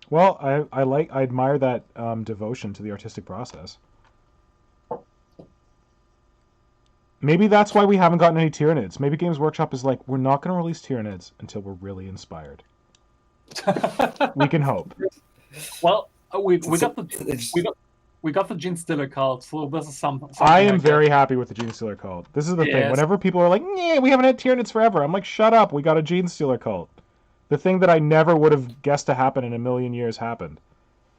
Well, I admire that devotion to the artistic process. Maybe that's why we haven't gotten any Tyranids. Maybe Games Workshop is like, we're not going to release Tyranids until we're really inspired. We can hope. Well, we got the Gene Stiller cult, so this is something. I am like very happy with the Gene Stealer cult. This is the thing. Yes. Whenever people are like, "Yeah, we haven't had Tyranids forever," I'm like, "Shut up! We got a Gene Stealer cult." The thing that I never would have guessed to happen in a million years happened.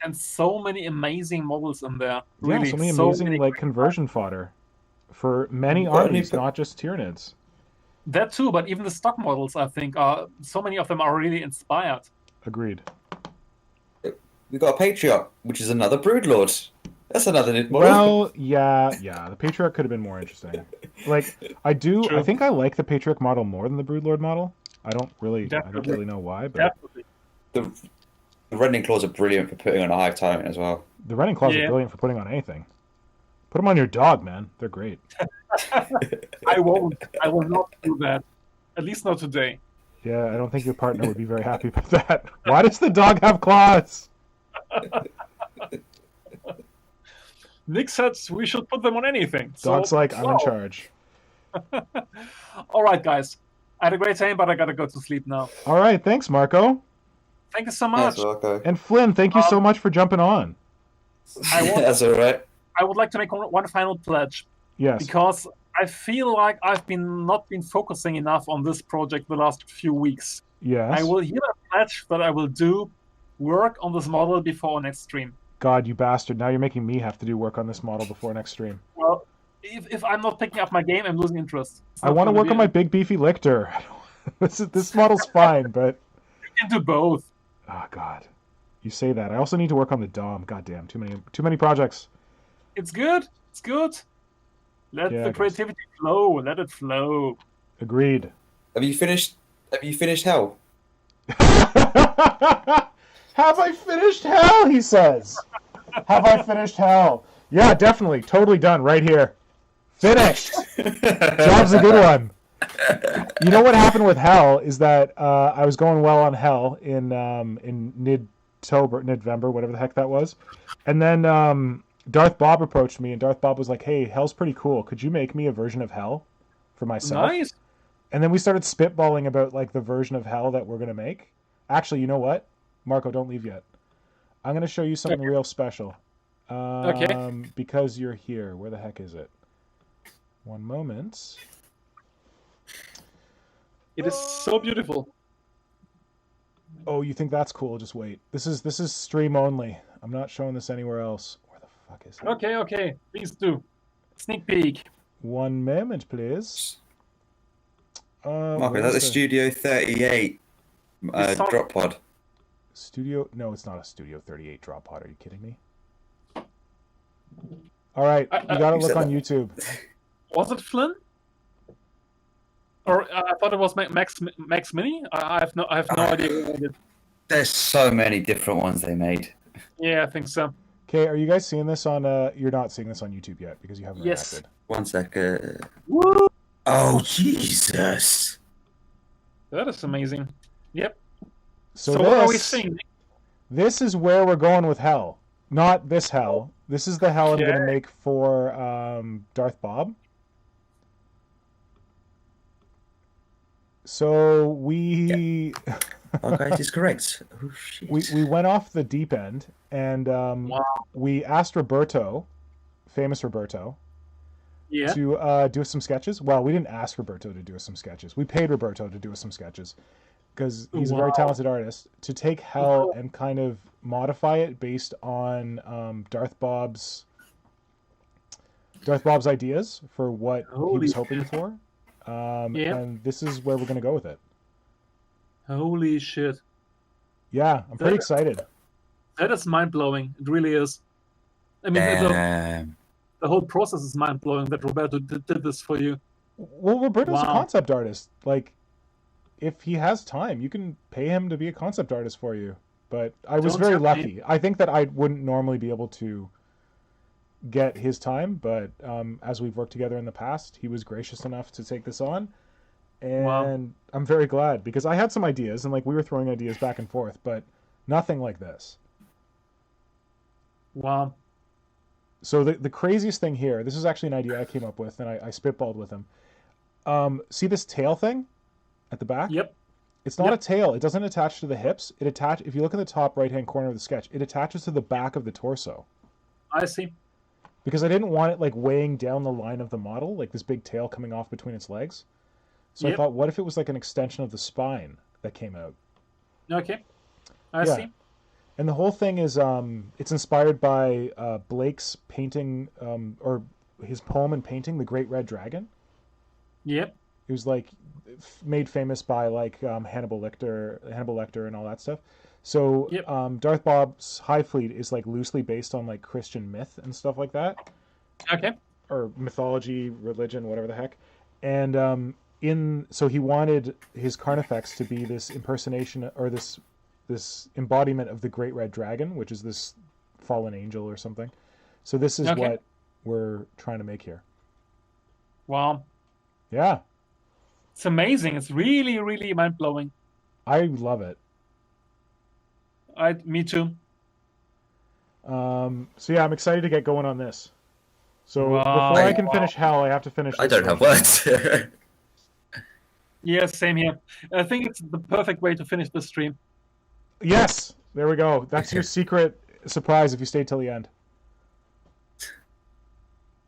And so many amazing models in there. Really, Yeah, so many amazing like conversion fodder for many But I mean, armies, not just Tyranids. That too, but even the stock models, I think, so many of them are really inspired. Agreed. We got a Patriarch, which is another Broodlord. That's another model. Well, yeah. The Patriarch could have been more interesting. Like, I True. think I like the Patriarch model more than the Broodlord model. I don't really Definitely. know why, but Definitely. The Rending Claws are brilliant for putting on a Hive Tyrant as well. the Running Claws are Yeah. brilliant for putting on anything. Put them on your dog, man. They're great. I won't. I will not do that. At least not today. Yeah, I don't think your partner would be very happy with that. Why does the dog have claws? Nick said we should put them on anything. Dog's so, like, I'm in wow. charge. All right, guys. I had a great time, but I gotta go to sleep now. All right, thanks, Marco. Thank you so much. That's okay. And Flynn, thank you so much for jumping on. I won't- That's all right. I would like to make one final pledge Yes. because I feel like I've not been focusing enough on this project the last few weeks. Yes. I will hear a pledge that I will do work on this model before our next stream. God, you bastard. Now you're making me have to do work on this model before next stream. Well, if I'm not picking up my game, I'm losing interest. It's I not want to gonna work be- on my big beefy lictor. This model's fine, but You can do both. oh god. You say that. I also need to work on the DOM. Goddamn, too many projects. It's good. It's good. Let Yeah, the I guess. creativity flow. Let it flow. Agreed. Have you finished Hell? Have I finished Hell? He says. Have I finished Hell? Yeah, definitely. Totally done right here. Finished. Job's a good one. You know what happened with Hell is that I was going well on Hell in November, whatever the heck that was, and then Darth Bob approached me, and Darth Bob was like, "Hey, Hell's pretty cool. Could you make me a version of Hell for myself?" Nice. And then we started spitballing about like the version of Hell that we're gonna make. Actually, you know what, Marco, don't leave yet. I'm gonna show you something real special. Because you're here. Where the heck is it? One moment. It is so beautiful. Oh, you think that's cool? Just wait. This is stream only. I'm not showing this anywhere else. Where the fuck is it? Okay. Please do. Sneak peek. One moment, please. Marco, is that the Studio 38 drop pod? Studio? No, it's not a Studio 38 drop pod. Are you kidding me? All right, you gotta look on YouTube. Was it Flynn? Or I thought it was Max Mini. I have no idea. Who I did. There's so many different ones they made. Yeah, I think so. Okay, are you guys seeing this on? You're not seeing this on YouTube yet because you haven't Yes. reacted. 1 second. Woo! Oh Jesus! That is amazing. Yep. So what are we seeing? This is where we're going with Hell. Not this Hell. This is the Hell I'm gonna make for Darth Bob. So we Okay, it is correct. Oh shit. we went off the deep end and we asked Roberto, famous Roberto, Yeah. to do us some sketches. Well, we didn't ask Roberto to do us some sketches. We paid Roberto to do us some sketches because he's a very talented artist, to take Hell and kind of modify it based on Darth Bob's ideas for what he was hoping for. And this is where we're going to go with it. Holy shit. Yeah, I'm pretty excited. That is mind-blowing. It really is. I mean, the whole process is mind-blowing that Roberto did this for you. Well, Roberto's a concept artist. Like, if he has time, you can pay him to be a concept artist for you. But I was very lucky. I think that I wouldn't normally be able to get his time, but as we've worked together in the past, he was gracious enough to take this on. And I'm very glad because I had some ideas and like we were throwing ideas back and forth, but nothing like this. Wow. So the craziest thing here, this is actually an idea I came up with and I spitballed with him. See this tail thing at the back? Yep. It's not a tail. It doesn't attach to the hips. If you look at the top right-hand corner of the sketch, it attaches to the back of the torso. I see. Because I didn't want it like weighing down the line of the model, like this big tail coming off between its legs. So I thought, what if it was like an extension of the spine that came out? Okay. I see. And the whole thing is, it's inspired by Blake's painting, or his poem and painting, The Great Red Dragon. Yep. It was like made famous by like Hannibal Lecter and all that stuff. So Darth Bob's Hive Fleet is like loosely based on like Christian myth and stuff like that. Okay. Or mythology, religion, whatever the heck. And so he wanted his Carnifex to be this impersonation or this embodiment of the Great Red Dragon, which is this fallen angel or something. So this is what we're trying to make here. Wow. Yeah. It's amazing. It's really, really mind-blowing. I love it. Me too. So yeah, I'm excited to get going on this. So before I can finish Hell, I have to finish. I don't have words. Yeah, same here. I think it's the perfect way to finish the stream. Yes, there we go. That's your secret surprise if you stay till the end.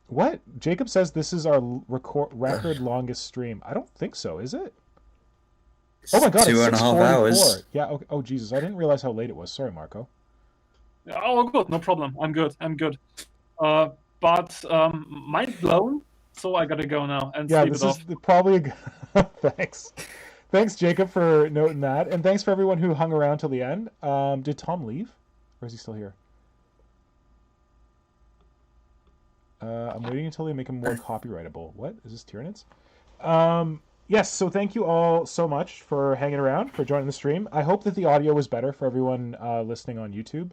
What? Jacob says this is our record longest stream. I don't think so. Is it? Oh my god, it's 2.5 hours. Yeah. Okay. Oh Jesus, I didn't realize how late it was. Sorry, Marco. Oh, good. No problem. I'm good. But mind blown. So I gotta go now and sleep this it off. is probably thanks Jacob for noting that, and thanks for everyone who hung around till the end. Did Tom leave? Or is he still here? I'm waiting until they make him more copyrightable. What? Is this Tyranids? Yes, so thank you all so much for hanging around, for joining the stream. I hope that the audio was better for everyone listening on YouTube,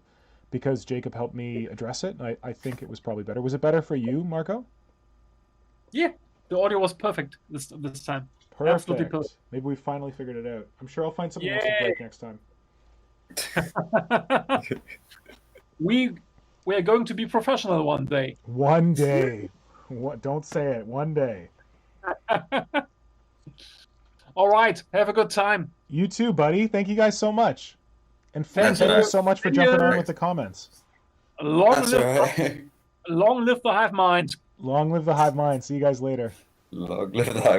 because Jacob helped me address it, and I think it was probably better. Was it better for you, Marco? Yeah, the audio was perfect this time. Absolutely Perfect. perfect. Maybe we finally figured it out. I'm sure I'll find something else to Yay! break next time. we are going to be professional one day. One day. What? Don't say it. One day. All right, have a good time. You too, buddy. Thank you guys so much. And Flynn, That's thank all you right. so much for Thank jumping you. on with the comments. Long That's live, alright. long live the hive mind. Long live the hive mind. See you guys later. Long live the